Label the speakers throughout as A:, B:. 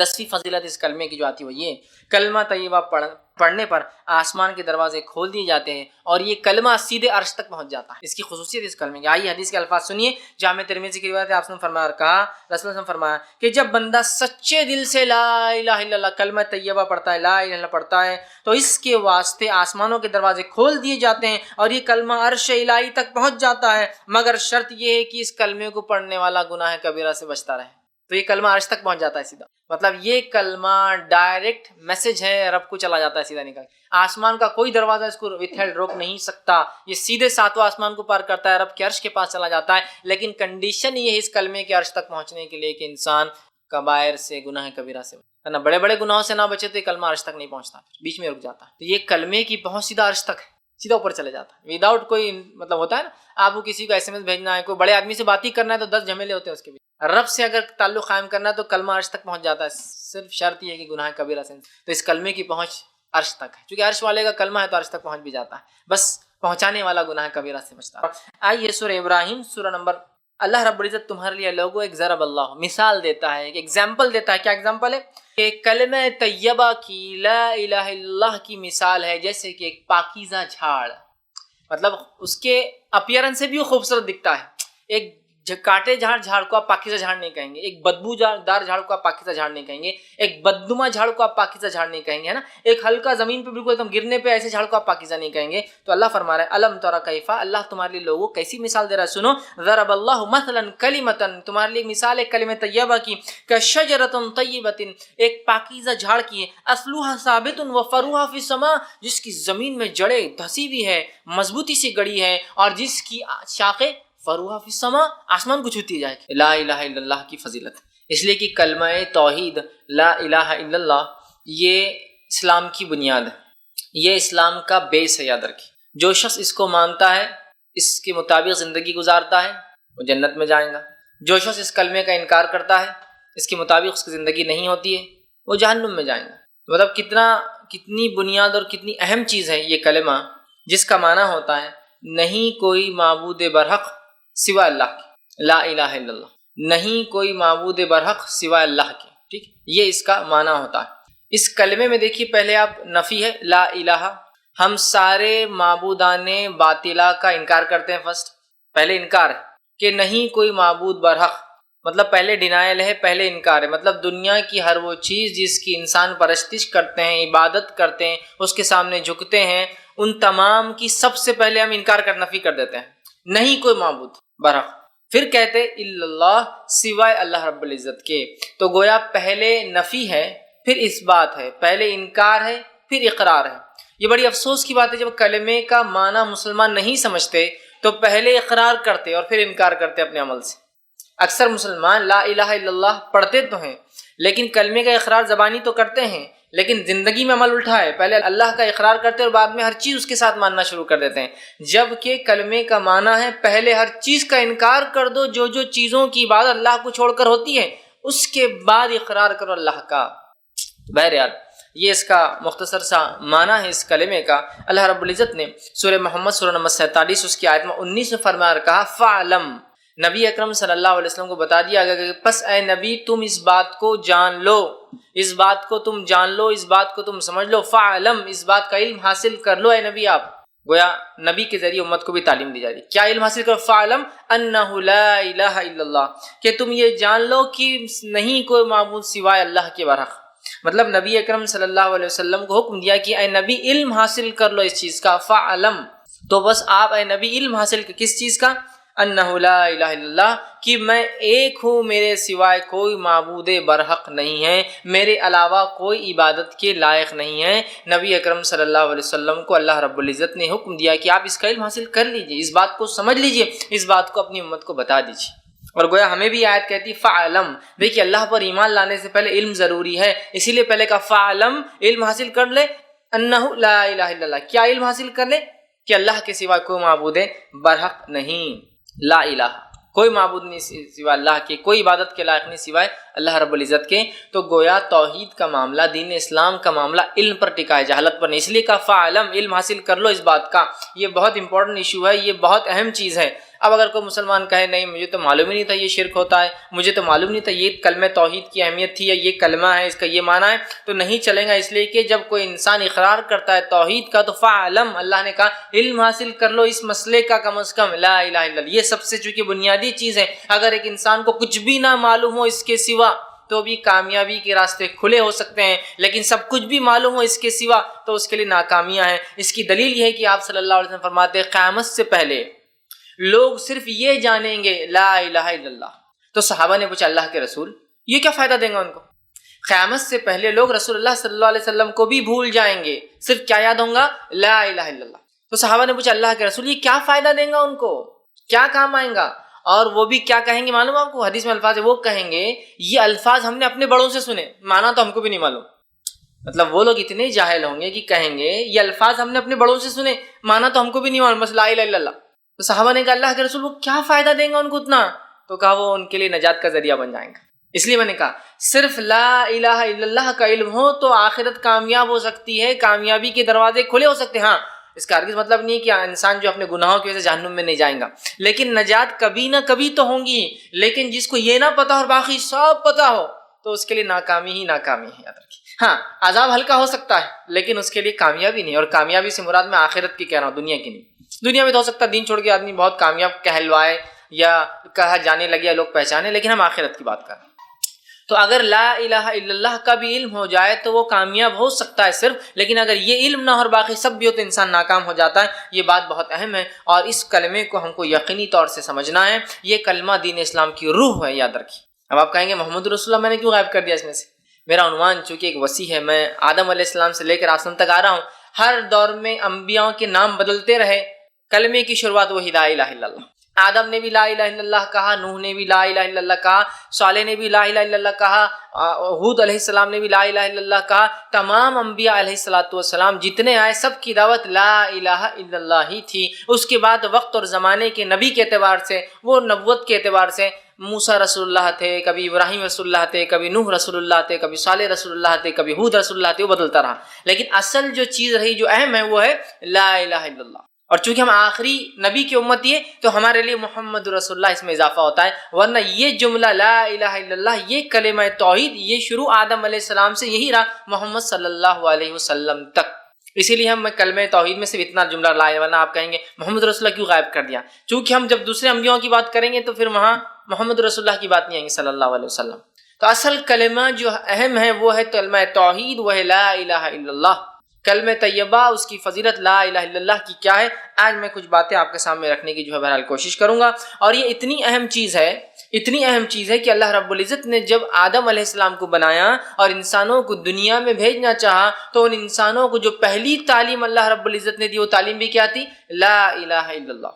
A: 10ویں فضیلت اس کلمے کی جو آتی ہے وہ یہ، کلمہ طیبہ پڑھنے پر آسمان کے دروازے کھول دیے جاتے ہیں اور یہ کلمہ سیدھے عرش تک پہنچ جاتا ہے۔ اس کی خصوصیت اس کلمے کی، آئیے حدیث کے الفاظ سنیے۔ جامع ترمذی کی روایت ہے، آپ نے فرمایا اور کہا، رسول اللہ نے فرمایا کہ جب بندہ سچے دل سے لا الہ الا اللہ کلمہ طیبہ پڑھتا ہے، لا الہ الا اللہ پڑھتا ہے، تو اس کے واسطے آسمانوں کے دروازے کھول دیے جاتے ہیں اور یہ کلمہ عرش الہی تک پہنچ جاتا ہے، مگر شرط یہ ہے کہ اس کلمے کو پڑھنے والا گناہ کبیرہ سے بچتا رہے۔ تو یہ کلمہ عرش تک پہنچ جاتا ہے سیدھا، مطلب یہ کلمہ ڈائریکٹ میسج ہے، رب کو چلا جاتا ہے سیدھا نکل۔ آسمان کا کوئی دروازہ اس کو وتھ ہیلڈ روک نہیں سکتا، یہ سیدھے ساتواں آسمان کو پار کرتا ہے، رب کے عرش کے پاس چلا جاتا ہے۔ لیکن کنڈیشن یہ ہے اس کلمے کے عرش تک پہنچنے کے لیے کہ انسان کبائر سے، گناہ کبیرہ سے، ورنہ بڑے بڑے گناہوں سے نہ بچے تو یہ کلمہ عرش تک نہیں پہنچتا، بیچ میں رک جاتا ہے۔ تو یہ کلمے کی پہنچ سیدھا عرش تک ہے، سیدھا اوپر چلے جاتا ہے، وداؤٹ کوئی مطلب ہوتا ہے نا، آپ کو کسی کو ایس ایم ایس بھیجنا ہے، کوئی بڑے آدمی سے بات ہی کرنا ہے تو 10 جھمیلے ہوتے ہیں اس کے بھی، رب سے اگر تعلق قائم کرنا ہے تو کلمہ عرش تک پہنچ جاتا ہے، صرف شرط یہ ہے کہ گناہ کبیرہ سے۔ تو اس کلمے کی پہنچ عرش تک ہے، چونکہ عرش والے کا کلمہ ہے تو عرش تک پہنچ بھی جاتا ہے، بس پہنچانے والا گناہ کبیرہ سے بچتا ہے۔ آئیے سورہ ابراہیم سورہ نمبر، اللہ رب العزت تمہارے لیے لوگوں ایک ضرب اللہ مثال دیتا ہے، ایک ایگزامپل دیتا ہے۔ کیا ایگزامپل ہے؟ کہ کلمہ طیبہ کی، لا الہ الا اللہ کی مثال ہے جیسے کہ ایک پاکیزہ جھاڑ، مطلب اس کے اپیرنس سے بھی وہ خوبصورت دکھتا ہے۔ ایک کاٹے جھاڑ کو آپ پاکیزہ جھاڑ نہیں کہیں گے، ایک بدبو دار جھاڑ کو آپ پاکیزہ جھاڑ نہیں کہیں گے، ایک بدنما جھاڑ کو آپ پاکیزہ جھاڑ نہیں کہیں گے، ہے نا، ایک ہلکا زمین پہ بالکل ایک دم گرنے پہ ایسے جھاڑ کو آپ پاکیزہ نہیں کہیں گے۔ تو اللہ فرما رہا ہے الم تری کیف، اللہ تمہارے لیے لوگوں کیسی مثال دے رہا ہے، سنو، ضرب اللہ مثلا کلمۃ، تمہارے لیے مثال ہے کلمہ طیبہ کی، کشجرۃ طیبۃ، ایک پاکیزہ جھاڑ کی ہے، اصلها ثابت وفروها فی السماء، جس کی زمین میں جڑیں دھسی ہوئی ہے، مضبوطی سے گڑی ہے، اور جس کی شاخیں فروحا فی السماء، آسمان کو چھوتی جائے گی۔ لا الہ الا اللہ کی فضیلت، اس لیے کہ کلمہ توحید لا الہ الا اللہ یہ اسلام کی بنیاد ہے، یہ اسلام کا بیس ہے، یاد رکھیں۔ جو شخص اس کو مانتا ہے، اس کے مطابق زندگی گزارتا ہے، وہ جنت میں جائے گا۔ جو شخص اس کلمے کا انکار کرتا ہے، اس کے مطابق اس کی زندگی نہیں ہوتی ہے، وہ جہنم میں جائے گا۔ مطلب کتنی بنیاد اور کتنی اہم چیز ہے یہ کلمہ، جس کا معنی ہوتا ہے نہیں کوئی معبود برحق سوائے اللہ کے، لا الہ الا اللہ، نہیں کوئی معبود برحق سوائے اللہ کے، ٹھیک، یہ اس کا معنی ہوتا ہے۔ اس کلمے میں دیکھیے پہلے آپ نفی ہے لا الہ، ہم سارے معبودان باطلہ کا انکار کرتے ہیں، پہلے انکار ہے کہ نہیں کوئی معبود برحق، مطلب پہلے ڈینائل ہے، پہلے انکار ہے، مطلب دنیا کی ہر وہ چیز جس کی انسان پرستش کرتے ہیں، عبادت کرتے ہیں، اس کے سامنے جھکتے ہیں، ان تمام کی سب سے پہلے ہم انکار کر نفی کر دیتے ہیں، نہیں کوئی معبود برحق، پھر کہتے الا اللہ، سوائے اللہ رب العزت کے۔ تو گویا پہلے نفی ہے پھر اس بات ہے، پہلے انکار ہے پھر اقرار ہے۔ یہ بڑی افسوس کی بات ہے، جب کلمے کا معنی مسلمان نہیں سمجھتے تو پہلے اقرار کرتے اور پھر انکار کرتے اپنے عمل سے۔ اکثر مسلمان لا الہ الا اللہ پڑھتے تو ہیں، لیکن کلمے کا اقرار زبانی تو کرتے ہیں، لیکن زندگی میں عمل الٹا ہے، پہلے اللہ کا اقرار کرتے اور بعد میں ہر چیز اس کے ساتھ ماننا شروع کر دیتے ہیں، جبکہ کلمے کا معنی ہے پہلے ہر چیز کا انکار کر دو، جو چیزوں کی عبادت اللہ کو چھوڑ کر ہوتی ہے، اس کے بعد اقرار کرو اللہ کا۔ بہرحال یہ اس کا مختصر سا معنی ہے اس کلمے کا۔ اللہ رب العزت نے سورہ محمد سورہ نمبر 47 اس کی آیت میں 19 میں فرمایا اور کہا فَعْلَمْ، نبی اکرم صلی اللہ علیہ وسلم کو بتا دیا گیا کہ پس اے نبی تم اس بات کو جان لو، اس بات کو تم جان لو، اس بات کو تم سمجھ لو، فَعْلَمْ، اس بات کا علم حاصل کر لو اے نبی آپ۔ گویا نبی کے ذریعے امت کو بھی تعلیم دی جا رہی ہے، کیا علم حاصل کرو؟ فَعْلَمْ أَنَّهُ لَا إِلَهَ إِلَّا اللَّهُ، کہ تم یہ جان لو کہ نہیں کوئی معبود سوائے اللہ کے برحق۔ مطلب نبی اکرم صلی اللہ علیہ وسلم کو حکم دیا کہ اے نبی علم حاصل کر لو اس چیز کا، فَعْلَمْ، تو بس آپ اے نبی علم حاصل کر کس چیز کا؟ انہ لا الہ الا اللہ، کہ میں ایک ہوں، میرے سوائے کوئی معبود برحق نہیں ہے، میرے علاوہ کوئی عبادت کے لائق نہیں ہے۔ نبی اکرم صلی اللہ علیہ وسلم کو اللہ رب العزت نے حکم دیا کہ آپ اس کا علم حاصل کر لیجئے، اس بات کو سمجھ لیجئے، اس بات کو اپنی امت کو بتا دیجئے۔ اور گویا ہمیں بھی آیت کہتی فَعْلَمْ، دیکھیے اللہ پر ایمان لانے سے پہلے علم ضروری ہے، اسی لیے پہلے کہا فَعْلَمْ، علم حاصل کر لے، انہ لا الہ الا اللہ، کیا علم حاصل کر لے؟ کہ اللہ کے سوا کوئی معبود برحق نہیں، لا الہ، کوئی معبود نہیں سوائے اللہ کے، کوئی عبادت کے لائق نہیں سوائے اللہ رب العزت کے۔ تو گویا توحید کا معاملہ، دین اسلام کا معاملہ علم پر ٹکا ہے، جہالت پر نہیں، اس لیے کہا فَعْلَمْ، علم حاصل کر لو اس بات کا۔ یہ بہت امپورٹنٹ ایشو ہے، یہ بہت اہم چیز ہے۔ اب اگر کوئی مسلمان کہے نہیں مجھے تو معلوم ہی نہیں تھا یہ شرک ہوتا ہے، مجھے تو معلوم نہیں تھا یہ کلمہ توحید کی اہمیت تھی یا یہ کلمہ ہے اس کا یہ معنی ہے، تو نہیں چلیں گا، اس لیے کہ جب کوئی انسان اقرار کرتا ہے توحید کا تو فعلم، اللہ نے کہا علم حاصل کر لو اس مسئلے کا کم از کم لا الہ الا اللہ، یہ سب سے چونکہ بنیادی چیز ہے۔ اگر ایک انسان کو کچھ بھی نہ معلوم ہو اس کے سوا تو بھی کامیابی کے راستے کھلے ہو سکتے ہیں، لیکن سب کچھ بھی معلوم ہو اس کے سوا تو اس کے لیے ناکامیاں ہیں۔ اس کی دلیل یہ ہے کہ آپ صلی اللہ علیہ وسلم فرماتے ہیں قیامت سے پہلے لوگ صرف یہ جانیں گے لا الہ الا اللہ، تو صحابہ نے پوچھا اللہ کے رسول یہ کیا فائدہ دیں گا ان کو؟ قیامت سے پہلے لوگ رسول اللہ صلی اللہ علیہ وسلم کو بھی بھول جائیں گے، صرف کیا یاد ہوں گا لا الہ الا اللہ۔ تو صحابہ نے پوچھا اللہ کے رسول یہ کیا فائدہ دیں گا ان کو، کیا کام آئیں گا؟ اور وہ بھی کیا کہیں گے معلوم آپ کو؟ حدیث میں الفاظ ہے، وہ کہیں گے یہ الفاظ ہم نے اپنے بڑوں سے سنے، مانا تو ہم کو بھی نہیں معلوم۔ مطلب وہ لوگ اتنے جاہل ہوں گے کہ کہیں گے یہ الفاظ ہم نے اپنے بڑوں سے سنے، مانا تو ہم کو بھی نہیں معلوم، بس لا الہ الا اللہ۔ تو صحابہ نے کہا اللہ کے رسول وہ کیا فائدہ دیں گا ان کو اتنا؟ تو کہا وہ ان کے لیے نجات کا ذریعہ بن جائیں گا۔ اس لیے میں نے کہا صرف لا الہ الا اللہ کا علم ہو تو آخرت کامیاب ہو سکتی ہے، کامیابی کے دروازے کھلے ہو سکتے ہیں۔ ہاں اس کا ہرگز مطلب نہیں ہے کہ انسان جو اپنے گناہوں کی وجہ سے جہنم میں نہیں جائیں گا، لیکن نجات کبھی نہ کبھی تو ہوں گی۔ لیکن جس کو یہ نہ پتا اور باقی سب پتا ہو تو اس کے لیے ناکامی ہی ناکامی ہے، یاد رکھیے۔ ہاں عذاب ہلکا ہو سکتا ہے لیکن اس کے لیے کامیابی نہیں، اور کامیابی سے مراد میں آخرت کی کہہ رہا ہوں، دنیا کی نہیں۔ دنیا میں تو ہو سکتا ہے دین چھوڑ کے آدمی بہت کامیاب کہلوائے یا کہا جانے لگے لوگ پہچانے، لیکن ہم آخرت کی بات کر رہے ہیں۔ تو اگر لا الہ الا اللہ کا بھی علم ہو جائے تو وہ کامیاب ہو سکتا ہے صرف، لیکن اگر یہ علم نہ ہو اور باقی سب بھی ہو تو انسان ناکام ہو جاتا ہے۔ یہ بات بہت اہم ہے اور اس کلمے کو ہم کو یقینی طور سے سمجھنا ہے۔ یہ کلمہ دین اسلام کی روح ہے، یاد رکھیے۔ اب آپ کہیں گے محمد رسول اللہ میں نے کیوں غائب کر دیا اس میں سے؟ میرا عنوان چونکہ ایک وسیع ہے، میں آدم علیہ السلام سے لے کر آسمان تک آ رہا ہوں، ہر دور میں انبیاء کے نام بدلتے رہے، کلمے کی شروعات وہی لا الہ الا اللہ۔ آدم نے بھی لا الہ الا اللہ کہا، نوح نے بھی لا الہ الا اللہ کہا، صالح نے بھی لا الہ الا اللہ کہا، ہود علیہ السلام نے بھی لا الہ الا اللہ کہا۔ تمام انبیاء علیہ السلام جتنے آئے سب کی دعوت لا الہ الا اللہ ہی تھی۔ اس کے بعد وقت اور زمانے کے نبی کے اعتبار سے، وہ نبوت کے اعتبار سے موسیٰ رسول اللہ تھے، کبھی ابراہیم رسول اللہ تھے، کبھی نوح رسول اللہ تھے، کبھی صالح رسول اللہ تھے، کبھی ہود رسول اللہ تھے، وہ بدلتا رہا، لیکن اصل جو چیز رہی جو اہم ہے وہ ہے لا الہ الا اللہ۔ اور چونکہ ہم آخری نبی کی امتی ہے تو ہمارے لیے محمد رسول اللہ اس میں اضافہ ہوتا ہے، ورنہ یہ جملہ لا الہ الا اللہ، یہ کلمہ توحید، یہ شروع آدم علیہ السلام سے یہی رہا محمد صلی اللہ علیہ وسلم تک۔ اسی لیے ہم کلمہ توحید میں صرف اتنا جملہ لائے، ورنہ آپ کہیں گے محمد رسول اللہ کیوں غائب کر دیا؟ چونکہ ہم جب دوسرے انبیاء کی بات کریں گے تو پھر وہاں محمد رسول اللہ کی بات نہیں آئیں گی صلی اللہ علیہ وسلم۔ تو اصل کلمہ جو اہم ہے وہ ہے کلمہ توحید، وہ ہے لا الہ الا اللہ۔ کلمہ طیبہ اس کی فضیلت لا الہ الا اللہ کی کیا ہے، آج میں کچھ باتیں آپ کے سامنے رکھنے کی بہرحال کوشش کروں گا۔ اور یہ اتنی اہم چیز ہے کہ اللہ رب العزت نے جب آدم علیہ السلام کو بنایا اور انسانوں کو دنیا میں بھیجنا چاہا تو ان انسانوں کو جو پہلی تعلیم اللہ رب العزت نے دی وہ تعلیم بھی کیا تھی؟ لا الہ الا اللہ۔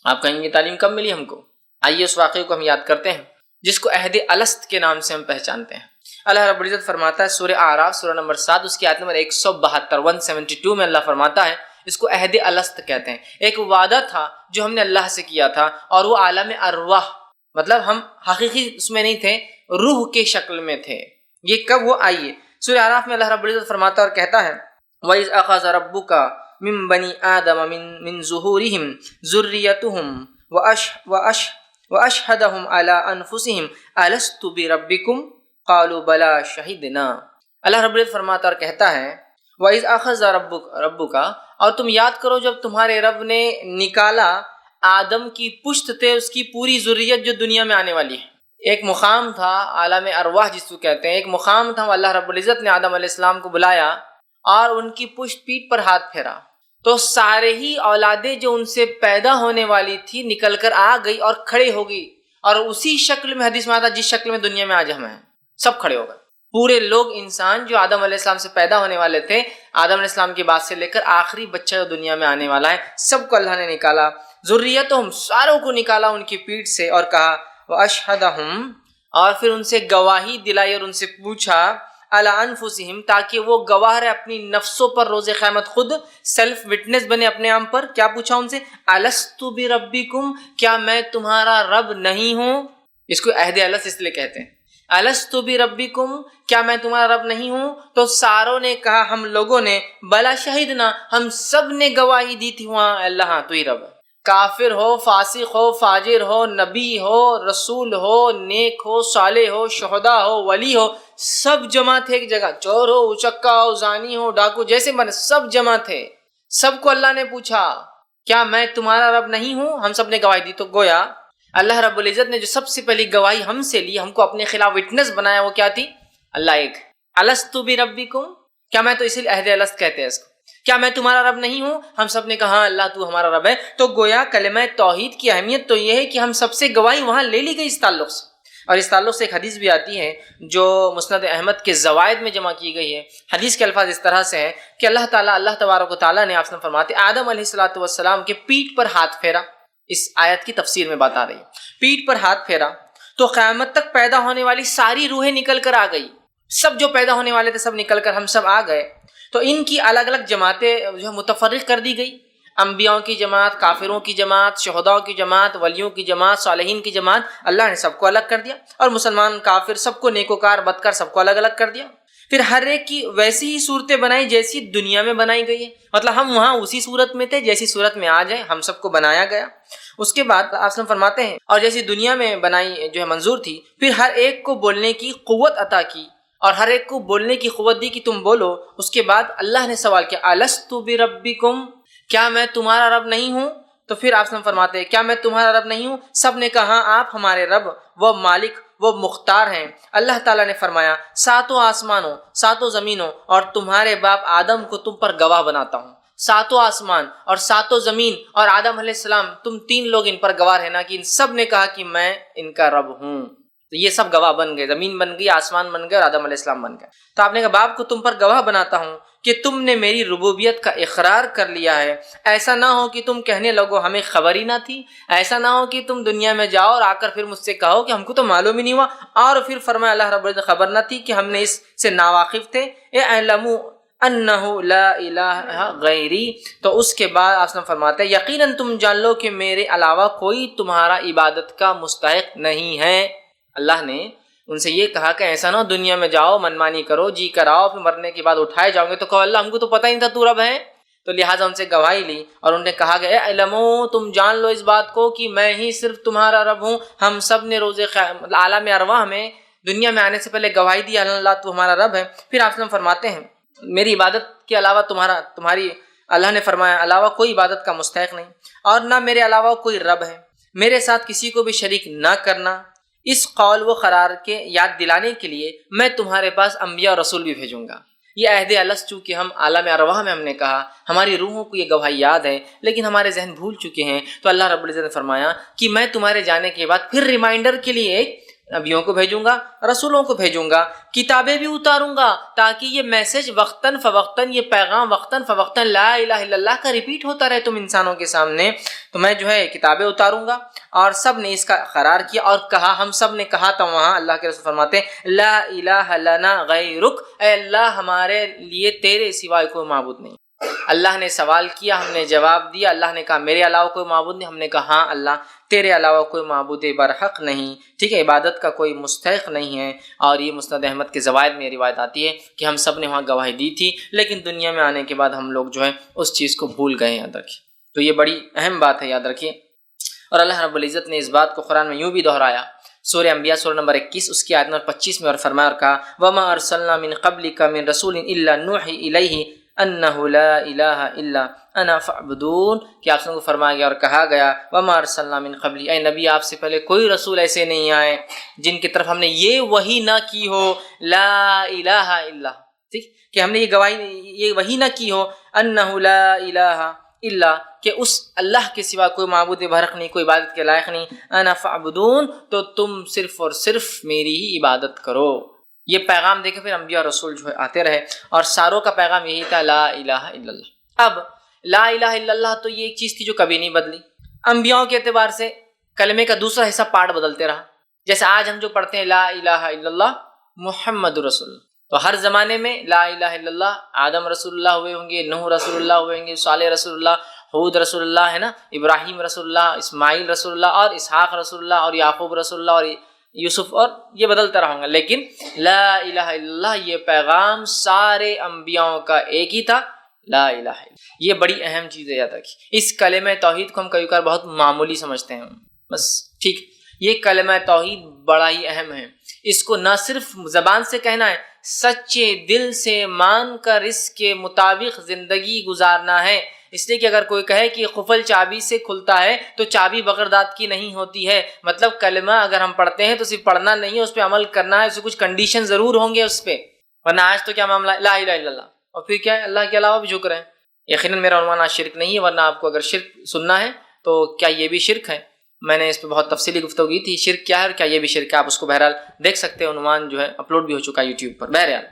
A: آپ کہیں گے تعلیم کب ملی ہم کو؟ آئیے اس واقعے کو ہم یاد کرتے ہیں جس کو عہد الست کے نام سے ہم پہچانتے ہیں۔ اللہ رب العزت فرماتا ہے سورہ اعراف سورہ نمبر 7 اس کی آیت نمبر 172 میں اللہ فرماتا ہے، اس کو عہد الست کہتے ہیں۔ ایک وعدہ تھا جو ہم نے اللہ سے کیا تھا اور وہ عالم ارواح، مطلب ہم حقیقی اس میں نہیں تھے، روح کے شکل میں تھے۔ یہ کب ہوا؟ آئیے سورہ اعراف میں اللہ رب العزت فرماتا ہے اور کہتا ہے وَإِذْ أَخَذَ رَبُّكَ مِن بَنِي آدَمَ مِن ظُهُورِهِمْ ذُرِّيَّتَهُمْ وَأَشْهَدَهُمْ عَلَىٰ أَنفُسِهِمْ أَلَسْتُ بِرَبِّكُمْ قَالُوا بَلَىٰ شَهِدْنَا۔ اللہ رب العزت فرماتا اور کہتا ہے وَإِذْ أَخَذَ رَبُّكَ، اور تم یاد کرو جب تمہارے رب نے نکالا آدم کی پشت تھے اس کی پوری ذریت جو دنیا میں آنے والی ہے۔ ایک مقام تھا عالم ارواح جس کو کہتے ہیں، ایک مقام تھا، اللہ رب العزت نے آدم علیہ السلام کو بلایا اور ان کی پشت پیٹھ پر ہاتھ پھیرا تو سارے ہی اولادیں جو ان سے پیدا ہونے والی تھی نکل کر آ گئی اور کھڑے ہو گئی، اور اسی شکل میں حدیث میں آتا جس شکل میں دنیا میں آج ہم ہیں، سب کھڑے ہو گئے۔ پورے لوگ انسان جو آدم علیہ السلام سے پیدا ہونے والے تھے، آدم علیہ السلام کے بعد سے لے کر آخری بچہ جو دنیا میں آنے والا ہے، سب کو اللہ نے نکالا، ذریتہم ساروں کو نکالا ان کی پیٹھ سے، اور کہا واشہدہم، اور پھر ان سے گواہی دلائی اور ان سے پوچھا علی انفسہم، تاکہ وہ گواہ رہے اپنی نفسوں پر روز قیامت، خود سیلف وٹنس بنے اپنے آپ پر۔ کیا پوچھا ان سے؟ الست بربکم، کیا میں تمہارا رب نہیں ہوں؟ اس کو عہد الست اس لیے کہتے ہیں، الست بربکم، کیا میں تمہارا رب نہیں ہوں؟ تو ساروں نے کہا، ہم لوگوں نے، بلا شہدنا، ہم سب نے گواہی دی تھی وہاں اللہ ہاں تو ہی رب ہے۔ کافر ہو، فاسق ہو، فاجر ہو، نبی ہو، رسول ہو، نیک ہو، صالح ہو، شہداء ہو، ولی ہو، سب جمع تھے ایک جگہ. چور ہو، اچکا ہو، زانی ہو، ڈاکو، جیسے من سب جمع تھے. سب کو اللہ نے پوچھا کیا میں تمہارا رب نہیں ہوں؟ ہم سب نے گواہی دی. تو گویا اللہ رب العزت نے جو سب سے پہلی گواہی ہم سے لی، ہم کو اپنے خلاف وٹنس بنایا، وہ کیا تھی؟ اللہ ایک. الستُ بربکم، کیا میں، تو اسی لیے عہد الست کہتے ہیں اس کو، کیا میں تمہارا رب نہیں ہوں؟ ہم سب نے کہا اللہ تو ہمارا رب ہے. تو گویا کلمہ توحید کی اہمیت تو یہ ہے کہ ہم سب سے گواہی وہاں لے لی گئی اس تعلق سے. اور اس تعلق سے ایک حدیث بھی آتی ہے جو مسند احمد کے زوائد میں جمع کی گئی ہے. حدیث کے الفاظ اس طرح سے ہیں کہ اللہ تبارک و تعالیٰ نے آپ سے فرماتے آدم علیہ الصلوۃ والسلام کے پیٹھ پر ہاتھ پھیرا. اس آیت کی تفسیر میں بات آ رہی ہے. پیٹھ پر ہاتھ پھیرا تو قیامت تک پیدا ہونے والی ساری روحیں نکل کر آ گئی. سب جو پیدا ہونے والے تھے سب نکل کر ہم سب آ گئے. تو ان کی الگ الگ جماعتیں جو متفرق کر دی گئی. انبیاء کی جماعت، کافروں کی جماعت، شہداء کی جماعت، ولیوں کی جماعت، صالحین کی جماعت. اللہ نے سب کو الگ کر دیا، اور مسلمان کافر سب کو، نیکوکار بدکار سب کو الگ الگ کر دیا. پھر ہر ایک کی ویسی ہی صورتیں بنائی جیسی دنیا میں بنائی گئی ہے. مطلب ہم وہاں اسی صورت میں تھے جیسی صورت میں آ جائیں ہم سب کو بنایا گیا. اس کے بعد آپ فرماتے ہیں اور جیسی دنیا میں بنائی جو ہے منظور تھی، پھر ہر ایک کو بولنے کی قوت عطا کی اور ہر ایک کو بولنے کی قوت دی کہ تم بولو. اس کے بعد اللہ نے سوال کیا الست بربکم، کیا میں تمہارا رب نہیں ہوں؟ تو پھر آپ فرماتے ہیں کیا میں تمہارا رب نہیں ہوں؟ سب نے کہا آپ ہمارے رب، وہ مالک، وہ مختار ہیں. اللہ تعالیٰ نے فرمایا ساتوں آسمانوں، ساتوں زمینوں اور تمہارے باپ آدم کو تم پر گواہ بناتا ہوں. ساتوں آسمان اور ساتوں زمین اور آدم علیہ السلام، تم تین لوگ ان پر گواہ رہنا کہ ان سب نے کہا کہ میں ان کا رب ہوں. تو یہ سب گواہ بن گئے، زمین بن گئی، آسمان بن گئے اور آدم علیہ السلام بن گئے. تو آپ نے کہا باپ کو تم پر گواہ بناتا ہوں کہ تم نے میری ربوبیت کا اقرار کر لیا ہے. ایسا نہ ہو کہ تم کہنے لگو ہمیں خبر ہی نہ تھی. ایسا نہ ہو کہ تم دنیا میں جاؤ اور آ کر پھر مجھ سے کہو کہ ہم کو تو معلوم ہی نہیں ہوا. اور پھر فرمایا اللہ رب العزت خبر نہ تھی کہ ہم نے اس سے ناواقف تھے. اعلموا انہ لا الہ غیری. تو اس کے بعد آپ فرماتے ہیں یقیناً تم جان لو کہ میرے علاوہ کوئی تمہارا عبادت کا مستحق نہیں ہے. اللہ نے ان سے یہ کہا کہ ایسا نہ دنیا میں جاؤ منمانی کرو، جی کراؤ، پھر مرنے کے بعد اٹھائے جاؤ گے تو کہو اللہ ہم کو تو پتہ ہی نہیں تھا تو رب ہے. تو لہٰذا ان سے گواہی لی اور انہیں کہا کہ اے علمو تم جان لو اس بات کو کہ میں ہی صرف تمہارا رب ہوں. ہم سب نے روز عالم ارواح میں دنیا میں آنے سے پہلے گواہی دی اللہ تو ہمارا رب ہے. پھر آپ فرماتے ہیں میری عبادت کے علاوہ تمہاری اللہ نے فرمایا علاوہ کوئی عبادت کا مستحق نہیں، اور نہ میرے علاوہ کوئی رب ہے. میرے ساتھ کسی کو بھی شریک نہ کرنا. اس قول و قرار کے یاد دلانے کے لیے میں تمہارے پاس انبیاء اور رسول بھی بھیجوں گا. یہ عہد الست چونکہ ہم عالم ارواح میں ہم نے کہا، ہماری روحوں کو یہ گواہی یاد ہے لیکن ہمارے ذہن بھول چکے ہیں. تو اللہ رب العزت نے فرمایا کہ میں تمہارے جانے کے بعد پھر ریمائنڈر کے لیے ایک نبیوں کو بھیجوں گا، رسولوں کو بھیجوں گا، کتابیں بھی اتاروں گا تاکہ یہ میسج وقتاً فوقتاً، یہ پیغام وقتاً فوقتاً لا الہ الا اللہ کا ریپیٹ ہوتا رہے تم انسانوں کے سامنے. تو میں جو ہے کتابیں اتاروں گا. اور سب نے اس کا قرار کیا اور کہا، ہم سب نے کہا تھا وہاں. اللہ کے رسول فرماتے ہیں لا الہ لنا غیرک، اے اللہ ہمارے لیے تیرے سوائے کوئی معبود نہیں. اللہ نے سوال کیا، ہم نے جواب دیا. اللہ نے کہا میرے علاوہ کوئی معبود نہیں. ہم نے کہا ہاں اللہ تیرے علاوہ کوئی معبود برحق نہیں، ٹھیک ہے، عبادت کا کوئی مستحق نہیں ہے. اور یہ مسند احمد کے زوائد میں روایت آتی ہے کہ ہم سب نے وہاں گواہی دی تھی لیکن دنیا میں آنے کے بعد ہم لوگ جو ہے اس چیز کو بھول گئے. یاد رکھیے، تو یہ بڑی اہم بات ہے، یاد رکھیے. اور اللہ رب العزت نے اس بات کو قرآن میں یوں بھی دہرایا. سورہ انبیاء سورہ نمبر 21 اس کی آیت نمبر 25 میں اور فرمایا اور کہا وما ارسلنا من قبلک من رسول الا نوحی الیہ انہ لا الہ الا انا فاعبدون، کہ آپ کو فرمایا گیا اور کہا گیا وما ارسلنا من قبلی، اے نبی آپ سے پہلے کوئی رسول ایسے نہیں آئے جن کی طرف ہم نے یہ وحی نہ کی ہو لا الہ الا، ٹھیک، کہ ہم نے یہ وحی نہ کی ہو انہ لا الہ الا، کہ اس اللہ کے سوا کوئی معبود برحق نہیں، کوئی عبادت کے لائق نہیں. انا فاعبدون، تو تم صرف اور صرف میری ہی عبادت کرو. یہ پیغام دے کے پھر انبیاء اور رسول جو ہے آتے رہے اور ساروں کا پیغام یہی تھا لا الہ الا اللہ. اب لا الہ الا اللہ تو یہ ایک چیز تھی جو کبھی نہیں بدلی. انبیاء کے اعتبار سے کلمے کا دوسرا حصہ پارٹ بدلتے رہا. جیسے آج ہم جو پڑھتے ہیں لا الہ الا اللہ محمد رسول اللہ، تو ہر زمانے میں لا الہ الا اللہ آدم رسول اللہ ہوئے ہوں گے، نوح رسول اللہ ہوئے ہوں گے، صالح رسول اللہ، حود رسول اللہ ہے نا، ابراہیم رسول اللہ، اسماعیل رسول اللہ اور اسحاق رسول اللہ اور یعقوب رسول اللہ اور یوسف، اور یہ بدلتا رہوں گا. لیکن لا الہ الا اللہ یہ پیغام سارے انبیاءوں کا ایک ہی تھا. لا الہ الا، یہ بڑی اہم چیز ہے، یاد رکھیے۔ اس کلمہ توحید کو ہم کبھی کبھار بہت معمولی سمجھتے ہیں، بس ٹھیک، یہ کلمہ توحید بڑا ہی اہم ہے۔ اس کو نہ صرف زبان سے کہنا ہے، سچے دل سے مان کر اس کے مطابق زندگی گزارنا ہے۔ اس لیے کہ اگر کوئی کہے کہ قفل چابی سے کھلتا ہے تو چابی بغیر دانت کی نہیں ہوتی ہے، مطلب کلمہ اگر ہم پڑھتے ہیں تو صرف پڑھنا نہیں ہے، اس پہ عمل کرنا ہے، اس سے کچھ کنڈیشن ضرور ہوں گے اس پہ، ورنہ آج تو کیا معاملہ ہے، لا الہ الا اللہ، اور پھر کیا ہے، اللہ کے علاوہ بھی شکر ہے۔ یقیناً میرا عنوان آج شرک نہیں ہے، ورنہ آپ کو اگر شرک سننا ہے تو کیا یہ بھی شرک ہے، میں نے اس پہ بہت تفصیلی گفتگو کی تھی، شرک کیا ہے اور کیا یہ بھی شرک ہے، آپ اس کو بہرحال دیکھ سکتے ہیں، عنوان جو ہے اپلوڈ بھی ہو چکا ہے یوٹیوب پر۔ بہرحال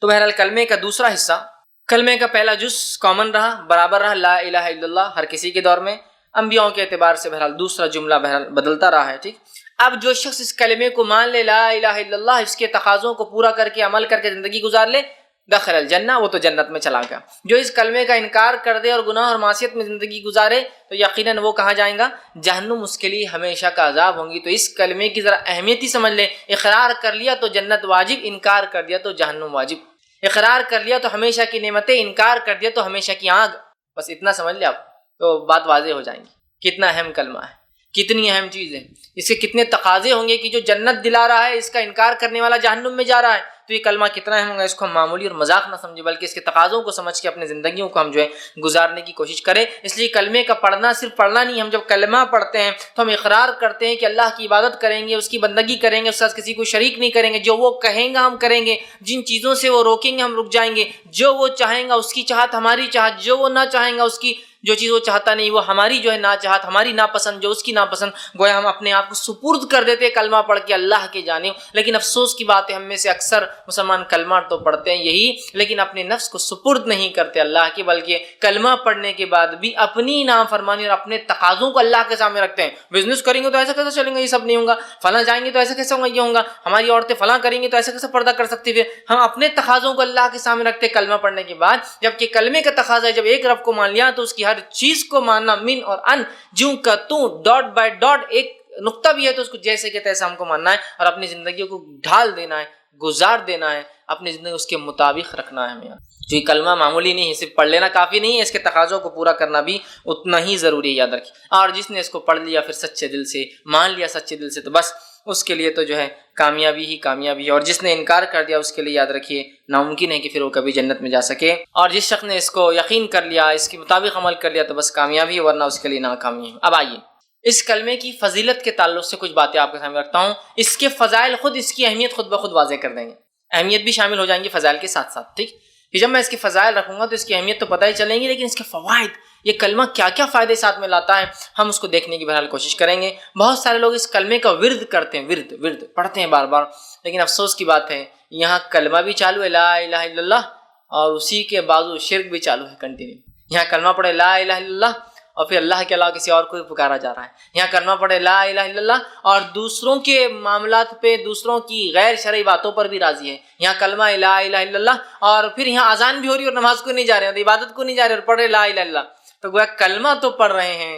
A: تو بہرحال کلمے کا دوسرا حصہ، کلمے کا پہلا جز کامن رہا، برابر رہا، لا الہ الا اللہ، ہر کسی کے دور میں، انبیاءوں کے اعتبار سے بہرحال دوسرا جملہ بہرحال بدلتا رہا ہے، ٹھیک۔ اب جو شخص اس کلمے کو مان لے، لا الہ الا اللہ، اس کے تقاضوں کو پورا کر کے عمل کر کے زندگی گزار لے، دخل الجنہ، وہ تو جنت میں چلا گیا۔ جو اس کلمے کا انکار کر دے اور گناہ اور معصیت میں زندگی گزارے تو یقیناً وہ کہاں جائیں گا، جہنم، اس کے لیے ہمیشہ کا عذاب ہوں گی۔ تو اس کلمے کی ذرا اہمیت ہی سمجھ لیں، اقرار کر لیا تو جنت واجب، انکار کر دیا تو جہنم واجب، اقرار کر لیا تو ہمیشہ کی نعمتیں، انکار کر دیا تو ہمیشہ کی آگ، بس اتنا سمجھ لیں آپ تو بات واضح ہو جائیں گی، کتنا اہم کلمہ ہے، کتنی اہم چیز ہے، اس کے کتنے تقاضے ہوں گے کہ جو جنت دلا رہا ہے، اس کا انکار کرنے والا جہنم میں جا رہا ہے، تو یہ کلمہ کتنا اہم ہوگا، اس کو ہم معمولی اور مذاق نہ سمجھیں، بلکہ اس کے تقاضوں کو سمجھ کے اپنے زندگیوں کو ہم جو ہے گزارنے کی کوشش کریں۔ اس لیے کلمے کا پڑھنا صرف پڑھنا نہیں، ہم جب کلمہ پڑھتے ہیں تو ہم اقرار کرتے ہیں کہ اللہ کی عبادت کریں گے، اس کی بندگی کریں گے، اس کے ساتھ کسی کو شریک نہیں کریں گے، جو وہ کہیں گا ہم کریں گے، جن چیزوں سے وہ روکیں گے ہم رک جائیں گے، جو وہ چاہیں گا اس کی چاہت ہماری چاہت، جو وہ نہ چاہیں گا اس کی جو چیز وہ چاہتا نہیں وہ ہماری جو ہے نا چاہت، ہماری ناپسند جو اس کی ناپسند، گویا ہم اپنے آپ کو سپرد کر دیتے کلمہ پڑھ کے اللہ کی جانب۔ لیکن افسوس کی بات ہے، ہم میں سے اکثر مسلمان کلمہ تو پڑھتے ہیں یہی، لیکن اپنے نفس کو سپرد نہیں کرتے اللہ کی، بلکہ کلمہ پڑھنے کے بعد بھی اپنی نافرمانی اور اپنے تقاضوں کو اللہ کے سامنے رکھتے ہیں۔ بزنس کریں گے تو ایسا کیسے چلیں گے، یہ سب نہیں ہوگا، فلاں جائیں گے تو ایسا کیسے ہوگا، یہ ہوگا، ہماری عورتیں فلاں کریں گی تو ایسا کیسے پردہ کر سکتی ہے۔ ہم اپنے تقاضوں کو اللہ کے سامنے رکھتے کلمہ پڑھنے کے بعد، جبکہ کلمے کا تقاضا ہے جب ایک رب کو مان لیا تو اس کی ہر چیز کو ماننا، من اور ان، جوں کا توں، ڈاٹ بائی ڈاٹ، ایک نقطہ بھی ہے تو اس کو جیسے کہ تیسے ہم کو ماننا ہے اور اپنی زندگیوں کو ڈھال دینا ہے، گزار دینا ہے، اپنی زندگی اس کے مطابق رکھنا ہے ہمیں۔ تو یہ کلمہ معمولی نہیں ہے، صرف پڑھ لینا کافی نہیں ہے، اس کے تقاضوں کو پورا کرنا بھی اتنا ہی ضروری ہے، یاد رکھیں۔ اور جس نے اس کو پڑھ لیا پھر سچے دل سے، مان لیا سچے دل سے، تو بس اس کے لیے تو جو ہے کامیابی ہی کامیابی ہے، اور جس نے انکار کر دیا اس کے لیے یاد رکھیے ناممکن ہے کہ پھر وہ کبھی جنت میں جا سکے۔ اور جس شخص نے اس کو یقین کر لیا، اس کے مطابق عمل کر لیا تو بس کامیابی ہے، ورنہ اس کے لیے ناکامی ہے۔ اب آئیے اس کلمے کی فضیلت کے تعلق سے کچھ باتیں آپ کے سامنے رکھتا ہوں، اس کے فضائل خود اس کی اہمیت خود بخود واضح کر دیں گے، اہمیت بھی شامل ہو جائیں گی فضائل کے ساتھ ساتھ، ٹھیک۔ کہ جب میں اس کے فضائل رکھوں گا تو اس کی اہمیت تو پتہ ہی چلیں گی، لیکن اس کے فوائد، یہ کلمہ کیا کیا فائدے ساتھ میں لاتا ہے، ہم اس کو دیکھنے کی بہرحال کوشش کریں گے۔ بہت سارے لوگ اس کلمے کا ورد کرتے ہیں، ورد پڑھتے ہیں بار بار، لیکن افسوس کی بات ہے یہاں کلمہ بھی چالو ہے لا الہ الا اللہ، اور اسی کے بازو شرک بھی چالو ہے کنٹینیو۔ یہاں کلمہ پڑھے لا الہ الا اللہ اور پھر اللہ کے علاوہ کسی اور کو پکارا جا رہا ہے، یہاں کلمہ پڑھے لا الہ الا اللہ اور دوسروں کے معاملات پہ، دوسروں کی غیر شرعی باتوں پر بھی راضی ہے، یہاں کلمہ لا الہ الا اللہ اور پھر یہاں اذان بھی ہو رہی ہے اور نماز کو نہیں جا رہے ہیں، عبادت کو نہیں جا رہے اور پڑھ رہے لا الہ الا اللہ۔ تو گویا کلمہ تو پڑھ رہے ہیں،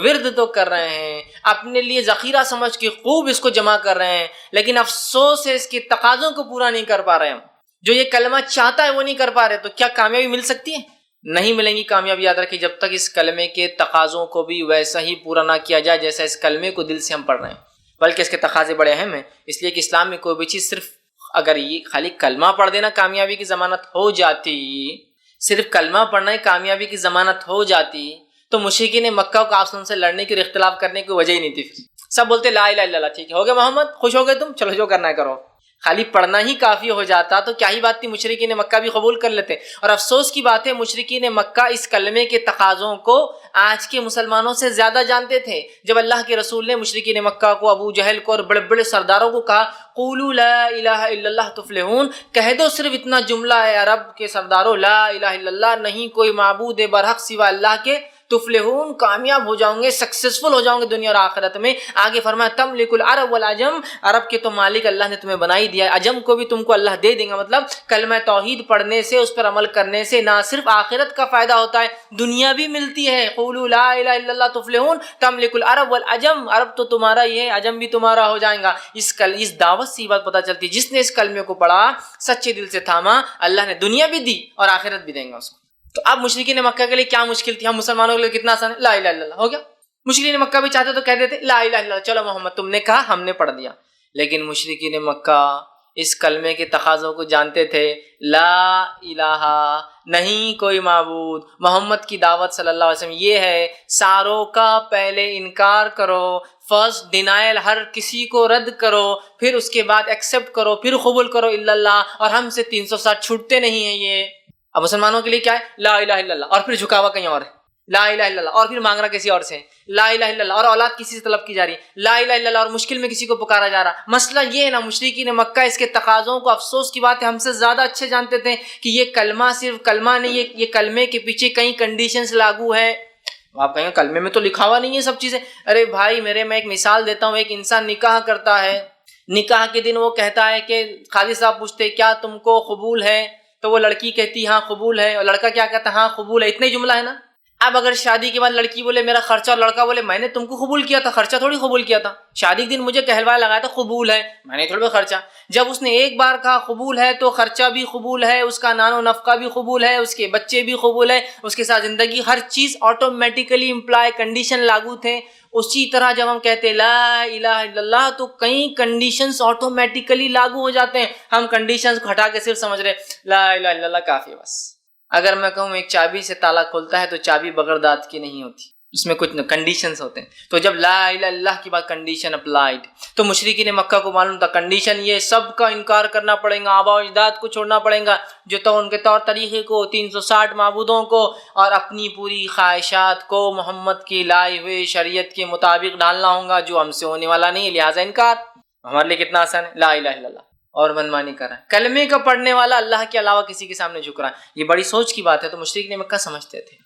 A: ورد تو کر رہے ہیں، اپنے لیے ذخیرہ سمجھ کے خوب اس کو جمع کر رہے ہیں، لیکن افسوس ہے اس کے تقاضوں کو پورا نہیں کر پا رہے ہیں۔ جو یہ کلمہ چاہتا ہے وہ نہیں کر پا رہے، تو کیا کامیابی مل سکتی ہے؟ نہیں ملیں گی کامیابی، یاد رکھیں، جب تک اس کلمے کے تقاضوں کو بھی ویسا ہی پورا نہ کیا جائے جیسا اس کلمے کو دل سے ہم پڑھ رہے ہیں، بلکہ اس کے تقاضے بڑے اہم ہیں۔ اس لیے کہ اسلام میں کوئی بھی چیز صرف اگر یہ خالی کلمہ پڑھ دینا کامیابی کی ضمانت ہو جاتی، صرف کلمہ پڑھنا ہی کامیابی کی ضمانت ہو جاتی تو مشرکین مکہ کو آپ سے لڑنے کی اور اختلاف کرنے کی وجہ ہی نہیں تھی۔ سب بولتے لا الہ الا اللہ، ٹھیک ہے، ہو گئے محمد، خوش ہو گئے تم، چلو جو کرنا ہے کرو۔ خالی پڑھنا ہی کافی ہو جاتا تو کیا ہی بات تھی، مشرکین مکہ بھی قبول کر لیتے۔ اور افسوس کی بات ہے مشرکین مکہ اس کلمے کے تقاضوں کو آج کے مسلمانوں سے زیادہ جانتے تھے۔ جب اللہ کے رسول نے مشرکین مکہ کو، ابو جہل کو اور بڑے بڑے سرداروں کو کہا قولوا لا الہ الا اللہ تفلحون، کہہ دو صرف اتنا جملہ ہے عرب کے سرداروں، لا الہ الا اللہ، نہیں کوئی معبود برحق سوا اللہ کے، تفلحون، کامیاب ہو جاؤں گے، سکسیسفل ہو جاؤں گے دنیا اور آخرت میں۔ آگے فرمایا تملک العرب والعجم، عرب کے تو مالک اللہ نے تمہیں بنا ہی دیا ہے، عجم کو بھی تم کو اللہ دے دیں گا۔ مطلب کلمہ توحید پڑھنے سے، اس پر عمل کرنے سے نہ صرف آخرت کا فائدہ ہوتا ہے، دنیا بھی ملتی ہے۔ قولوا لا الہ الا اللہ تفلحون تملک العرب والعجم، عرب تو تمہارا ہی ہے، عجم بھی تمہارا ہو جائے گا۔ اس دعوت سے یہ بات پتہ چلتی ہے، جس نے اس کلمے کو پڑھا، سچے دل سے تھاما، اللہ نے دنیا بھی دی اور آخرت بھی دیں گا اس کو۔ تو اب مشرکین مکہ کے لیے کیا مشکل تھی؟ ہم مسلمانوں کے لیے کتنا آسان ہے، لا الہ الا اللہ ہو گیا۔ مشرکین مکہ بھی چاہتے تو کہہ دیتے لا الہ الا اللہ، چلو محمد تم نے کہا ہم نے پڑھ دیا، لیکن مشرکین مکہ اس کلمے کے تقاضوں کو جانتے تھے، لا الہ نہیں کوئی معبود، محمد کی دعوت صلی اللہ علیہ وسلم یہ ہے ساروں کا پہلے انکار کرو، فرسٹ ڈینائل ہر کسی کو رد کرو، پھر اس کے بعد ایکسیپٹ کرو، پھر قبول کرو الا اللہ، اور ہم سے 360 چھوٹتے نہیں ہیں یہ۔ اب مسلمانوں کے لیے کیا ہے؟ لا الہ الا اللہ، اور پھر جھکاوا کہیں اور ہے، لا الہ الا اللہ، اور پھر مانگنا کسی اور سے، لا الہ الا اللہ، اور اولاد کسی سے طلب کی جا رہی ہے، لا الہ الا اللہ، اور مشکل میں کسی کو پکارا جا رہا۔ مسئلہ یہ ہے نا، مشرکین مکہ اس کے تقاضوں کو، افسوس کی بات ہے، ہم سے زیادہ اچھے جانتے تھے کہ یہ کلمہ صرف کلمہ نہیں، یہ کلمے کے پیچھے کئی کنڈیشنز لاگو ہے۔ آپ کہیں گے کلمے میں تو لکھا ہوا نہیں ہے سب چیزیں، ارے بھائی میرے، میں ایک مثال دیتا ہوں، ایک انسان نکاح کرتا ہے، نکاح کے دن وہ کہتا ہے کہ قاضی صاحب پوچھتے کیا تم کو قبول ہے، تو وہ لڑکی کہتی ہاں قبول ہے، اور لڑکا کیا کہتا ہے؟ ہاں قبول ہے، اتنا ہی جملہ ہے نا۔ اب اگر شادی کے بعد لڑکی بولے میرا خرچہ، اور لڑکا بولے میں نے تم کو قبول کیا تھا، خرچہ تھوڑی قبول کیا تھا، شادی کے دن مجھے کہلوایا لگایا تھا قبول ہے، میں نے تھوڑا خرچہ۔ جب اس نے ایک بار کہا قبول ہے تو خرچہ بھی قبول ہے، اس کا نان و نفقہ بھی قبول ہے، اس کے بچے بھی قبول ہے، اس کے ساتھ زندگی، ہر چیز آٹومیٹیکلی امپلائی کنڈیشن لاگو تھے۔ اسی طرح جب ہم کہتے لا الہ الا اللہ تو کئی کنڈیشنز آٹومیٹیکلی لاگو ہو جاتے ہیں۔ ہم کنڈیشنز کو ہٹا کے صرف سمجھ رہے لا الہ الا اللہ کافی ہے بس۔ اگر میں کہوں ایک چابی سے تالا کھولتا ہے تو چابی بغیر دانت کی نہیں ہوتی، اس میں کچھ کنڈیشنز ہوتے ہیں۔ تو جب لا الہ الا اللہ کی بات کنڈیشن اپلائیڈ، تو مشرکین مکہ کو معلوم تھا کنڈیشن یہ سب کا انکار کرنا پڑے گا، آباء و اجداد کو چھوڑنا پڑے گا، جو تو ان کے طور طریقے کو، 360 معبودوں کو، اور اپنی پوری خواہشات کو محمد کی لائے ہوئے شریعت کے مطابق ڈالنا ہوگا، جو ہم سے ہونے والا نہیں ہے، لہٰذا انکار۔ ہمارے لیے کتنا آسان ہے، لا الہ الا اللہ، اور منمانی کر رہا ہے، کلمے کا پڑھنے والا اللہ کے علاوہ کسی کے سامنے جھک رہا ہے، یہ بڑی سوچ کی بات ہے۔ تو مشرکین مکہ سمجھتے تھے۔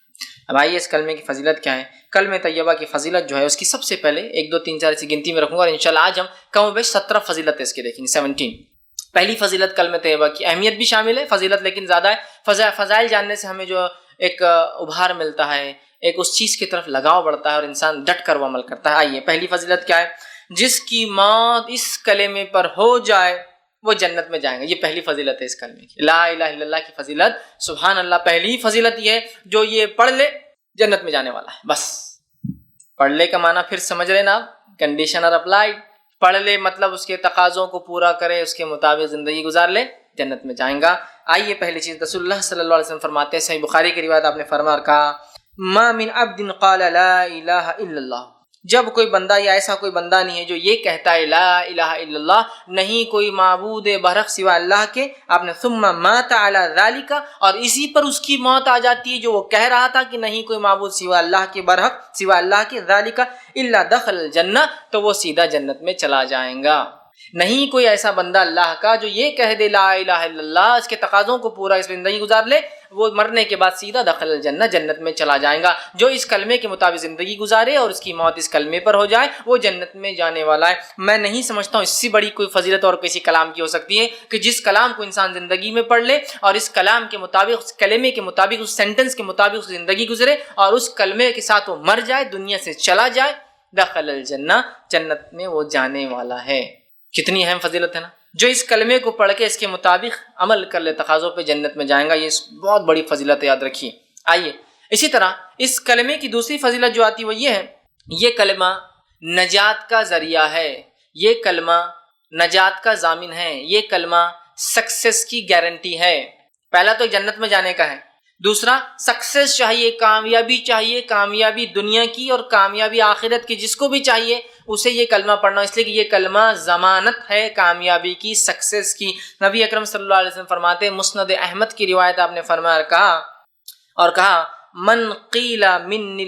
A: اب آئیے اس کلمے کی فضیلت کیا ہے۔ کلمہ طیبہ کی فضیلت جو ہے اس کی سب سے پہلے 1 2 3 4 ایسی گنتی میں رکھوں گا، اور انشاءاللہ آج ہم کم و بیش 17 فضیلت اس کے دیکھیں گے، 17۔ پہلی فضیلت کلمہ طیبہ کی اہمیت بھی شامل ہے، فضیلت لیکن زیادہ ہے۔ فضائل جاننے سے ہمیں جو ایک ابھار ملتا ہے، ایک اس چیز کی طرف لگاؤ بڑھتا ہے، اور انسان ڈٹ کر وہ عمل کرتا ہے۔ آئیے پہلی فضیلت کیا ہے؟ جس کی موت اس کلمے پر ہو جائے وہ جنت میں جائیں گے۔ یہ پہلی فضیلت ہے اس کلمے کی، لا الہ الا اللہ کی فضیلت۔ سبحان اللہ، پہلی فضیلت یہ ہے جو یہ پڑھ لے جنت میں جانے والا ہے۔ بس پڑھ لے کا معنی پھر سمجھ رہے نا، کنڈیشن اور اپلائیڈ۔ پڑھ لے مطلب اس کے تقاضوں کو پورا کرے، اس کے مطابق زندگی گزار لے، جنت میں جائیں گا۔ آئیے پہلی چیز، رسول اللہ صلی اللہ علیہ وسلم فرماتے ہیں، صحیح بخاری کی روایت، آپ نے فرمایا اور کہا ما من عبد قال لا الہ الا اللہ، جب کوئی بندہ یا ایسا کوئی بندہ نہیں ہے جو یہ کہتا ہے لا الہ الا اللہ، نہیں کوئی معبود برحق سوا اللہ کے، آپ نے ثم مات علی ذالک، اور اسی پر اس کی موت آ جاتی ہے جو وہ کہہ رہا تھا کہ نہیں کوئی معبود سوا اللہ کے، برحق سوا اللہ کے، ذالک الا دخل الجنہ، تو وہ سیدھا جنت میں چلا جائیں گا۔ نہیں کوئی ایسا بندہ اللہ کا جو یہ کہہ دے لا الہ الا اللہ، اس کے تقاضوں کو پورا اس میں زندگی گزار لے، وہ مرنے کے بعد سیدھا دخل الجنہ، جنت میں چلا جائے گا۔ جو اس کلمے کے مطابق زندگی گزارے اور اس کی موت اس کلمے پر ہو جائے، وہ جنت میں جانے والا ہے۔ میں نہیں سمجھتا ہوں اس سے بڑی کوئی فضیلت اور کسی کلام کی ہو سکتی ہے کہ جس کلام کو انسان زندگی میں پڑھ لے، اور اس کلام کے مطابق، اس کلمے کے مطابق، اس سینٹنس کے مطابق اس زندگی گزرے، اور اس کلمے کے ساتھ وہ مر جائے، دنیا سے چلا جائے، دخل الجنہ، جنت میں وہ جانے والا ہے۔ کتنی اہم فضیلت ہے نا، جو اس کلمے کو پڑھ کے اس کے مطابق عمل کر لے، تقاضوں پہ جنت میں جائیں گا، یہ بہت بڑی فضیلت ہے، یاد رکھیے۔ آئیے اسی طرح اس کلمے کی دوسری فضیلت جو آتی ہے وہ یہ ہے، یہ کلمہ نجات کا ذریعہ ہے، یہ کلمہ نجات کا ضامن ہے، یہ کلمہ سکسیس کی گارنٹی ہے۔ پہلا تو جنت میں جانے کا ہے، دوسرا سکسیس چاہیے، کامیابی چاہیے، کامیابی دنیا کی اور کامیابی آخرت کی، جس کو بھی چاہیے اسے یہ کلمہ پڑھنا، اس لیے کہ یہ کلمہ ضمانت ہے کامیابی کی، سکسیس کی۔ نبی اکرم صلی اللہ علیہ وسلم فرماتے ہیں، مسند احمد کی روایت، آپ نے فرمایا اور کہا من قیل من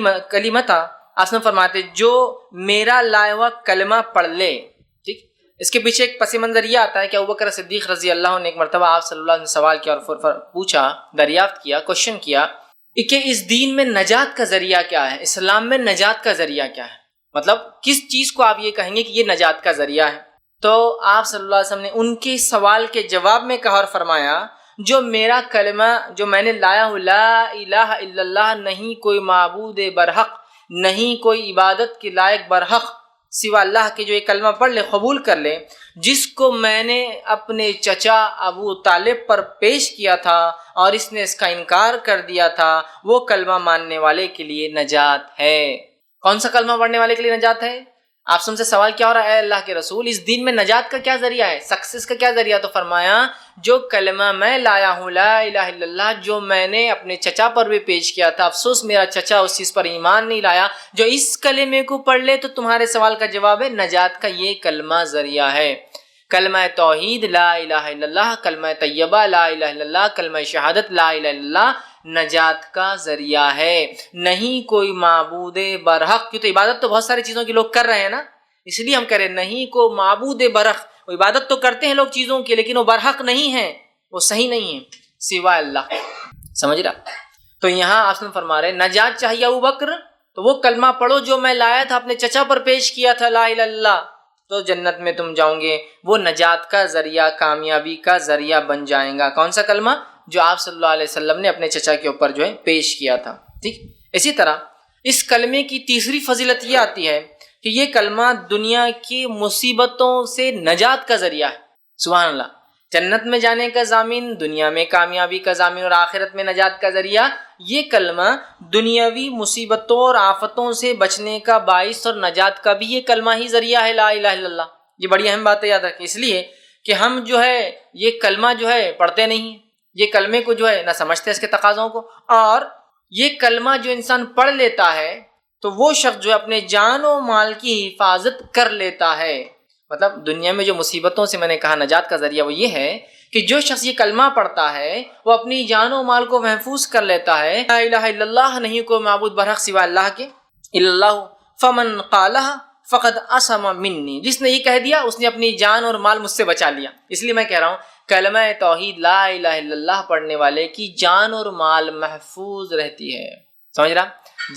A: الکلمۃ، آپ نے فرماتے جو میرا لائے ہوا کلمہ پڑھ لے، ٹھیک۔ اس کے پیچھے ایک پس منظر یہ آتا ہے کہ ابوبکر صدیق رضی اللہ عنہ نے ایک مرتبہ آپ صلی اللہ علیہ وسلم سے سوال کیا اور پوچھا، دریافت کیا، کوشچن کیا کہ اس دین میں نجات کا ذریعہ کیا ہے، اسلام میں نجات کا ذریعہ کیا ہے، مطلب کس چیز کو آپ یہ کہیں گے کہ یہ نجات کا ذریعہ ہے؟ تو آپ صلی اللہ علیہ وسلم نے ان کے سوال کے جواب میں کہا اور فرمایا جو میرا کلمہ جو میں نے لایا ہوں، لا الہ الا اللہ، نہیں کوئی معبود برحق، نہیں کوئی عبادت کے لائق برحق سوا اللہ کے جو یہ کلمہ پڑھ لے، قبول کر لے، جس کو میں نے اپنے چچا ابو طالب پر پیش کیا تھا اور اس نے اس کا انکار کر دیا تھا، وہ کلمہ ماننے والے کے لیے نجات ہے۔ کون سا کلمہ پڑھنے والے کے لیے نجات ہے؟ آپ سے سوال کیا ہو رہا ہے، اے اللہ کے رسول اس دین میں نجات کا کیا ذریعہ ہے، سکسیس کا کیا ذریعہ؟ تو فرمایا جو کلمہ میں لایا ہوں لا الہ الا اللہ، جو میں نے اپنے چچا پر بھی پیش کیا تھا، افسوس میرا چچا اس چیز پر ایمان نہیں لایا، جو اس کلمے کو پڑھ لے تو تمہارے سوال کا جواب ہے نجات کا یہ کلمہ ذریعہ ہے۔ کلمہ توحید لا الہ الا اللہ، کلمہ طیبہ لا الہ الا اللہ، کلمہ شہادت لا الہ الا اللہ نجات کا ذریعہ ہے۔ نہیں کوئی معبود برحق، کیوں تو عبادت تو بہت ساری چیزوں کی لوگ کر رہے ہیں نا، اس لیے ہم کہہ رہے ہیں نہیں کو معبود برحق، وہ عبادت تو کرتے ہیں لوگ چیزوں کی لیکن وہ برحق نہیں ہیں، وہ صحیح نہیں ہیں سوائے اللہ۔ سمجھ رہا؟ تو یہاں آسن فرما رہے نجات چاہیے ابو بکر تو وہ کلمہ پڑھو جو میں لایا تھا، اپنے چچا پر پیش کیا تھا لا الہ الا اللہ، تو جنت میں تم جاؤ گے، وہ نجات کا ذریعہ، کامیابی کا ذریعہ بن جائیں گا۔ کون سا کلمہ؟ جو آپ صلی اللہ علیہ وسلم نے اپنے چچا کے اوپر جو ہے پیش کیا تھا۔ ٹھیک، اسی طرح اس کلمے کی تیسری فضیلت یہ آتی ہے کہ یہ کلمہ دنیا کی مصیبتوں سے نجات کا ذریعہ ہے۔ سبحان اللہ، جنت میں جانے کا ضامن، دنیا میں کامیابی کا ضامن اور آخرت میں نجات کا ذریعہ۔ یہ کلمہ دنیاوی مصیبتوں اور آفتوں سے بچنے کا باعث اور نجات کا بھی یہ کلمہ ہی ذریعہ ہے لا الہ الا اللہ۔ یہ بڑی اہم بات ہے، یاد رکھیں، اس لیے کہ ہم جو ہے یہ کلمہ جو ہے پڑھتے نہیں ہیں، یہ کلمے کو جو ہے نہ سمجھتے اس کے تقاضوں کو، اور یہ کلمہ جو انسان پڑھ لیتا ہے تو وہ شخص جو ہے اپنے جان و مال کی حفاظت کر لیتا ہے۔ مطلب دنیا میں جو مصیبتوں سے میں نے کہا نجات کا ذریعہ وہ یہ ہے کہ جو شخص یہ کلمہ پڑھتا ہے وہ اپنی جان و مال کو محفوظ کر لیتا ہے۔ لا الہ الا اللہ، نہیں کوئی معبود برحق سوا اللہ کے، الا اللہ فمن قالہ فقد عصم منی، جس نے یہ کہہ دیا اس نے اپنی جان اور مال مجھ سے بچا لیا۔ اس لیے میں کہہ رہا ہوں کلمہ توحید لا الہ الا اللہ پڑھنے والے کی جان اور مال محفوظ رہتی ہے۔ سمجھ رہا؟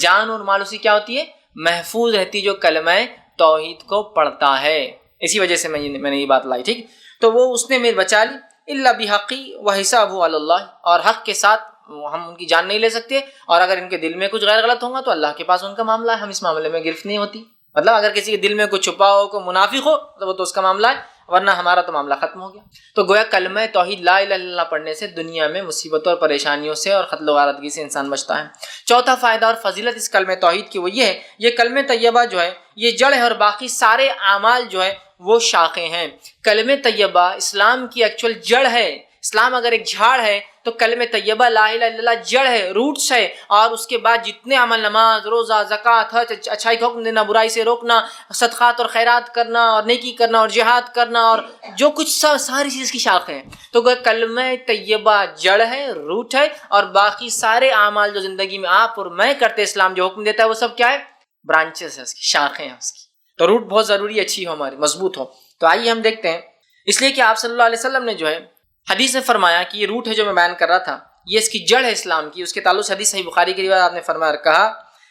A: جان اور مال اسی کیا ہوتی ہے؟ محفوظ رہتی جو کلمہ توحید کو پڑھتا ہے۔ اسی وجہ سے میں نے یہ بات لائی۔ ٹھیک، تو وہ اس نے میرے بچا لی، الا بحقی وحسابہ علی اللہ، اور حق کے ساتھ ہم ان کی جان نہیں لے سکتے، اور اگر ان کے دل میں کچھ غیر غلط ہوگا تو اللہ کے پاس ان کا معاملہ ہے، ہم اس معاملے میں گرفت نہیں ہوتی۔ مطلب اگر کسی کے دل میں کوئی چھپا ہو، کوئی منافق ہو تو وہ تو اس کا معاملہ ہے، ورنہ ہمارا تو معاملہ ختم ہو گیا۔ تو گویا کلمہ توحید لا الہ الا اللہ پڑھنے سے دنیا میں مصیبتوں اور پریشانیوں سے اور قتل و غارتگی سے انسان بچتا ہے۔ چوتھا فائدہ اور فضیلت اس کلمہ توحید کی وہ یہ ہے، یہ کلمہ طیبہ جو ہے یہ جڑ ہے اور باقی سارے اعمال جو ہے وہ شاخیں ہیں۔ کلمہ طیبہ اسلام کی ایکچوئل جڑ ہے۔ اسلام اگر ایک جھاڑ ہے تو کلمہ طیبہ لا الہ الا اللہ جڑ ہے، روٹس ہے، اور اس کے بعد جتنے عمل، نماز، روزہ، زکوٰۃ، حج، اچھائی کا حکم دینا، برائی سے روکنا، صدقات اور خیرات کرنا اور نیکی کرنا اور جہاد کرنا اور جو کچھ ساری چیز کی شاخیں ہیں۔ تو کلمہ طیبہ جڑ ہے، روٹ ہے، اور باقی سارے اعمال جو زندگی میں آپ اور میں کرتے اسلام جو حکم دیتا ہے وہ سب کیا ہے؟ برانچز ہے، اس کی شاخیں ہیں اس کی۔ تو روٹ بہت ضروری اچھی ہو، ہماری مضبوط ہو۔ تو آئیے ہم دیکھتے ہیں، اس لیے کہ آپ صلی اللہ علیہ وسلم نے جو ہے حدیث میں فرمایا کہ یہ روٹ ہے جو میں بیان کر رہا تھا، یہ اس کی جڑ ہے اسلام کی۔ اس کے تعلق سے حدیث صحیح بخاری کی روایت آپ نے فرمایا اور کہا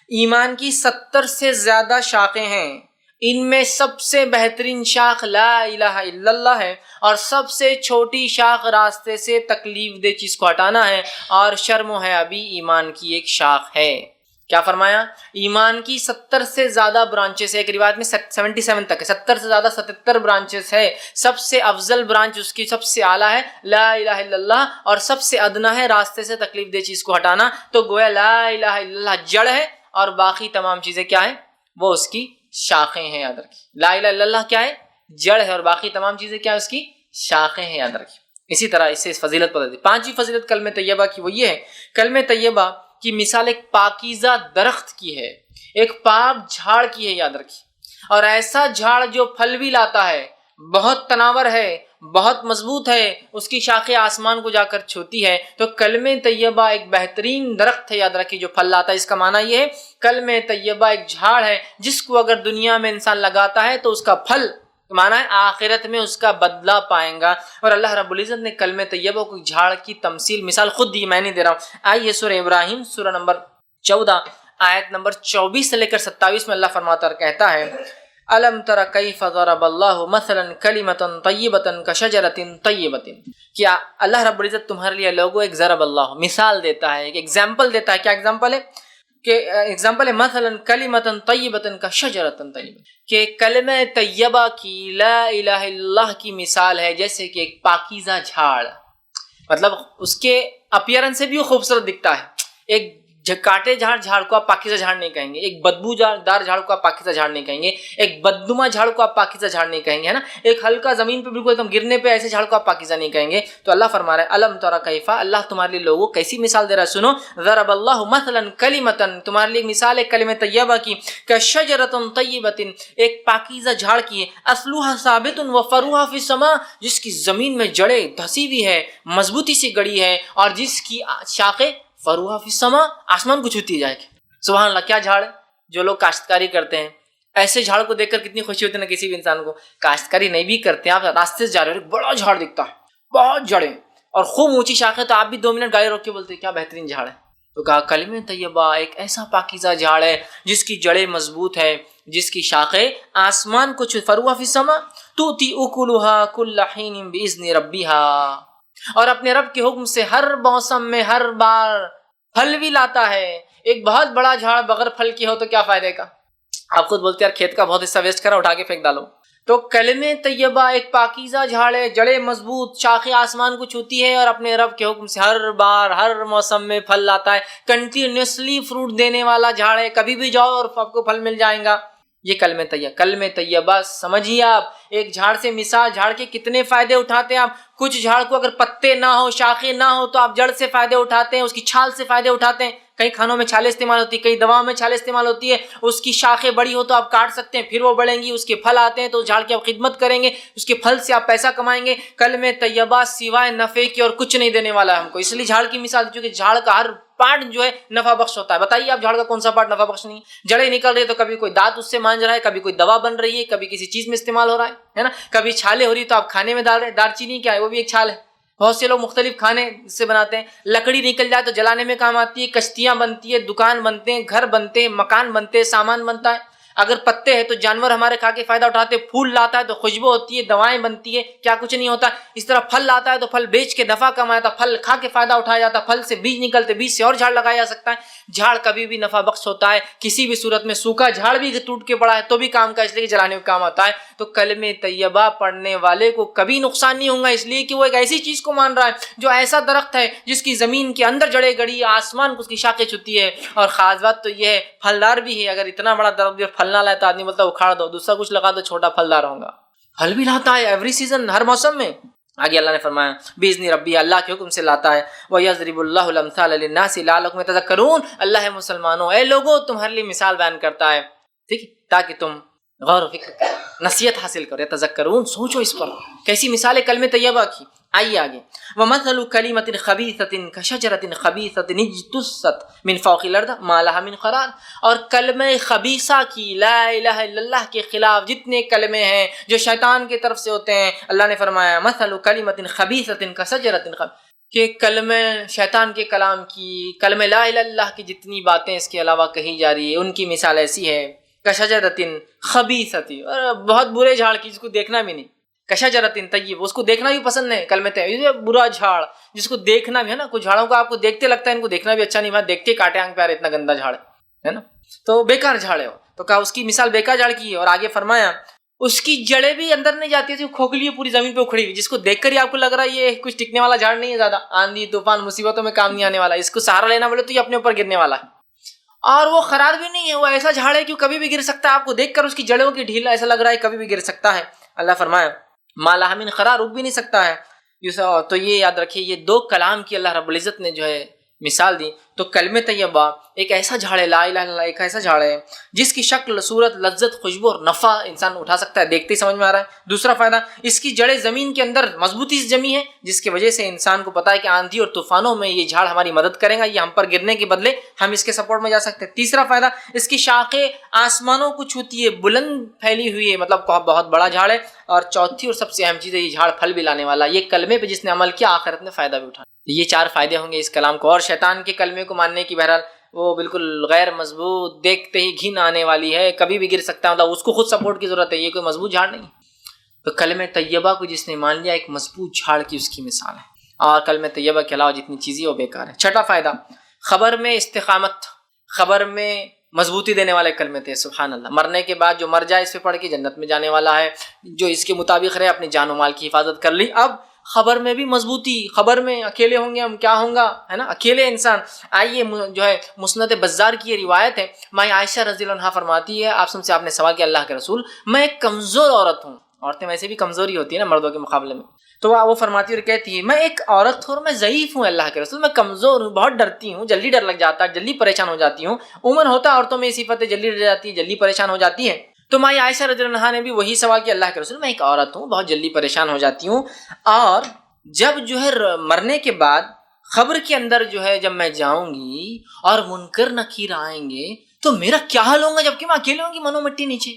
A: ایمان کی 70 سے زیادہ شاخیں ہیں، ان میں سب سے بہترین شاخ لا الہ الا اللہ ہے، اور سب سے چھوٹی شاخ راستے سے تکلیف دہ چیز کو ہٹانا ہے، اور شرم و حیا بھی ایمان کی ایک شاخ ہے۔ کیا فرمایا؟ ایمان کی 70 سے زیادہ برانچز ہے، ایک روایت میں 77 تک ہے، 70 سے زیادہ 77 برانچز ہے۔ سب سے افضل برانچ اس کی سب سے اعلیٰ ہے لا الہ الا اللہ، اور سب سے ادنا ہے راستے سے تکلیف دہ چیز کو ہٹانا۔ تو گویا لا الہ الا اللہ جڑ ہے اور باقی تمام چیزیں کیا ہیں؟ وہ اس کی شاخیں ہیں، یاد رکھیں۔ لا الہ الا اللہ کیا ہے؟ جڑ ہے، اور باقی تمام چیزیں کیا ہے؟ اس کی شاخیں ہیں، یاد رکھیں۔ اسی طرح اس سے فضیلت پتہ دی۔ پانچویں فضیلت کلمہ طیبہ کی وہ یہ ہے، کلمہ طیبہ کی مثال ایک پاکیزہ درخت کی ہے، ایک پاک جھاڑ کی ہے، یاد رکھیے، اور ایسا جھاڑ جو پھل بھی لاتا ہے، بہت تناور ہے، بہت مضبوط ہے، اس کی شاخیں آسمان کو جا کر چھوتی ہے۔ تو کلمہ طیبہ ایک بہترین درخت ہے، یاد رکھیے، جو پھل لاتا ہے۔ اس کا معنی یہ ہے کلمہ طیبہ ایک جھاڑ ہے جس کو اگر دنیا میں انسان لگاتا ہے تو اس کا پھل معنی ہے آخرت میں اس کا بدلہ پائیں گا۔ اور اللہ رب العزت نے کلمہ طیبہ کو جھاڑ کی تمثیل، مثال خود دی، میں نہیں دے رہا ہوں۔ آئیے سورہ ابراہیم سورہ نمبر 14 آیت نمبر 24 سے لے کر 27 میں اللہ فرماتا اور کہتا ہے الم تر کیف ضرب اللہ مثلا کلمۃ طیبۃ کشجرۃ طیبۃ، کیا اللہ رب العزت تمہارے لیے لوگوں ایک ضرب اللہ مثال دیتا ہے، ایک ایگزامپل دیتا ہے۔ کیا ایگزامپل ہے؟ کہ اگزامپل ہے مثلا کلمۃ طیبۃ کشجرۃ طیبۃ، کہ کلمہ طیبہ کی لا الہ الا اللہ کی مثال ہے جیسے کہ ایک پاکیزہ جھاڑ، مطلب اس کے اپیرنس سے بھی وہ خوبصورت دکھتا ہے. ایک کاٹے جھاڑ کو آپ پاکیزہ جھاڑ نہیں کہیں گے، ایک بدبو دار جھاڑ کو آپ پاکیزہ جھاڑ نہیں کہیں گے، ایک بدنما جھاڑ کو آپ پاکیزہ جھاڑ نہیں کہیں گے، ہے نا، ایک ہلکا زمین پہ بالکل ایک دم گرنے پہ ایسے جھاڑ کو آپ پاکیزہ نہیں کہیں گے. تو اللہ فرما رہا ہے الم تری کیف، اللہ تمہارے لیے لوگوں کیسی مثال دے رہا ہے، سنو. ضرب اللہ مثلا کلمۃ، تمہارے لیے مثال ہے کلمہ طیبہ کی، کشجرۃ طیبۃ، ایک پاکیزہ جھاڑ کی ہے، اصلها ثابت وفروها فی السماء، جس کی زمین میں جڑیں دھسی ہوئی ہے، مضبوطی سے گڑی ہے، اور جس کی شاخیں فروہا فی السماء، آسمان کو چھوتی جائے گی. سبحان اللہ، کیا جھاڑ ہے. جو لوگ کاشتکاری کرتے ہیں ایسے جھاڑ کو دیکھ کر کتنی خوشی ہوتی ہے نا کسی بھی انسان کو. کاشتکاری نہیں بھی کرتے ہیں، آپ راستے سے جا رہے ہو، ایک بڑا جھاڑ دکھتا ہے، بہت جڑیں اور خوب اونچی شاخیں، تو آپ بھی 2 منٹ گاڑی روک کے بولتے ہیں کیا بہترین جھاڑ ہے. تو کہا کلمہ طیبہ ایک ایسا پاکیزہ جھاڑ ہے جس کی جڑیں مضبوط ہے، جس کی شاخیں آسمان کو فروہا فی السماء تؤتی اکلھا کل حین باذن ربھا، اور اپنے رب کے حکم سے ہر موسم میں ہر بار پھل بھی لاتا ہے. ایک بہت بڑا جھاڑ بغیر پھل کی ہو تو کیا فائدے کا. آپ خود بولتے ہیں یار کھیت کا بہت حصہ ویسٹ کرا، اٹھا کے پھینک ڈالو. تو کلمہ طیبہ ایک پاکیزہ جھاڑ ہے، جڑیں مضبوط، شاخیں آسمان کو چھوتی ہے، اور اپنے رب کے حکم سے ہر بار ہر موسم میں پھل لاتا ہے. کنٹینیوسلی فروٹ دینے والا جھاڑ ہے، کبھی بھی جاؤ اور آپ کو پھل مل جائیں گا. یہ کلمہ طیبہ. کلمہ طیبہ سمجھیے آپ، ایک جھاڑ سے مثال، جھاڑ کے کتنے فائدے اٹھاتے ہیں آپ. کچھ جھاڑ کو اگر پتے نہ ہو، شاخیں نہ ہو، تو آپ جڑ سے فائدے اٹھاتے ہیں، اس کی چھال سے فائدے اٹھاتے ہیں. کئی کھانوں میں چھالیں استعمال ہوتی ہے، کئی دواؤں میں چھالیں استعمال ہوتی ہے. اس کی شاخیں بڑی ہو تو آپ کاٹ سکتے ہیں، پھر وہ بڑھیں گی. اس کے پھل آتے ہیں تو اس جھاڑ کی آپ خدمت کریں گے، اس کے پھل سے آپ پیسہ کمائیں گے. کلمہ طیبہ سوائے نفع کے اور کچھ نہیں دینے والا ہے ہم کو. اس لیے جھاڑ کی مثال دی کہ جھاڑ کا ہر پارٹ جو ہے نفع بخش ہوتا ہے. بتائیے آپ جھاڑ کا کون سا پارٹ نفع بخش نہیں ہے. جڑیں نکل رہی ہے تو کبھی کوئی دانت اس سے مانج رہا ہے، کبھی کوئی دوا بن رہی ہے، کبھی کسی چیز میں استعمال ہو رہا ہے نا. کبھی چھالیں ہو رہی تو آپ کھانے میں ڈال رہے ہیں. دار چینی کیا ہے، وہ بھی ایک چھال ہے. بہت سے لوگ مختلف کھانے سے بناتے ہیں. لکڑی نکل جائے تو جلانے میں کام آتی ہے، کشتیاں بنتی ہے، دکان بنتے ہیں، گھر بنتے ہیں، مکان بنتے ہیں، سامان بنتا ہے. اگر پتے ہیں تو جانور ہمارے کھا کے فائدہ اٹھاتے ہیں. پھول لاتا ہے تو خوشبو ہوتی ہے، دوائیں بنتی ہے، کیا کچھ نہیں ہوتا. اس طرح پھل لاتا ہے تو پھل بیچ کے نفع کمایا جاتا، پھل کھا کے فائدہ اٹھایا جاتا، پھل سے بیج نکلتے، بیج سے اور جھاڑ لگایا جا سکتا ہے. جھاڑ کبھی بھی نفع بخش ہوتا ہے کسی بھی صورت میں. سوکھا جھاڑ بھی ٹوٹ کے پڑا ہے تو بھی کام کا، اس لیے کہ جلانے میں کام آتا ہے. تو کلمہ طیبہ پڑھنے والے کو کبھی نقصان نہیں ہوگا، اس لیے کہ وہ ایک ایسی چیز کو مان رہا ہے جو ایسا درخت ہے جس کی زمین کے اندر جڑیں گڑی، آسمان کو اس کی شاخیں چھوتی ہے. اور خاص بات تو یہ ہے پھلدار بھی ہے. اگر اتنا بڑا درخت بھی پھل نہ لائے تو آدمی بولتا ہے اکھاڑ دو، دوسرا کچھ لگا دو، چھوٹا پھلدار ہوگا. پھل بھی لاتا ہے ایوری سیزن، ہر موسم میں. آگے اللہ نے فرمایا باذن ربی، اللہ کے حکم سے لاتا ہے. وَيَضْرِبُ اللَّهُ الْأَمْثَالَ لِلنَّاسِ لَعَلَّكُمْ يَتَذَكَّرُونَ، اللہ ہے مسلمانوں، اے لوگوں تمہارے لیے مثال بیان کرتا ہے، ٹھیک، تاکہ تم غور و فکر کرو، نصیحت حاصل کرو. یتذکرون، سوچو اس پر. کیسی مثال ہے کلمہ طیبہ کی. آئیے آگے. وَمَثَلُ كَلِمَةٍ خَبِيثَةٍ كَشَجَرَةٍ خَبِيثَةٍ اجْتُثَّتْ مِنْ فَوْقِ الْأَرْضِ مَا لَهَا مِنْ قَرَارٍ، اور کلمہ خبیثہ کی، لا الہ الا اللہ کے خلاف جتنے کلمے ہیں جو شیطان کی طرف سے ہوتے ہیں، اللہ نے فرمایا مَثَلُ كَلِمَةٍ خَبِيثَةٍ كَشَجَرَةٍ، کہ کلمہ شیطان کے کلام کی، کلمہ لا الہ الا اللہ کی جتنی باتیں اس کے علاوہ کہی جا رہی ہے، ان کی مثال ایسی ہے کشجرۃ خبیثۃ، بہت برے جھاڑ کی، جس کو دیکھنا بھی نہیں. کشجرۃ طیب، اس کو دیکھنا بھی پسند نہیں. کلمہ طیب برا جھاڑ جس کو دیکھنا بھی ہے نا. کچھ جھاڑوں کو آپ کو دیکھتے لگتا ہے ان کو دیکھنا بھی اچھا نہیں، بات دیکھ کے کاٹے آنکھ پہ آ رہے، اتنا گندا جھاڑ ہے نا. تو بیکار جھاڑ ہے وہ. تو کہا اس کی مثال بیکار جھاڑ کی ہے. اور آگے فرمایا اس کی جڑیں بھی اندر نہیں جاتی تھی، کھوکھلی ہے پوری زمین پہ اکھڑی ہوئی، جس کو دیکھ کر ہی آپ کو لگ رہا ہے یہ کچھ ٹکنے والا جھاڑ نہیں ہے، زیادہ آندھی طوفان مصیبتوں میں کام نہیں آنے والا، اس کو سہارا لینا بولے تو یہ اپنے اوپر گرنے والا ہے. اور وہ خراب بھی نہیں ہے، وہ ایسا جھاڑ ہے کہ کبھی بھی گر سکتا ہے. آپ کو دیکھ کر اس کی جڑوں کی ڈھیل ایسا لگ رہا ہے کبھی بھی گر سکتا ہے. اللہ فرمایا ما لها من قرار، رک بھی نہیں سکتا ہے. تو یہ یاد رکھیے، یہ 2 کلام کی اللہ رب العزت نے جو ہے مثال دی. تو کلمہ طیبہ ایک ایسا جھاڑ ہے، لا الہ الا اللہ ایک ایسا جھاڑ ہے جس کی شکل، صورت، لذت، خوشبو اور نفع انسان اٹھا سکتا ہے، دیکھتے ہی سمجھ میں آ رہا ہے. دوسرا فائدہ، اس کی جڑیں زمین کے اندر مضبوطی سے جمی ہے، جس کی وجہ سے انسان کو پتا ہے کہ آندھی اور طوفانوں میں یہ جھاڑ ہماری مدد کرے گا، یہ ہم پر گرنے کے بدلے ہم اس کے سپورٹ میں جا سکتے ہیں. تیسرا فائدہ، اس کی شاخیں آسمانوں کو چھوتی ہے، بلند پھیلی ہوئی ہے، مطلب بہت بڑا جھاڑ ہے. اور چوتھی اور سب سے اہم چیز ہے، یہ جھاڑ پھل بھی لانے والا. یہ کلمے پہ جس نے عمل کیا آخرت میں فائدہ بھی اٹھانا. یہ 4 فائدے ہوں گے اس کلام کو. اور شیطان کے کلمے کو ماننے کی بہرحال وہ بالکل غیر مضبوط، دیکھتے ہی گھن آنے والی ہے، کبھی بھی گر سکتا ہے، مطلب اس کو خود سپورٹ کی ضرورت ہے، یہ کوئی مضبوط جھاڑ نہیں. تو کلمہ طیبہ کو جس نے مان لیا ایک مضبوط جھاڑ کی اس کی مثال ہے. اور کلمہ طیبہ کے علاوہ جتنی چیزیں وہ بیکار ہے. چھٹا فائدہ، خبر میں استقامت. خبر میں مضبوطی دینے والے کلمے تھے، سبحان اللہ. مرنے کے بعد جو مر جائے اس پہ پڑھ کے جنت میں جانے والا ہے، جو اس کے مطابق رہے اپنی جان و مال کی حفاظت کر لی. اب خبر میں بھی مضبوطی، خبر میں اکیلے ہوں گے ہم، کیا ہوں گا، ہے نا، اکیلے انسان. آئیے جو ہے مسند بزار کی یہ روایت ہے، ماں عائشہ رضی اللہ عنہا فرماتی ہے، آپ نے سوال کیا اللہ کے رسول میں ایک کمزور عورت ہوں، عورتیں ویسے بھی کمزوری ہوتی ہے نا مردوں کے مقابلے میں، تو وہ فرماتی اور کہتی ہے میں ایک عورت ہوں اور میں ضعیف ہوں اللہ کے رسول، میں کمزور ہوں، بہت ڈرتی ہوں، جلدی ڈر لگ جاتا ہے، جلدی پریشان ہو جاتی ہوں. عموماً ہوتا ہے عورتوں میں یہ صفت ہے، جلدی ڈر جاتی ہے، جلدی پریشان ہو جاتی ہے. تو ماں عائشہ رضی اللہ عنہا نے بھی وہی سوال کیا اللہ کے رسول میں ایک عورت ہوں، بہت جلدی پریشان ہو جاتی ہوں، اور جب جو ہے مرنے کے بعد قبر کے اندر جو ہے جب میں جاؤں گی اور منکر نکیر آئیں گے تو میرا کیا حال ہوگا جبکہ میں اکیلے ہوں گی منو مٹی نیچے.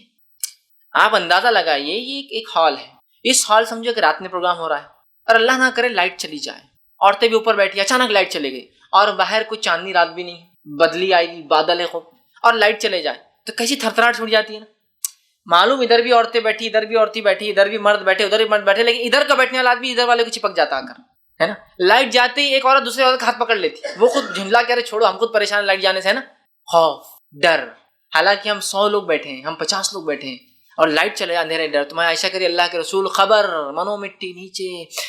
A: آپ اندازہ لگائیے یہ ایک ہال ہے، اس ہال سمجھو کہ رات میں پروگرام ہو رہا ہے اور اللہ نہ کرے لائٹ چلی جائے، عورتیں بھی اوپر بیٹھی، اچانک لائٹ چلے گئی اور باہر کوئی چاندنی رات بھی نہیں، بدلی آئی گی، بادل ہے خوب، اور لائٹ چلے جائے تو کیسی تھرتھراہٹ چھوٹ جاتی ہے نا. معلوم ادھر بھی عورتیں بیٹھی، ادھر بھی عورتیں بیٹھی، ادھر بھی مرد بیٹھے، ادھر بھی مرد بیٹھے، لیکن ادھر کا بیٹھنے والا آدمی ادھر والے کو چپک جاتا آ کر، ہے نا. لائٹ جاتے ہی ایک عورت دوسرے عورت کا ہاتھ پکڑ لیتی، وہ خود جھنجلا کہہ رہے چھوڑو ہم خود پریشان لائٹ جانے سے، ہے نا، خوف ڈر. حالانکہ ہم 100 لوگ بیٹھے ہیں، ہم 50 لوگ بیٹھے ہیں اور لائٹ چلے اندھیرے ڈر. تو میں عائشہ کری اللہ کے رسول خبر منو مٹی نیچے،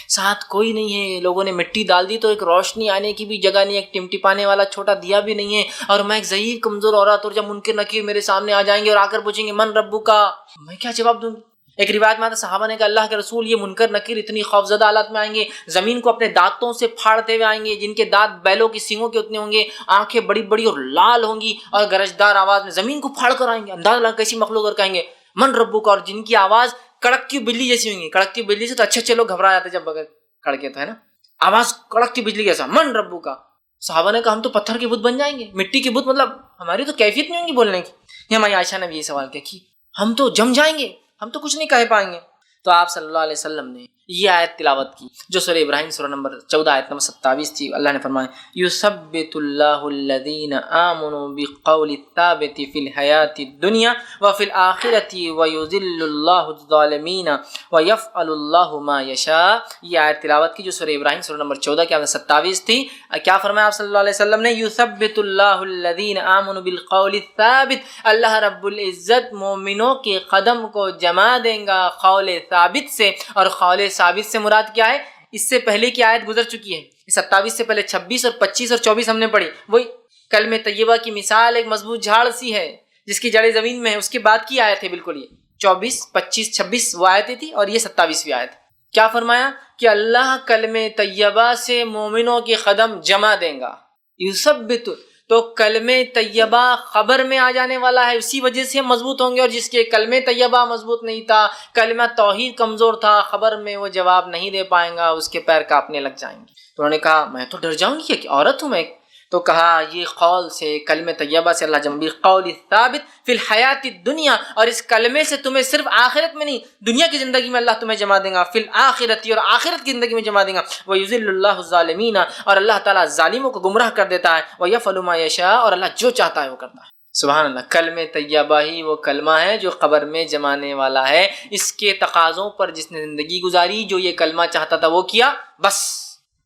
A: ساتھ کوئی نہیں ہے، لوگوں نے مٹی ڈال دی تو ایک روشنی آنے کی بھی جگہ نہیں ہے، ایک ٹمٹپانے والا چھوٹا دیا بھی نہیں ہے، اور میں ایک ضعیف کمزور عورت، اور جب منکر نکیر میرے سامنے آ جائیں گے اور آ کر پوچھیں گے من ربو کا، میں کیا جواب دوں گی. ایک روایت میں آتا صحابہ نے کہا اللہ کے رسول یہ منکر نکیر اتنی خوفزدہ حالت میں آئیں گے، زمین کو اپنے دانتوں سے پھاڑتے ہوئے آئیں گے، جن کے دانت بیلوں کی سینگوں کے اتنے ہوں گے، آنکھیں بڑی بڑی اور لال ہوں گی، اور گرجدار آواز میں زمین کو پھاڑ کر آئیں گے. اندازہ لگا کیسی مخلوق، اور کہیں گے من ربو کا، اور جن کی آواز کڑکتی بجلی جیسی ہوں گی. کڑکتی بجلی سے تو اچھے لوگ گھبرا جاتے جب بغیر کڑکے تو، ہے نا، آواز کڑکتی بجلی جیسا من ربو کا. صحابہ نے کہا ہم تو پتھر کے بت بن جائیں گے، مٹی کے بت، مطلب ہماری تو کیفیت نہیں ہوگی بولنے کی. یہ ہماری عائشہ نے بھی یہ سوال کیا کہ ہم تو جم جائیں گے، ہم تو کچھ نہیں کہہ پائیں گے. تو آپ صلی اللہ علیہ وسلم نے یہ آیت تلاوت کی جو سورہ ابراہیم سورہ نمبر 14 آیت نمبر 27 تھی. اللہ نے فرمایا یثبت اللہ الذین آمنوا بالقول الثابت فی الحیاۃ الدنیا وفی الآخرۃ ویذل اللہ الظالمین ویفعل اللہ ما یشاء. یہ آیت تلاوت کی جو سورہ ابراہیم سورہ نمبر 14 کی آیت 27 تھی. کیا فرمایا آپ صلی اللہ علیہ وسلم نے یثبت اللہ الذین آمنوا بالقول الثابت، اللہ رب العزت مومنوں کے قدم کو جما دیں گا قول ثابت سے. اور قول ثابت سے مراد کیا ہے؟ اس سے پہلے کی آیت گزر چکی ہے، 27 سے پہلے 26 اور 25 اور 24 ہم نے پڑھی. وہی کلمہ طیبہ کی مثال ایک مضبوط جھاڑ سی ہے جس کی جڑیں زمین میں ہے، اس کے بعد کی آیت ہے بالکل. یہ 24 25 26 وہ آیتیں تھی اور یہ 27ویں آیت. کیا فرمایا کہ اللہ کلمہ طیبہ سے مومنوں کے قدم جما دیں گا. یثبت، تو کلمہ طیبہ خبر میں آ جانے والا ہے، اسی وجہ سے ہم مضبوط ہوں گے. اور جس کے کلمہ طیبہ مضبوط نہیں تھا، کلمہ توحید کمزور تھا، خبر میں وہ جواب نہیں دے پائیں گا، اس کے پیر کانپنے لگ جائیں گے. تو انہوں نے کہا میں تو ڈر جاؤں گی کہ عورت ہوں میں. تو کہا یہ قول سے، کلمہ طیبہ سے اللہ جنبی قول ثابت فی الحیات الدنیا، اور اس کلمے سے تمہیں صرف آخرت میں نہیں دنیا کی زندگی میں اللہ تمہیں جما دیں گا، فی الآخرت، اور آخرت کی زندگی میں جما دیں گا. ویذل اللہ الظالمین، اور اللہ تعالیٰ ظالموں کو گمراہ کر دیتا ہے. ویفعل ما یشاء، اور اللہ جو چاہتا ہے وہ کرتا ہے. سبحان اللہ. کلمہ طیبہ ہی وہ کلمہ ہے جو قبر میں جمانے والا ہے. اس کے تقاضوں پر جس نے زندگی گزاری، جو یہ کلمہ چاہتا تھا وہ کیا، بس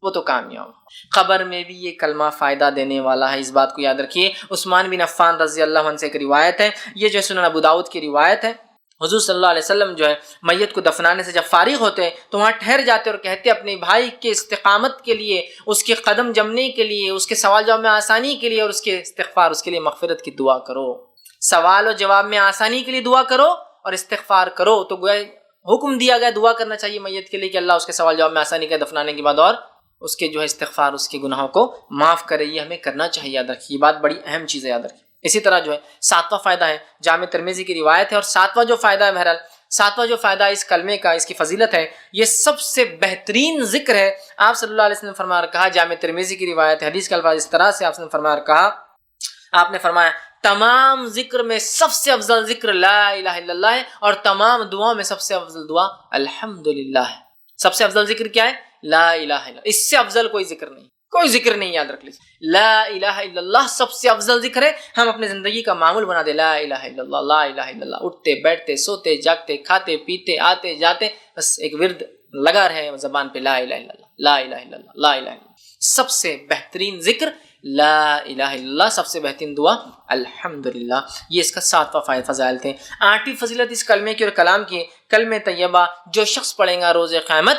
A: وہ تو کامیاب. قبر میں بھی یہ کلمہ فائدہ دینے والا ہے، اس بات کو یاد رکھیے. عثمان بن عفان رضی اللہ عنہ سے ایک روایت ہے، یہ جو سنن ابو داؤد کی روایت ہے. حضور صلی اللہ علیہ وسلم جو ہے میت کو دفنانے سے جب فارغ ہوتے تو وہاں ٹھہر جاتے اور کہتے اپنے بھائی کے استقامت کے لیے، اس کے قدم جمنے کے لیے، اس کے سوال جواب میں آسانی کے لیے، اور اس کے استغفار، اس کے لیے مغفرت کی دعا کرو. سوال و جواب میں آسانی کے لیے دعا کرو اور استغفار کرو. تو گویا حکم دیا گیا دعا کرنا چاہیے میت کے لیے کہ اللہ اس کے سوال جواب میں آسانی کرے دفنانے کے بعد، اور اس کے جو ہے استغفار، اس کے گناہوں کو معاف کرے. یہ ہمیں کرنا چاہیے، یاد رکھیے، یہ بات بڑی اہم چیز ہے، یاد رکھیے. اسی طرح جو ہے 7واں فائدہ ہے، جامع ترمذی کی روایت ہے، اور 7واں جو فائدہ ہے، بہرحال 7واں جو فائدہ ہے اس کلمے کا، اس کی فضیلت ہے، یہ سب سے بہترین ذکر ہے. آپ صلی اللہ علیہ وسلم نے فرمایا اور کہا، جامع ترمذی کی روایت ہے، حدیث کے الفاظ اس طرح سے آپ نے فرمایا اور کہا، آپ نے فرمایا تمام ذکر میں سب سے افضل ذکر لا الہ الا اللہ ہے، اور تمام دعاؤں میں سب سے افضل دعا الحمدللہ ہے. سب سے افضل ذکر کیا ہے؟ لا الہ الا اللہ. اس سے افضل کوئی ذکر نہیں، کوئی ذکر نہیں، یاد رکھ لیجیے. لا الہ الا اللہ سب سے افضل ذکر ہے. ہم اپنے زندگی کا معمول بنا دیں، لا الہ الا اللہ، لا الہ الا اللہ، اٹھتے بیٹھتے سوتے جاگتے کھاتے پیتے آتے جاتے، بس ایک ورد لگا رہے زبان پہ لا الہ الا اللہ. لا الہ الا اللہ، لا الہ الا اللہ۔ سب سے بہترین ذکر لا الہ الا اللہ، سب سے بہترین دعا الحمدللہ۔ یہ اس کا 7واں فضائل تھے۔ 8ویں فضیلت اس کلمے کی اور کلام کی، کلمہ طیبہ جو شخص پڑھے گا روز قیامت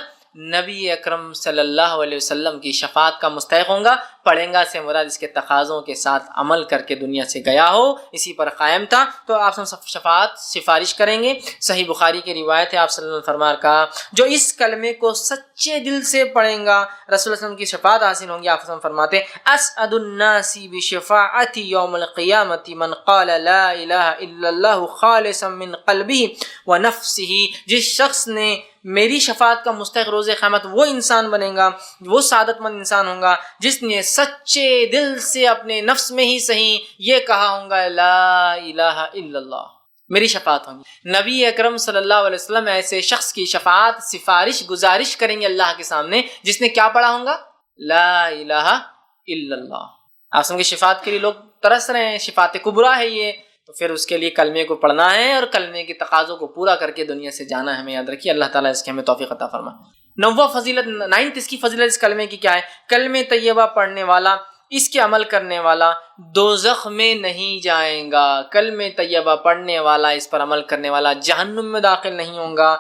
A: نبی اکرم صلی اللہ علیہ وسلم کی شفاعت کا مستحق ہوں گا۔ پڑھیں گا سے مراد اس کے تقاضوں کے ساتھ عمل کر کے دنیا سے گیا ہو، اسی پر قائم تھا، تو آپ شفاعت سفارش کریں گے۔ صحیح بخاری کی روایت ہے، آپ صلی اللہ علیہ وسلم فرما کہا جو اس کلمے کو سچے دل سے پڑھیں گا رسول اللہ صلی اللہ علیہ وسلم کی شفاعت حاصل ہوں گی۔ آپ صلی اللہ علیہ وسلم فرماتے اسعد الناس بشفاعتی یوم القیامت من قال لا الہ الا اللہ خالصا من قلبہ ونفسہ، جس شخص نے میری شفاعت کا مستحق روز قیامت وہ انسان بنے گا، وہ سعادت مند انسان ہوگا جس نے سچے دل سے اپنے نفس میں ہی صحیح یہ کہا ہوگا لا الہ الا اللہ، میری شفاعت ہوگی۔ نبی اکرم صلی اللہ علیہ وسلم ایسے شخص کی شفاعت سفارش گزارش کریں گے اللہ کے سامنے جس نے کیا پڑھا ہوگا لا الہ الا اللہ۔ آپ سن کے شفاعت کے لیے لوگ ترس رہے ہیں، شفاعت کبریٰ ہے یہ، تو پھر اس کے لیے کلمے کو پڑھنا ہے اور کلمے کے تقاضوں کو پورا کر کے دنیا سے جانا ہے۔ ہمیں یاد رکھیے، اللہ تعالیٰ اس کی ہمیں توفیق عطا فرمائے۔ 9واں فضیلت، 9th اس کی فضیلت اس کلمے کی کیا ہے؟ کلمہ طیبہ پڑھنے والا، اس کے عمل کرنے والا دوزخ میں نہیں جائیں گا۔ کلمہ طیبہ پڑھنے والا، اس پر عمل کرنے والا جہنم میں داخل نہیں ہوں گا۔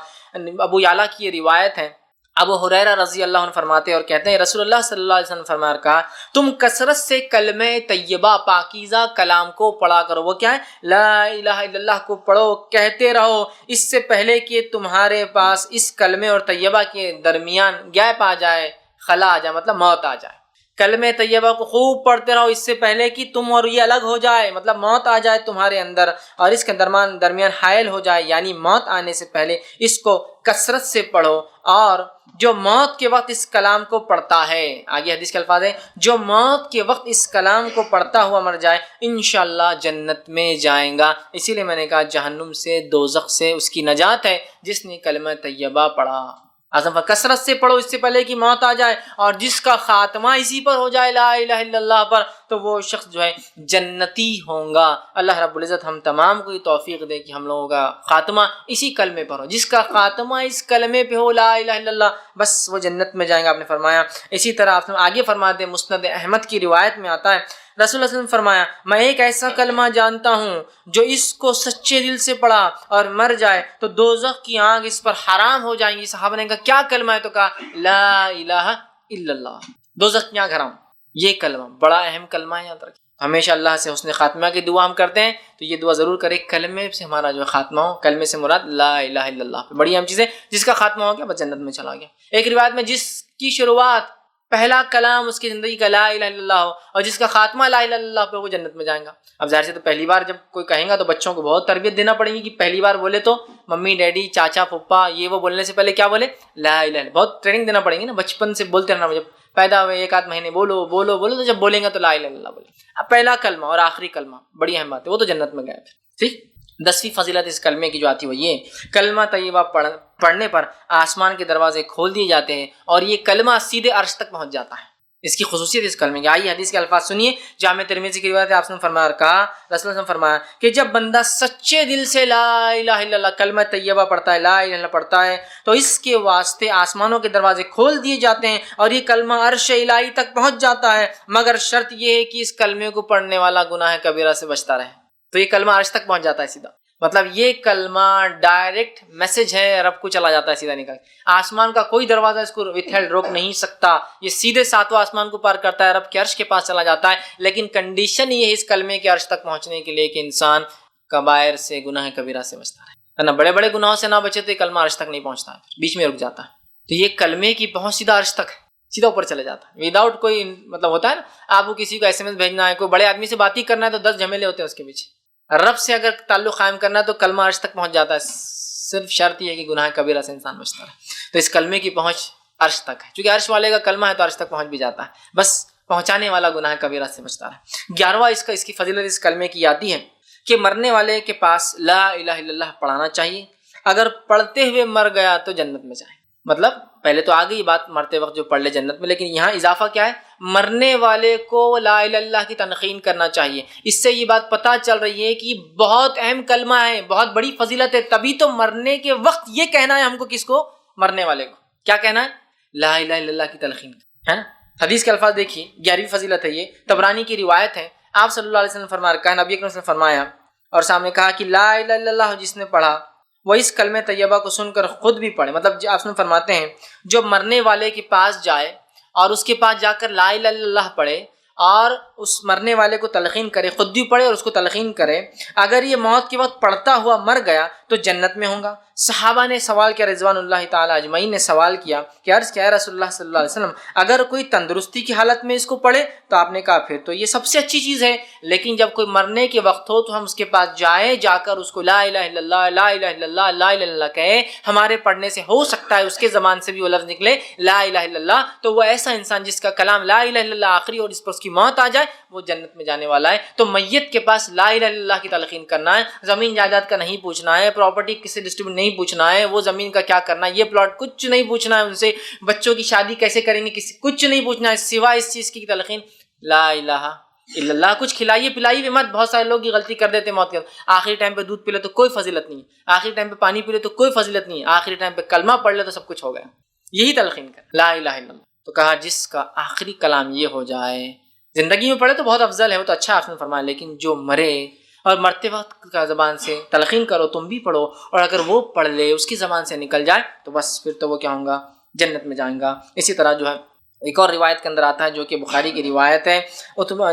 A: ابو یعلیٰ کی یہ روایت ہے، ابو ہریرہ رضی اللہ عنہ فرماتے اور کہتے ہیں رسول اللہ صلی اللہ علیہ وسلم فرمایا کہا تم کثرت سے کلمہ طیبہ پاکیزہ کلام کو پڑھا کرو۔ وہ کیا ہے؟ لا الہ الا اللہ کو پڑھو، کہتے رہو، اس سے پہلے کہ تمہارے پاس اس کلمے اور طیبہ کے درمیان گیپ آ جائے، خلا آ جائے، مطلب موت آ جائے۔ کلمہ طیبہ کو خوب پڑھتے رہو اس سے پہلے کہ تم اور یہ الگ ہو جائے، مطلب موت آ جائے تمہارے اندر اور اس کے درمیان حائل ہو جائے، یعنی موت آنے سے پہلے اس کو کثرت سے پڑھو۔ اور جو موت کے وقت اس کلام کو پڑھتا ہے، آگے حدیث کے الفاظ ہیں، جو موت کے وقت اس کلام کو پڑھتا ہوا مر جائے انشاءاللہ جنت میں جائیں گا۔ اسی لیے میں نے کہا جہنم سے، دوزخ سے اس کی نجات ہے جس نے کلمہ طیبہ پڑھا۔ اعظم کثرت سے پڑھو اس سے پہلے کہ موت آ جائے، اور جس کا خاتمہ اسی پر ہو جائے لا الہ الا اللہ پر، تو وہ شخص جو ہے جنتی ہوں گا۔ اللہ رب العزت ہم تمام کو یہ توفیق دے کہ ہم لوگوں کا خاتمہ اسی کلمے پر ہو، جس کا خاتمہ اس کلمے پہ ہو لا الہ الا اللہ، بس وہ جنت میں جائیں گا، آپ نے فرمایا۔ اسی طرح آپ آگے فرماتے ہیں، مسند احمد کی روایت میں آتا ہے رسول اللہ صلی اللہ علیہ وسلم فرمایا میں ایک ایسا کلمہ جانتا ہوں جو اس کو سچے دل سے پڑھا اور مر جائے تو دوزخ کی آگ اس پر حرام ہو جائیں گی۔ صحابہ نے کہا کیا کلمہ ہے؟ تو کہا لا الہ الا اللہ، دوزخ کی آگ حرام۔ یہ کلمہ بڑا اہم کلمہ ہے، یاد رکھیں۔ ہمیشہ اللہ سے حسن خاتمہ کی دعا ہم کرتے ہیں تو یہ دعا ضرور کریں، کلمے سے ہمارا جو خاتمہ ہو، کلمے سے مراد لا الہ الا اللہ، بڑی اہم چیز ہے۔ جس کا خاتمہ ہو گیا بس جنت میں چلا گیا۔ ایک روایت میں جس کی شروعات پہلا کلام اس کی زندگی کا لا الہ الا اللہ ہو اور جس کا خاتمہ لا الہ الا اللہ پہ، وہ جنت میں جائیں گا۔ اب ظاہر سے تو پہلی بار جب کوئی کہیں گا تو بچوں کو بہت تربیت دینا پڑے گی کہ پہلی بار بولے تو ممی ڈیڈی چاچا پھپھا یہ وہ بولنے سے پہلے کیا بولے؟ لا الہ الا، بہت ٹریننگ دینا پڑے گی نا، بچپن سے بولتے رہنا، جب پیدا ہوئے 1 آدھ مہینے بولو بولو بولو، تو جب بولیں گے تو لا الہ الا اللہ بولے۔ اب پہلا کلمہ اور آخری کلمہ بڑی اہم بات ہے، وہ تو جنت میں گئے۔ ٹھیک، 10ویں فضیلت اس کلمے کی جو آتی ہے وہ یہ، کلمہ طیبہ پڑھنے پر آسمان کے دروازے کھول دیے جاتے ہیں اور یہ کلمہ سیدھے عرش تک پہنچ جاتا ہے۔ اس کی خصوصیت اس کلمے کی، آئیے حدیث کے الفاظ سنیے۔ جامع ترمذی کی روایت ہے، آپ نے فرمایا کہا رسول اللہ صلی اللہ علیہ وسلم فرمایا کہ جب بندہ سچے دل سے لا الہ الا اللہ کلمہ طیبہ پڑھتا ہے، لا الہ الا اللہ پڑھتا ہے، تو اس کے واسطے آسمانوں کے دروازے کھول دیے جاتے ہیں اور یہ کلمہ عرش الہی تک پہنچ جاتا ہے، مگر شرط یہ ہے کہ اس کلمے کو پڑھنے والا گناہ کبیرہ سے بچتا رہے۔ تو یہ کلمہ عرش تک پہنچ جاتا ہے سیدھا، مطلب یہ کلمہ ڈائریکٹ میسج ہے، رب کو چلا جاتا ہے سیدھا نکل۔ آسمان کا کوئی دروازہ اس کو وتھ ہیلڈ روک نہیں سکتا، یہ سیدھے 7واں آسمان کو پار کرتا ہے، رب کے عرش کے پاس چلا جاتا ہے۔ لیکن کنڈیشن یہ ہے اس کلمے کے عرش تک پہنچنے کے لیے کہ انسان کبائر سے، گناہ کبیرہ سے بچتا ہے نا، بڑے بڑے گناہوں سے نہ بچے تو یہ کلمہ عرش تک نہیں پہنچتا ہے، بیچ میں رک جاتا ہے۔ تو یہ کلمے کی پہنچ سیدھا عرش تک ہے، سیدھا اوپر چلے جاتا ہے وداؤٹ کوئی، مطلب ہوتا ہے نا آپ کو کسی کو SMS بھیجنا ہے، کوئی بڑے آدمی سے بات ہی کرنا ہے تو 10 جھمیلے ہوتے ہیں اس کے پیچھے۔ رب سے اگر تعلق قائم کرنا ہے تو کلمہ عرش تک پہنچ جاتا ہے، صرف شرط یہ ہے کہ گناہ کبیرہ سے انسان بچتا رہے۔ تو اس کلمے کی پہنچ عرش تک ہے، چونکہ عرش والے کا کلمہ ہے تو عرش تک پہنچ بھی جاتا ہے، بس پہنچانے والا گناہ کبیرہ سے بچتا رہے۔ 11واں اس کی فضیلت اس کلمے کی آتی ہے کہ مرنے والے کے پاس لا الہ الا اللہ پڑھانا چاہیے، اگر پڑھتے ہوئے مر گیا تو جنت میں جائے۔ مطلب پہلے تو آ گئی بات مرتے وقت جو پڑھ لے جنت میں، لیکن یہاں اضافہ کیا ہے؟ مرنے والے کو لا الہ الا اللہ کی تلقین کرنا چاہیے۔ اس سے یہ بات پتہ چل رہی ہے کہ بہت اہم کلمہ ہے، بہت بڑی فضیلت ہے، تبھی تو مرنے کے وقت یہ کہنا ہے ہم کو، کس کو؟ مرنے والے کو کیا کہنا ہے؟ لا الہ الا اللہ کی تلقین ہے نا. حدیث کے الفاظ دیکھیے، 11ویں فضیلت ہے، یہ طبرانی کی روایت ہے. آپ صلی اللہ علیہ وسلم فرما رکھا ہے، نبی اکرم صلی اللہ علیہ وسلم نے فرمایا اور سامنے کہا کہ لا الہ الا اللہ جس نے پڑھا وہ اس کلمہ طیبہ کو سن کر خود بھی پڑھے. مطلب آپ فرماتے ہیں جو مرنے والے کے پاس جائے اور اس کے پاس جا کر لا الہ الا اللہ پڑھے اور اس مرنے والے کو تلقین کرے، خود بھی پڑھے اور اس کو تلقین کرے، اگر یہ موت کے وقت پڑھتا ہوا مر گیا تو جنت میں ہوگا. صحابہ نے سوال کیا، رضوان اللہ تعالیٰ اجمعین نے سوال کیا کہ عرض کیا ہے رسول اللہ صلی اللہ علیہ وسلم، اگر کوئی تندرستی کی حالت میں اس کو پڑھے؟ تو آپ نے کہا پھر تو یہ سب سے اچھی چیز ہے، لیکن جب کوئی مرنے کے وقت ہو تو ہم اس کے پاس جائیں، جا کر اس کو لا الہ الا اللہ لا الہ الا اللہ لا الہ الا اللہ کہیں. ہمارے پڑھنے سے ہو سکتا ہے اس کے زبان سے بھی وہ لفظ نکلے لا الہ الا اللہ، تو وہ ایسا انسان جس کا کلام لا الہ الا اللہ آخری اور اس پر اس کی موت آ جائے وہ جنت میں جانے والا ہے. تو میت کے پاس لا الہ الا اللہ کی تلقین کرنا ہے، زمین جائیداد کا نہیں پوچھنا ہے، پراپرٹی کسی ڈسٹریبیوٹ نہیں پوچھنا ہے، وہ زمین کا کیا کرنا ہے، یہ پلاٹ کچھ نہیں پوچھنا ہے ان سے، بچوں کی شادی کیسے کریں گے کچھ نہیں پوچھنا ہے سوائے اس چیز کی تلقین لا الہ الا اللہ. کچھ کھلائیے پلائیے بھی مت. بہت سارے لوگ یہ غلطی کر دیتے موت کے آخری ٹائم پہ دودھ پی لے تو کوئی فضیلت نہیں ہے، آخری ٹائم پہ پانی پی لے تو کوئی فضیلت نہیں ہے، آخری ٹائم پہ کلمہ پڑھ لے تو سب کچھ ہو گیا. یہی تلقین کر لا الہ الا اللہ. تو کہا جس کا آخری کلام یہ ہو جائے، زندگی میں پڑھے تو بہت افضل ہے، وہ تو اچھا آپ نے فرمایا، لیکن جو مرے اور مرتے وقت کا زبان سے تلقین کرو، تم بھی پڑھو، اور اگر وہ پڑھ لے اس کی زبان سے نکل جائے تو بس پھر تو وہ کیا ہوں گا، جنت میں جائیں گا. اسی طرح جو ہے ایک اور روایت کے اندر آتا ہے جو کہ بخاری کی روایت ہے،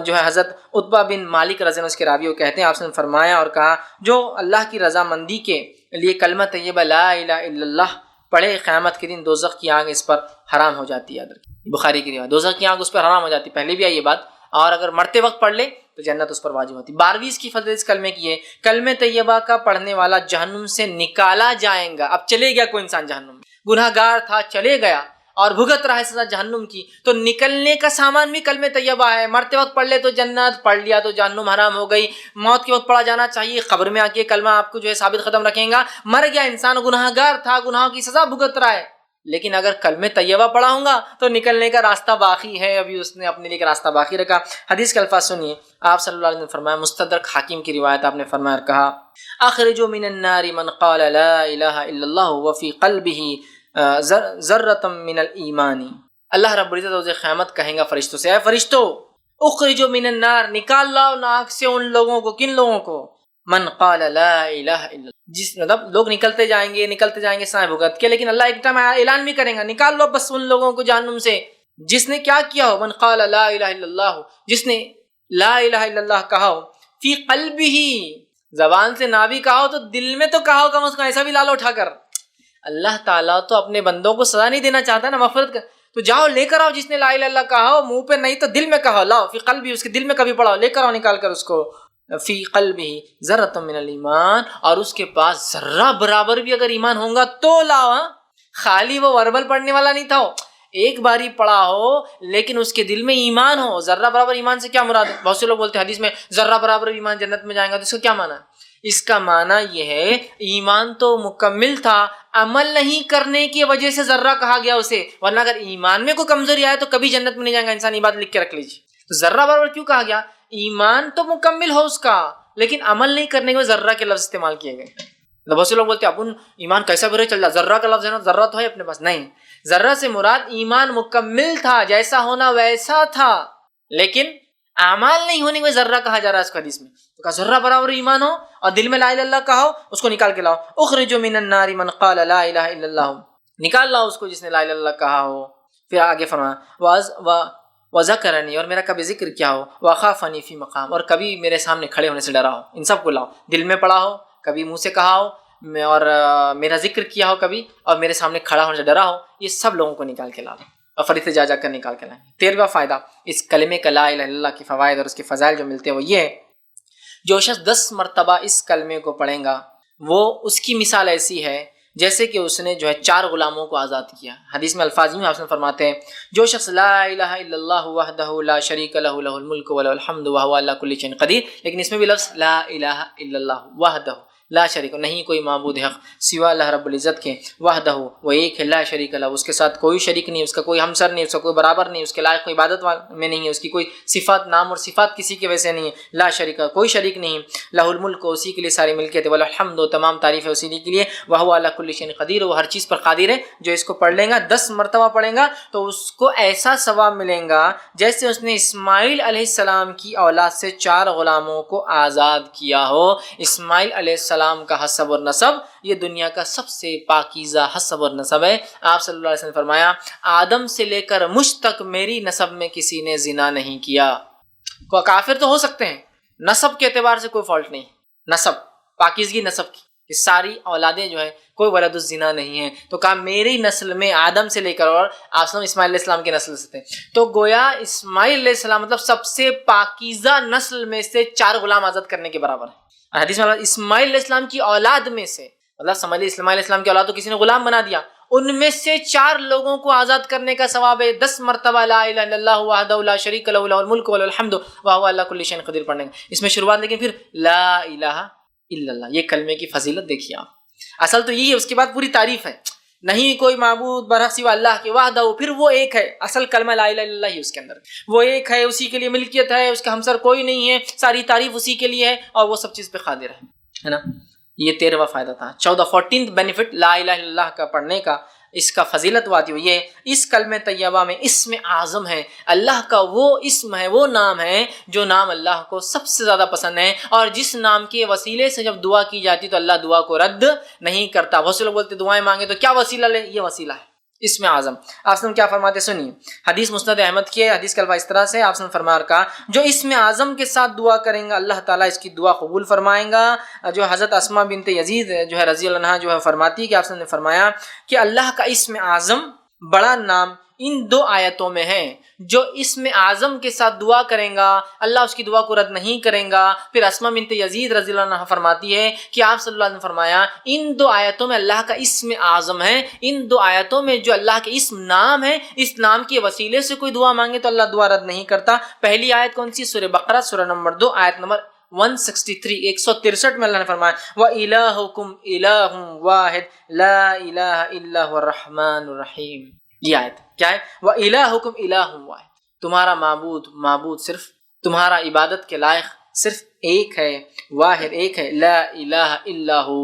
A: جو ہے حضرت عتبہ بن مالک رضی اللہ عنہ اس کے راوی وہ کہتے ہیں آپ نے فرمایا اور کہا جو اللہ کی رضامندی کے لیے کلمہ طیبہ لا الہ الا اللہ پڑھے، قیامت کے دن دوزخ کی آگ اس پر حرام ہو جاتی ہے. بخاری کی روایت، دوزخ کی آگ اس پر حرام ہو جاتی، پہلے بھی آئی یہ بات، اور اگر مرتے وقت پڑھ لے تو جنت اس پر واجب ہوتی. 12ویں اس کی فضیلت اس کلمے کی ہے، کلمہ طیبہ کا پڑھنے والا جہنم سے نکالا جائے گا. اب چلے گیا کوئی انسان جہنم میں، گناہ گار تھا چلے گیا اور بھگت رہا ہے سزا جہنم کی، تو نکلنے کا سامان بھی کلمہ طیبہ ہے. مرتے وقت پڑھ لے تو جنت، پڑھ لیا تو جہنم حرام ہو گئی. موت کے وقت پڑھا جانا چاہیے، قبر میں آ کے کلمہ آپ کو جو ہے ثابت قدم رکھیں گا. مر گیا انسان، گناہ گار تھا، گناہوں کی سزا بھگت رہا ہے، لیکن اگر کلمہ طیبہ پڑھا ہوں گا تو نکلنے کا راستہ باقی ہے، ابھی اس نے اپنے لیے کا راستہ باقی رکھا. حدیث کے الفاظ سنیے، آپ صلی اللہ علیہ وسلم نے فرمایا، مستدرک حاکم کی روایت، آپ نے فرمایا اور کہا اخرجوا من النار من قال لا الہ الا اللہ وفی قلبہ ذرۃ من الایمان. اللہ رب العزت روز قیامت کہیں گا فرشتوں سے، اے فرشتو اخرجوا من النار، نکال لاؤ ناک سے ان لوگوں کو. کن لوگوں کو؟ من قال لا الہ الا اللہ، جس مطلب لوگ نکلتے جائیں گے سائے بھگت کے، لیکن اللہ ایک ٹائم اعلان بھی کریں گا نکال لو بس ان لوگوں کو جہنم سے جس نے کیا کیا ہو. من قال لا الہ الا اللہ، جس نے لا الہ الا اللہ کہا ہو، فی قلبہ، زبان سے نہ بھی کہا ہو تو دل میں تو کہا ہو، کم از کم ایسا بھی لا لو اٹھا کر. اللہ تعالیٰ تو اپنے بندوں کو سزا نہیں دینا چاہتا نا، مغفرت کا. تو جاؤ لے کر آؤ جس نے لا الہ الا اللہ کہا ہو، منہ پہ نہیں تو دل میں کہا، لاؤ فی قلبہ، اس کے دل میں کبھی پڑھاؤ، لے کر آؤ نکال کر اس کو. فی قلبہ ذرۃ من الایمان، اور اس کے پاس ذرہ برابر بھی اگر ایمان ہوگا تو لاؤ. خالی وہ وربل پڑھنے والا نہیں تھا، ایک باری پڑھا ہو لیکن اس کے دل میں ایمان ہو. ذرہ برابر ایمان سے کیا مراد ہے؟ بہت سے لوگ بولتے ہیں حدیث میں ذرہ برابر ایمان جنت میں جائیں گا، تو اس کا کیا معنی ہے؟ اس کا معنی یہ ہے ایمان تو مکمل تھا، عمل نہیں کرنے کی وجہ سے ذرہ کہا گیا اسے، ورنہ اگر ایمان میں کوئی کمزوری آئے تو کبھی جنت میں نہیں جائیں گا انسان. یہ بات لکھ کے رکھ لیجیے. تو ذرہ برابر کیوں کہا گیا؟ ایمان تو مکمل ہو اس کا، لیکن عمل نہیں کرنے کے ذرہ کے لفظ استعمال کیے گئے. بہت سے لوگ بولتے ہیں اپن ایمان کیسا بھی رہے چل جا، ذرہ کا لفظ ہے نا، ذرہ تو ہے اپنے پاس. نہیں، ذرہ سے مراد ایمان مکمل تھا، جیسا ہونا ویسا تھا، لیکن اعمال نہیں ہونے کے ذرہ کہا جا رہا ہے اس حدیث میں. تو کہا ذرہ برابر ایمان ہو اور دل میں لا الہ الا اللہ کہا ہو، اس کو نکال کے لاؤ. اخرجوا من النار من قال لا الہ الا اللہ، نکال لاؤ اس کو جس نے لا الہ الا اللہ کہا ہو. پھر آگے فرمایا وذکرنی، اور میرا کبھی ذکر کیا ہو، وخافنی فی مقام، اور کبھی میرے سامنے کھڑے ہونے سے ڈرا ہو. ان سب کو لاؤ، دل میں پڑھا ہو، کبھی منہ سے کہا ہو، اور میرا ذکر کیا ہو کبھی، اور میرے سامنے کھڑا ہونے سے ڈرا ہو. یہ سب لوگوں کو نکال کے لاؤ اور فرشتے جا کر نکال کے لائیں. 13واں فائدہ اس کلمے کا لا الہ الا اللہ کے فوائد اور اس کے فضائل جو ملتے ہیں وہ یہ ہے، جو شخص 10 مرتبہ اس کلمے کو پڑھیں گا وہ اس کی مثال ایسی ہے جیسے کہ اس نے جو ہے 4 غلاموں کو آزاد کیا. حدیث میں الفاظ میں آپ نے فرماتے ہیں جو شخص لا الہ الا اللہ وحدہ لا شریک لہ لہ الملک ولہ الحمد وہو علی کل شیء قدیر، لیکن اس میں بھی لفظ لا الہ الا اللہ وحدہ لا شریک، نہیں کوئی معبود حق سوا اللہ رب العزت کے، وحدہ وہ ایک ہے، لا شریک لہ اس کے ساتھ کوئی شریک نہیں، اس کا کوئی ہمسر نہیں، اس کا کوئی برابر نہیں، اس کے لائق کوئی عبادت میں نہیں ہے، اس کی کوئی صفات نام اور صفات کسی کے ویسے نہیں ہے، لا شریک کوئی شریک نہیں، لہ الملک اسی کے لیے ساری ملکیت، والحمد تمام تعریف ہے اسی کے لیے، وہو علی کل شیء قدیر وہ ہر چیز پر قادر ہے۔ جو اس کو پڑھ لیں گا 10 مرتبہ پڑھیں گا تو اس کو ایسا ثواب ملیں گا جیسے اس نے اسماعیل علیہ السلام کی اولاد سے 4 غلاموں کو آزاد کیا ہو۔ اسماعیل علیہ السلام کا حسب اور نسب یہ دنیا کا سب سے پاکیزہ حسب اور نسب ہے۔ آپ صلی اللہ علیہ وسلم نے فرمایا آدم سے لے کر مجھ تک میری نسب میں کسی نے زنا نہیں کیا۔ کافر تو ہو سکتے ہیں، نسب کے اعتبار سے کوئی فالٹ نہیں، نسب پاکیزگی نسب کی کہ ساری اولادیں جو ہے کوئی ولد الزنا نہیں ہے، تو کہا میری نسل میں آدم سے لے کر، اور آپ اسماعیل علیہ السلام کی نسل سے تھے، تو گویا اسماعیل علیہ السلام مطلب سب سے پاکیزہ نسل میں سے 4 غلام آزاد کرنے کے برابر ہے۔ حدیث میں اسماعیل علیہ السلام کی اولاد میں سے، مطلب اسماعیل علیہ السلام کی اولاد تو کسی نے غلام بنا دیا، ان میں سے 4 لوگوں کو آزاد کرنے کا ثواب ہے 10 مرتبہ لا الہ الا اللہ وحدہ لا شریک لہ لہ الملک ولہ الحمد وہو علی کل شیء قدیر پڑھنے کا۔ اس میں شروعات لیکن پھر لا الہ الا اللہ، یہ کلمے کی فضیلت دیکھیے آپ، اصل تو یہی ہے، اس کے بعد پوری تعریف ہے، نہیں کوئی معبود برحق سوا اللہ کے وحدہ، پھر وہ ایک ہے، اصل کلمہ لا الہ الا اللہ ہی اس کے اندر، وہ ایک ہے، اسی کے لیے ملکیت ہے، اس کا ہمسر کوئی نہیں ہے، ساری تعریف اسی کے لیے ہے اور وہ سب چیز پہ قادر ہے نا۔ یہ 13واں فائدہ تھا۔ 14 بینیفٹ لا الہ الا اللہ کا پڑھنے کا، اس کا فضیلت واتی ہوئی ہے، اس کلمہ طیبہ میں اسم اعظم ہے، اللہ کا وہ اسم ہے، وہ نام ہے جو نام اللہ کو سب سے زیادہ پسند ہے، اور جس نام کے وسیلے سے جب دعا کی جاتی تو اللہ دعا کو رد نہیں کرتا۔ بہت سے لوگ بولتے دعائیں مانگے تو کیا وسیلہ لے، یہ وسیلہ ہے اسم اعظم۔ آپ نے کیا فرماتے سنیے، حدیث مسند احمد کی ہے، حدیث کا الفاظ اس طرح سے، آپ نے فرمایا کہا جو اسم اعظم کے ساتھ دعا کریں گا اللہ تعالیٰ اس کی دعا قبول فرمائیں گا۔ جو حضرت اسماء بنت یزید جو ہے رضی اللہ عنہا جو ہے فرماتی ہے کہ آپ نے فرمایا کہ اللہ کا اسم اعظم بڑا نام ان 2 آیتوں میں ہے، جو اسم اعظم کے ساتھ دعا کریں گا اللہ اس کی دعا کو رد نہیں کریں گا۔ پھر اسماء بنت یزید رضی اللہ عنہا فرماتی ہے کہ آپ صلی اللہ علیہ وسلم نے فرمایا ان 2 آیتوں میں اللہ کا اسم اعظم ہے، ان 2 آیتوں میں جو اللہ کے اسم نام ہے، اس نام کے وسیلے سے کوئی دعا مانگے تو اللہ دعا رد نہیں کرتا۔ پہلی آیت کون سی؟ سورہ بقرہ سورہ نمبر 2 آیت نمبر 163 163 میں اللہ نے فرمایا وَإِلَٰهُكُمْ إِلَٰهٌ وَاحِدٌ لَا إِلَٰهَ إِلَّا هُوَ الرَّحْمَٰنُ الرَّحِيمُ۔ یہ آیت کیا ہے؟ وَإِلَٰهُكُمْ إِلَٰهٌ وَاحِدٌ، تمہارا معبود صرف تمہارا عبادت کے لائق صرف ایک ہے، واحد ایک ہے، لا الہ الا ہو،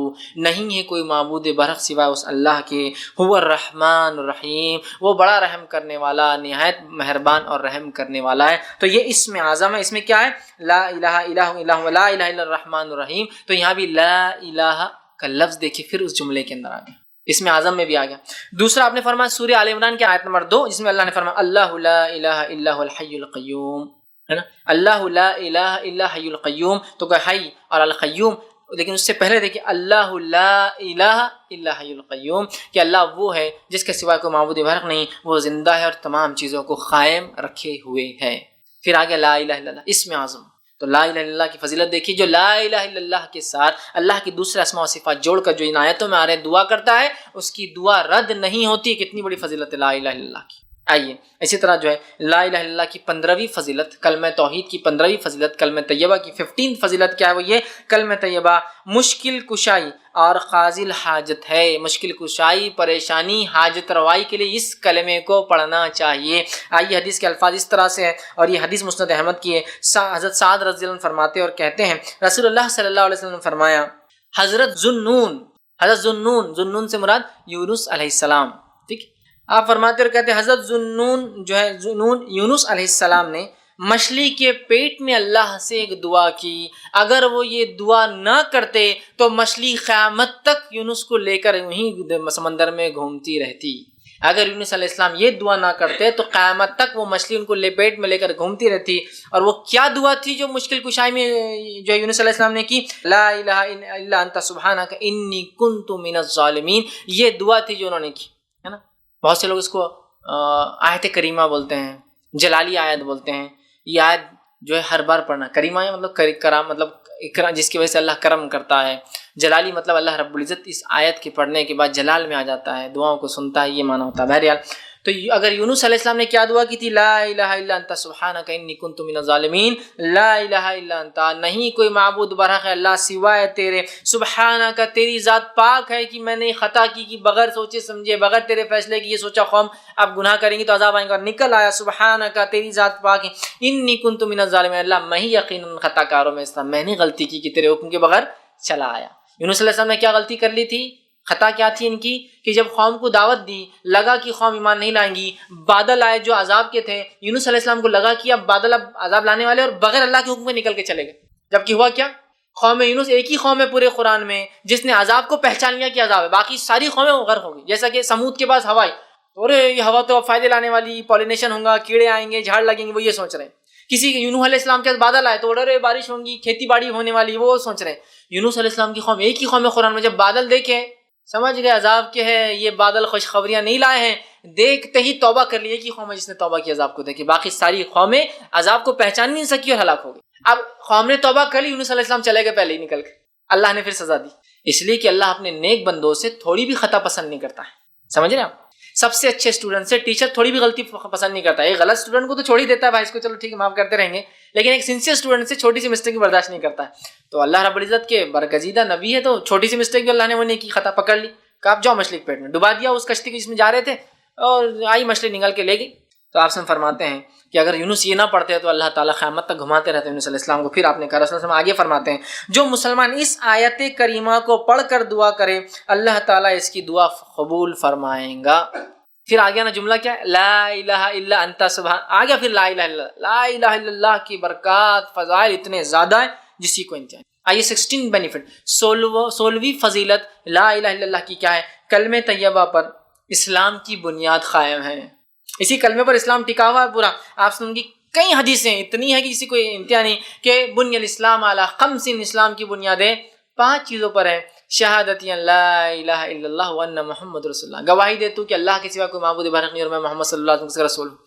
A: نہیں ہے کوئی معبود برحق سوائے اس اللہ کے، هو الرحمن الرحیم، وہ بڑا رحم کرنے والا، نہایت مہربان اور رحم کرنے والا ہے۔ تو یہ اسم اعظم ہے، اس میں کیا ہے؟ لا الہ الا ہو، لا الہ الا الرحمن الرحیم، تو یہاں بھی لا الہ کا لفظ دیکھیے پھر اس جملے کے اندر آ گیا، اس میں اعظم میں بھی آ گیا۔ دوسرا آپ نے فرمایا سورہ آل عمران کی آیت نمبر 2 جس میں اللہ نے فرمایا اللہ لا الہ الا هو الحی القیوم، ہے نا، اللہ لا الہ الا حی القیوم، تو کہ حی اور القیوم، لیکن اس سے پہلے دیکھیں اللہ لا الہ الا حی القیوم، کہ اللہ وہ ہے جس کے سوا کوئی معبود برحق نہیں، وہ زندہ ہے اور تمام چیزوں کو قائم رکھے ہوئے ہے۔ پھر آگے لا الہ الا اللہ اسم اعظم، تو لا الہ الا اللہ کی فضیلت دیکھیے، جو لا الہ الا اللہ کے ساتھ اللہ کی دوسرے اسماء و صفات جوڑ کر جو ان آیتوں میں آ رہے دعا کرتا ہے اس کی دعا رد نہیں ہوتی۔ کتنی بڑی فضیلت ہے لا الہ الا اللہ کی۔ آئیے اسی طرح جو ہے لا الہ الا اللہ کی 15ویں فضیلت، کلمہ توحید کی 15ویں فضیلت، کلمہ طیبہ کی 15 فضیلت کیا ہے؟ وہ یہ کلمہ طیبہ مشکل کشائی اور قاضی الحاجت ہے، مشکل کشائی، پریشانی، حاجت روائی کے لیے اس کلمے کو پڑھنا چاہیے۔ آئیے حدیث کے الفاظ اس طرح سے ہیں، اور یہ حدیث مسند احمد کی ہے، حضرت سعد رضی اللہ عنہ فرماتے اور کہتے ہیں رسول اللہ صلی اللہ علیہ وسلم نے فرمایا حضرت ذوالنون سے مراد یونس علیہ السلام، ٹھیک، آپ فرماتے اور کہتے ہیں حضرت ذوالنون جو ہے یونس علیہ السلام نے مچھلی کے پیٹ میں اللہ سے ایک دعا کی، اگر وہ یہ دعا نہ کرتے تو مچھلی قیامت تک یونس کو لے کر وہیں سمندر میں گھومتی رہتی۔ اگر یونس علیہ السلام یہ دعا نہ کرتے تو قیامت تک وہ مچھلی ان کو پیٹ میں لے کر گھومتی رہتی۔ اور وہ کیا دعا تھی جو مشکل کشائی میں جو یونس علیہ السلام نے کی؟ لا الہ الا انت سبحانک انی کنت من الظالمین، یہ دعا تھی جو انہوں نے کی، ہے نا۔ بہت سے لوگ اس کو آیت کریمہ بولتے ہیں، جلالی آیت بولتے ہیں۔ یہ آیت جو ہے ہر بار پڑھنا، کریمہ مطلب کرام، مطلب جس کی وجہ سے اللہ کرم کرتا ہے، جلالی مطلب اللہ رب العزت اس آیت کے پڑھنے کے بعد جلال میں آ جاتا ہے، دعاؤں کو سنتا ہے، یہ معنی ہوتا ہے۔ بہرحال تو اگر یونس علیہ السلام نے کیا دعا کی تھی، لا الہ الا انت سبحانک انی کنت من الظالمین، لا الہ الا انت، نہیں کوئی معبود برحق ہے اللہ سوائے تیرے، سبحانک تیری ذات پاک ہے کہ میں نے خطا کی بغیر سوچے سمجھے، بغیر تیرے فیصلے کی، یہ سوچا قوم اب گناہ کریں گی تو عذاب آئیں گا، اور نکل آیا سبحانک تیری ذات پاک ہے، انی کنت من الظالمین، اللہ میں ہی یقیناً خطا کاروں میں تھا، میں نے غلطی کی کہ تیرے حکم کے بغیر چلا آیا۔ یونس علیہ السلام نے کیا غلطی کر لی تھی؟ خطا کیا تھی ان کی کہ جب قوم کو دعوت دی، لگا کہ قوم ایمان نہیں لائیں گی، بادل آئے جو عذاب کے تھے، یونس علیہ السلام کو لگا کہ اب بادل اب عذاب لانے والے، اور بغیر اللہ کے حکم کے نکل کے چلے گئے، جبکہ ہوا کیا؟ قوم یونس ایک ہی قوم ہے پورے قرآن میں جس نے عذاب کو پہچان لیا کہ عذاب ہے، باقی ساری قومیں غرق ہو گئی۔ جیسا کہ سمود کے پاس ہوا، ارے یہ ہوا تو اب فائدے لانے والی، پالینیشن ہوگا، کیڑے آئیں گے، جھاڑ لگیں گے، وہ یہ سوچ رہے ہیں۔ کسی نوح علیہ السلام کے پاس بادل آئے تو ڈرے بارش ہوگی، کھیتی باڑی ہونے والی، وہ سوچ رہے ہیں۔ یونس علیہ السلام کی قوم ایک ہی قوم ہے قرآن میں، جب بادل دیکھے سمجھ گئے عذاب کے ہے، یہ بادل خوشخبریاں نہیں لائے ہیں، دیکھتے ہی توبہ کر لی، ایک ہی قوم ہے جس نے توبہ کی عذاب کو دیکھی، باقی ساری قومیں عذاب کو پہچان نہیں سکی اور ہلاک ہو گئی۔ اب قوم نے توبہ کر لی، یونس علیہ السلام چلے گئے پہلے ہی نکل کے، اللہ نے پھر سزا دی، اس لیے کہ اللہ اپنے نیک بندوں سے تھوڑی بھی خطا پسند نہیں کرتا ہے، سمجھ رہے ہیں آپ؟ سب سے اچھے اسٹوڈنٹ سے ٹیچر تھوڑی بھی غلطی پسند نہیں کرتا ہے، ایک غلط اسٹوڈنٹ کو تو چھوڑ ہی دیتا ہے بھائی اس کو چلو ٹھیک ہے معاف کرتے رہیں گے، لیکن ایک سنسیئر اسٹوڈنٹ سے چھوٹی سی مسٹیک بھی برداشت نہیں کرتا ہے۔ تو اللہ رب العزت کے برگزیدہ نبی ہے تو چھوٹی سی مسٹیک بھی اللہ نے وہ نہیں کی، خطا پکڑ لی، کہا آپ جاؤ مچھلی کے پیٹ میں، ڈبا دیا اس کشتی کو جس میں جا رہے تھے، اور آئی مچھلی نگل کے لے گئی۔ تو آپ سے فرماتے ہیں کہ اگر یونس یہ نہ پڑھتے تو اللہ تعالیٰ قیامت تک گھماتے رہتے یونس علیہ السلام کو۔ پھر آپ نے کہا رسول اللہ آگے فرماتے ہیں جو مسلمان اس آیت کریمہ کو پڑھ کر دعا کرے اللہ تعالیٰ اس کی دعا قبول فرمائیں گا۔ پھر آگیا نا جملہ کیا ہے؟ لا الہ الا انت سبحان، آگیا پھر لا الہ الا اللہ، لا الہ الا اللہ کی برکات فضائل اتنے زیادہ ہیں جس کی کوئی انتہا۔ آئیے 16 بینیفٹ، 16ویں فضیلت لا الہ الا اللہ کی کیا ہے؟ کلمہ طیبہ پر اسلام کی بنیاد قائم ہے، اسی کلمے پر اسلام ٹکا ہوا ہے پورا۔ آپ سن کی کئی حدیثیں اتنی ہیں کہ کسی کوئی انتہا نہیں، کہ بنی الاسلام علی خمس، اسلام کی بنیادیں 5 چیزوں پر ہیں۔ شہادت لا الہ الا اللہ وان محمد رسول اللہ، گواہی دے تو کہ اللہ کے سوا کوئی معبود برحق نہیں اور میں محمد صلی اللہ علیہ وسلم کا رسول ہوں۔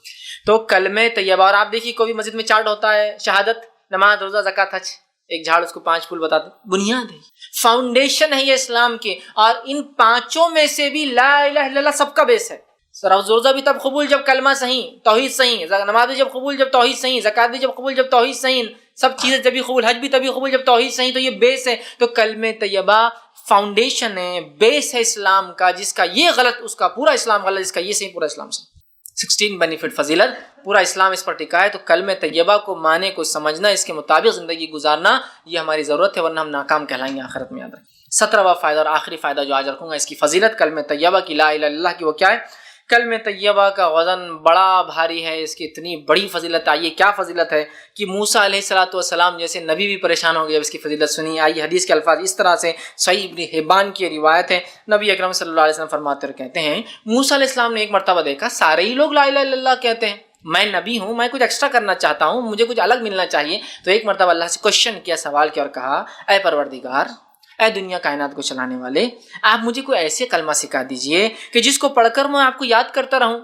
A: تو کلمہ طیبہ، اور آپ دیکھیے کوئی بھی مسجد میں چارٹ ہوتا ہے، شہادت، نماز، روزہ، زکوٰۃ، حج، ایک جھاڑ اس کو 5 پھول بتاتے، بنیاد ہے، فاؤنڈیشن ہے یہ اسلام کے، اور ان 5 میں سے بھی لا الہ الا اللہ سب کا بیس ہے۔ روزہ بھی تب قبول جب کلمہ صحیح، توحید صحیح، نماز بھی جب قبول جب توحید صحیح، زکوٰۃ بھی جب قبول جب توحید صحیح، سب چیزیں جبھی قبول، حج بھی تبھی قبول جب توحید صحیح، تو یہ بیس ہے۔ تو کلمہ طیبہ فاؤنڈیشن ہے، بیس ہے اسلام کا، جس کا یہ غلط اس کا پورا اسلام غلط، جس کا یہ صحیح پورا اسلام صحیح۔ 16 بینیفٹ فضیلت، پورا اسلام اس پر ٹکا ہے۔ تو کلمہ طیبہ کو معنی کو سمجھنا، اس کے مطابق زندگی گزارنا، یہ ہماری ضرورت ہے، ورنہ ہم ناکام کہلائیں گے آخرت میں، یاد رکھیں۔ 17واں فائدہ اور آخری فائدہ جو آج رکھوں گا اس کی فضیلت، کلمہ طیبہ کی، لا الہ الا اللہ کی، وہ کیا ہے؟ کلمہ طیبہ کا وزن بڑا بھاری ہے، اس کی اتنی بڑی فضیلت۔ آئیے کیا فضیلت ہے کہ موسیٰ علیہ السلام جیسے نبی بھی پریشان ہو گئے جب اس کی فضیلت سنی۔ آئیے حدیث کے الفاظ اس طرح سے، صحیح ابن حبان کی روایت ہے، نبی اکرم صلی اللہ علیہ وسلم فرماتے اور کہتے ہیں موسیٰ علیہ السلام نے ایک مرتبہ دیکھا سارے ہی لوگ لا الہ الا اللہ کہتے ہیں، میں نبی ہوں، میں کچھ ایکسٹرا کرنا چاہتا ہوں، مجھے کچھ الگ ملنا چاہیے۔ تو ایک مرتبہ اللہ سے کوشچن کیا، سوال کیا، اور کہا اے پروردگار، اے دنیا کائنات کو چلانے والے، آپ مجھے کوئی ایسے کلمہ سکھا دیجئے کہ جس کو پڑھ کر میں آپ کو یاد کرتا رہوں۔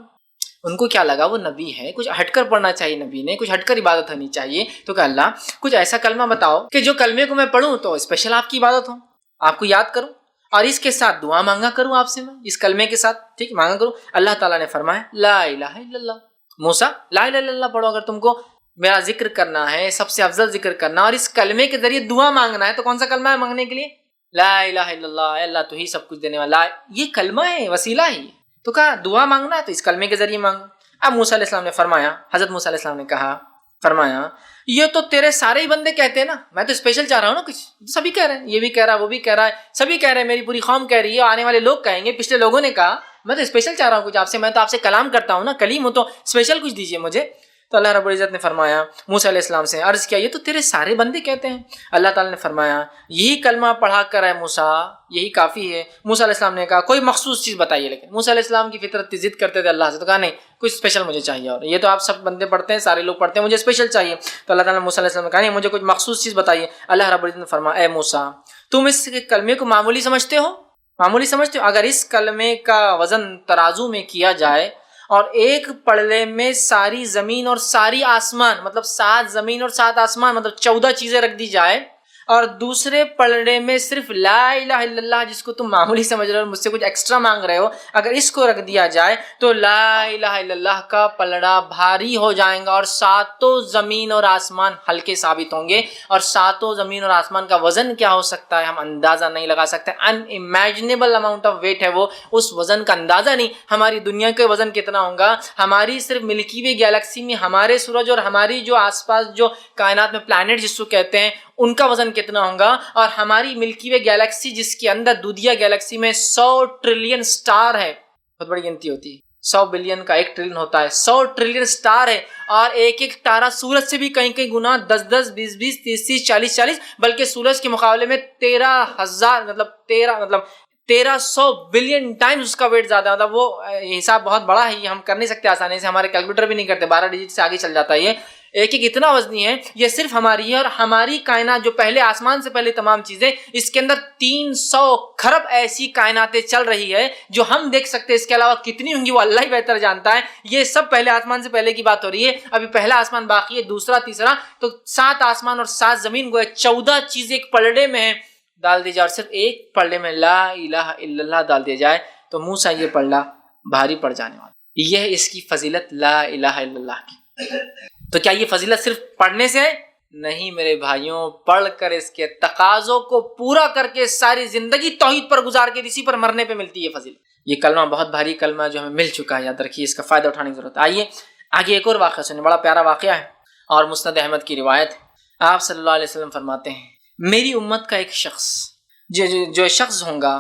A: ان کو کیا لگا، وہ نبی ہے، کچھ ہٹ کر پڑھنا چاہیے، نبی نے کچھ ہٹ کر عبادت ہونی چاہیے۔ تو کہ اللہ کچھ ایسا کلمہ بتاؤ کہ جو کلمے کو میں پڑھوں تو اسپیشل آپ کی عبادت ہو، آپ کو یاد کروں، اور اس کے ساتھ دعا مانگا کروں آپ سے، میں اس کلمے کے ساتھ ٹھیک مانگا کروں۔ اللہ تعالیٰ نے فرمایا لا الہ الا اللہ، موسیٰ لا الہ الا اللہ پڑھو، اگر تم کو میرا ذکر کرنا ہے، سب سے افضل ذکر کرنا، اور اس کلمے کے ذریعے دعا مانگنا ہے، تو کون سا کلمہ ہے مانگنے کے لیے؟ لا الہ الا اللہ، اے اللہ تو ہی سب کچھ دینے والا، یہ کلمہ ہے، وسیلہ ہے۔ تو کہا دعا مانگنا ہے تو اس کلمے کے ذریعے مانگو۔ اب موسیٰ علیہ السلام نے فرمایا، حضرت موسیٰ علیہ السلام نے کہا، فرمایا یہ تو تیرے سارے ہی بندے کہتے ہیں نا، میں تو اسپیشل چاہ رہا ہوں نا، کچھ سبھی کہہ رہے ہیں، یہ بھی کہہ رہا ہے، وہ بھی کہہ رہا ہے، سبھی کہہ رہے ہیں، میری پوری قوم کہہ رہی ہے، آنے والے لوگ کہیں گے، پچھلے لوگوں نے کہا، میں تو اسپیشل چاہ رہا ہوں کچھ آپ سے، میں تو آپ سے کلام کرتا ہوں نا، کلیم ہوں، تو اسپیشل کچھ دیجیے مجھے۔ تو اللہ رب العزت نے فرمایا، موسیٰ علیہ السلام سے عرض کیا یہ تو تیرے سارے بندے کہتے ہیں۔ اللہ تعالیٰ نے فرمایا یہی کلمہ پڑھا کر ہے موسیٰ، یہی کافی ہے۔ موسیٰ علیہ السلام نے کہا کوئی مخصوص چیز بتائیے، لیکن موسیٰ علیہ السلام کی فطرت ضد کرتے تھے اللہ سے، تو کہا نہیں کچھ اسپیشل مجھے چاہیے، اور یہ تو آپ سب بندے پڑھتے ہیں، سارے لوگ پڑھتے ہیں، مجھے اسپیشل چاہیے۔ تو اللہ تعالیٰ نے موسیٰ علیہ السلام نے کہا نہیں مجھے کچھ مخصوص چیز بتائیے۔ اللہ رب العزت نے فرمایا اے موسیٰ تم اس کلمے کو معمولی سمجھتے ہو؟ معمولی سمجھتے ہو؟ اگر اس کلمے کا وزن ترازو میں کیا جائے اور ایک پڑھنے میں ساری زمین اور ساری آسمان، مطلب 7 زمین اور 7 آسمان، مطلب 14 چیزیں رکھ دی جائے، اور دوسرے پلڑے میں صرف لا الہ الا اللہ جس کو تم معمولی سمجھ رہے ہو، مجھ سے کچھ ایکسٹرا مانگ رہے ہو، اگر اس کو رکھ دیا جائے تو لا الہ الا اللہ کا پلڑا بھاری ہو جائے گا، اور ساتوں زمین اور آسمان ہلکے ثابت ہوں گے۔ اور ساتوں زمین اور آسمان کا وزن کیا ہو سکتا ہے ہم اندازہ نہیں لگا سکتے، ان امیجنیبل اماؤنٹ آف ویٹ ہے وہ، اس وزن کا اندازہ نہیں۔ ہماری دنیا کے وزن کتنا ہوگا، ہماری صرف ملکی وے گیلیکسی میں ہمارے سورج اور ہماری جو آس پاس جو کائنات میں پلانٹ جس کو کہتے ہیں ان کا وزن کتنا ہوگا، اور ہماری ملکی وے گیلیکسی جس کے اندر دودھیا گیلیکسی میں 100 ٹریلین سٹار ہے، بہت بڑی گنتی ہوتی ہے، 100 بلین کا 1 ٹریلین ہوتا ہے، 100 ٹریلین سٹار ہے، اور ایک ایک تارہ سورج سے بھی کہیں کہیں گنا 10 10 20 20 30 30 40 40، بلکہ سورج کے مقابلے میں 13,000 مطلب 1300 بلین ٹائمز اس کا ویٹ زیادہ ہے۔ مطلب وہ حساب بہت بڑا ہے، یہ ہم کر نہیں سکتے آسانی سے، ہمارے کیلکولیٹر بھی نہیں کرتے، 12 ڈیجٹ سے آگے چل جاتا ہے یہ، ایک ایک اتنا وزنی ہے۔ یہ صرف ہماری ہے، اور ہماری کائنات جو پہلے آسمان سے پہلے تمام چیزیں، اس کے اندر 300 کھرب ایسی کائناتیں چل رہی ہے جو ہم دیکھ سکتے ہیں، اس کے علاوہ کتنی ہوں گی وہ اللہ ہی بہتر جانتا ہے۔ یہ سب پہلے آسمان سے پہلے کی بات ہو رہی ہے، ابھی پہلا آسمان باقی ہے، دوسرا تیسرا، تو 7 آسمان اور 7 زمین گویا 14 چیزیں ایک پلڑے میں ہیں، ڈال دی جائے، اور صرف ایک پلڑے میں لا الہ الا اللہ ڈال دیا جائے تو موسیٰ یہ پلڑا بھاری پڑ جانے والا۔ یہ اس کی فضیلت لا الہ الا اللہ کی۔ تو کیا یہ فضیلت صرف پڑھنے سے ہے؟ نہیں میرے بھائیوں، پڑھ کر اس کے تقاضوں کو پورا کر کے ساری زندگی توحید پر گزار کے اسی پر مرنے پہ ملتی ہے فضیلت۔ یہ کلمہ بہت بھاری کلمہ جو ہمیں مل چکا ہے، یاد رکھیے، اس کا فائدہ اٹھانے کی ضرورت ہے۔ آئیے آگے ایک اور واقعہ سنیں، بڑا پیارا واقعہ ہے اور مسند احمد کی روایت ہے۔ آپ صلی اللہ علیہ وسلم فرماتے ہیں میری امت کا ایک شخص جو شخص ہوگا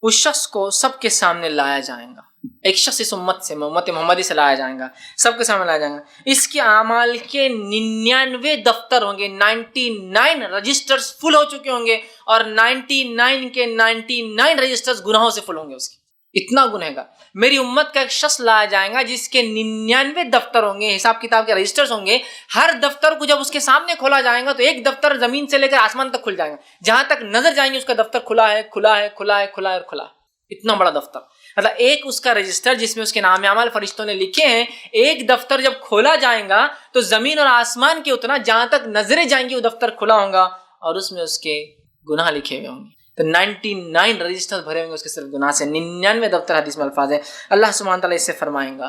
A: اس شخص کو سب کے سامنے لایا جائے گا، ایک شخص اس امت سے، امت محمدی سے لایا جائے گا، سب کے سامنے لایا جائے گا، اس کے اعمال کے 99 دفتر ہوں گے، 99 رجسٹرز فل ہو چکے ہوں گے، اور 99 کے 99 رجسٹرز گناہوں سے فل ہوں گے، اس کے اتنا گنہگار۔ میری امت کا ایک شخص لایا جائے گا جس کے 99 دفتر ہوں گے، حساب کتاب کے رجسٹرز ہوں گے، ہر دفتر کو جب اس کے سامنے کھولا جائے گا تو ایک دفتر زمین سے لے کر آسمان تک کھل جائے گا، جہاں تک نظر جائیں گے اس کا دفتر کھلا ہے کھلا ہے کھلا ہے کھلا ہے اور کھلا ہے، اتنا بڑا دفتر۔ مطلب ایک اس کا رجسٹر جس میں اس کے نام اعمال فرشتوں نے لکھے ہیں، ایک دفتر جب کھولا جائے گا تو زمین اور آسمان کے اتنا جہاں تک نظریں جائیں گی وہ دفتر کھلا ہوگا، اور اس میں اس کے گناہ لکھے ہوئے ہوں گے۔ تو 99 رجسٹر بھرے ہوئے اس کے صرف گناہ سے، 99 دفتر، حدیث میں الفاظ ہے۔ اللہ سبحانہ تعالیٰ اس سے فرمائیں گا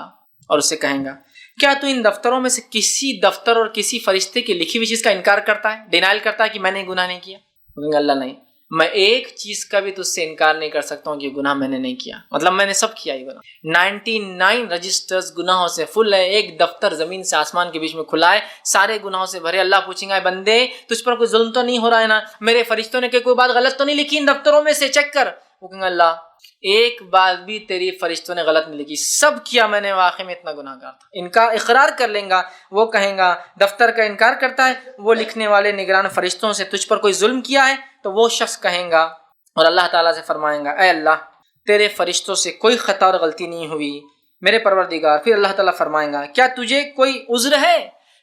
A: اور اس سے کہیں گا کیا تو ان دفتروں میں سے کسی دفتر اور کسی فرشتے کی لکھی ہوئی چیز کا انکار کرتا ہے، ڈینائل کرتا ہے کہ میں نے گناہ نہیں کیا؟ کہیں گے اللہ نہیں، میں ایک چیز کا بھی تجھ سے انکار نہیں کر سکتا ہوں کہ گناہ میں نے نہیں کیا، مطلب میں نے سب کیا ہی گناہ۔ 99 رجسٹرز گناہوں سے فل ہے، ایک دفتر زمین سے آسمان کے بیچ میں کھلا ہے، سارے گناہوں سے بھرے۔ اللہ پوچھیں گا بندے تجھ پر کوئی ظلم تو نہیں ہو رہا ہے نا، میرے فرشتوں نے کوئی بات غلط تو نہیں لکھی ان دفتروں میں سے، چیک کر۔ وہ کہیں گے اللہ ایک بات بھی تیری فرشتوں نے غلط نہیں لکھی، سب کیا میں نے، واقعی میں اتنا گناہ گار تھا۔ انکار اقرار کر لیں گا، وہ کہیں گا دفتر کا انکار کرتا ہے، وہ لکھنے والے نگران فرشتوں سے تجھ پر کوئی ظلم کیا ہے؟ تو وہ شخص کہیں گا اور اللہ تعالیٰ سے فرمائیں گا اے اللہ تیرے فرشتوں سے کوئی خطا اور غلطی نہیں ہوئی میرے پروردگار۔ پھر اللہ تعالیٰ فرمائیں گا کیا تجھے کوئی عذر ہے،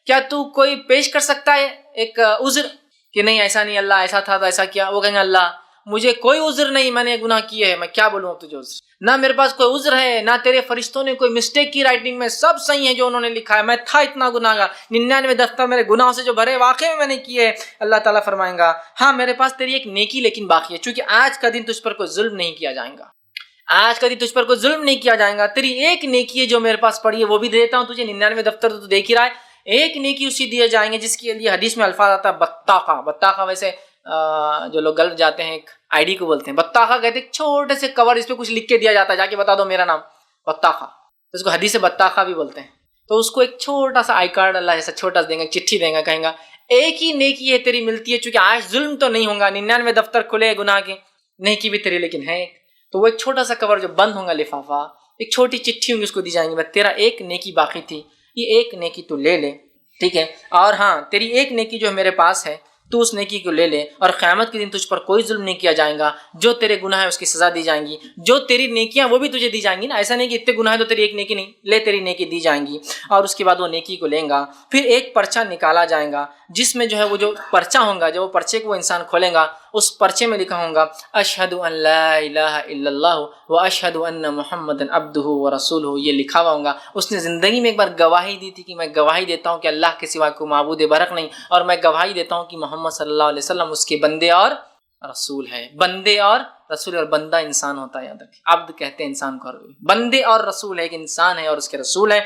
A: کیا تو کوئی پیش کر سکتا ہے ایک عذر کہ نہیں ایسا نہیں اللہ، ایسا تھا تو ایسا کیا؟ وہ کہیں گے اللہ مجھے کوئی عذر نہیں، میں نے گناہ کیے ہے، میں کیا بولوں اب تجھے عذر، نہ میرے پاس کوئی عذر ہے، نہ تیرے فرشتوں نے کوئی مسٹیک کی رائٹنگ میں، سب صحیح ہے جو انہوں نے لکھا ہے، میں تھا اتنا گناہ گار، 99 دفتر میرے گناہوں سے جو بھرے واقعی میں نے کیے۔ اللہ تعالیٰ فرمائیں گا ہاں میرے پاس تیری ایک نیکی لیکن باقی ہے، چونکہ آج کا دن تجھ پر کوئی ظلم نہیں کیا جائے گا، آج کا دن تجھ پر کوئی ظلم نہیں کیا جائے گا، تیری ایک نیکی ہے جو میرے پاس پڑی ہے وہ بھی دے دیتا ہوں تجھے، 99 دفتر تو دیکھ ہی رہا ہے، ایک نیکی اسی دیے جائیں گے جس کے لیے حدیث میں الفاظ آتا ہے بطاقہ۔ بطاقہ ویسے جو لوگ گلف جاتے ہیں ایک آئی ڈی کو بولتے ہیں بطاقہ، کہتے ہیں چھوٹے سے کور، اس پہ کچھ لکھ کے دیا جاتا ہے، جا کے بتا دو میرا نام بطاقہ، تو اس کو حدیث بطاقہ بھی بولتے ہیں۔ تو اس کو ایک چھوٹا سا آئی کارڈ اللہ جیسا چھوٹا سا دیں گے، چٹھی دیں گا، کہیں گا ایک ہی نیکی ہے تیری ملتی ہے، چونکہ آج ظلم تو نہیں ہوگا، 99 دفتر کھلے گناہ کے، نیکی بھی تیری لیکن ہے، تو وہ ایک چھوٹا سا کور جو بند ہوگا لفافہ، ایک چھوٹی چٹھی ہوگی اس کو دی جائیں گی، بس تیرا ایک نیکی باقی تھی، یہ ایک نیکی تو لے لے، ٹھیک ہے، اور ہاں تیری ایک نیکی جو میرے پاس ہے تو اس نیکی کو لے لے، اور قیامت کے دن تجھ پر کوئی ظلم نہیں کیا جائے گا، جو تیرے گناہ ہے اس کی سزا دی جائیں گی، جو تیری نیکیاں وہ بھی تجھے دی جائیں گی نا، ایسا نہیں کہ اتنے گناہ ہے تو تیری ایک نیکی نہیں، لے تیری نیکی دی جائیں گی، اور اس کے بعد وہ نیکی کو لیں گا، پھر ایک پرچہ نکالا جائے گا جس میں جو ہے وہ جو پرچہ ہوگا، جو وہ پرچے کو وہ انسان کھولے گا، اس پرچے میں لکھا ہوگا اشہد ان لا الہ الا اللہ و اشہد ان محمد عبدہ و رسولہ، یہ لکھا ہوا ہوگا۔ اس نے زندگی میں ایک بار گواہی دی تھی کہ میں گواہی دیتا ہوں کہ اللہ کے سوا کوئی معبود برحق نہیں، اور میں گواہی دیتا ہوں کہ محمد محمد صلی اللہ علیہ وسلم اس کے بندے اور رسول ہے. بندے اور رسول، اور بندہ انسان ہوتا ہے، یاد رکھیں. عبد کہتے ہیں انسان کو، بندے اور رسول ہے، ایک انسان ہے اور اس کے رسول ہے.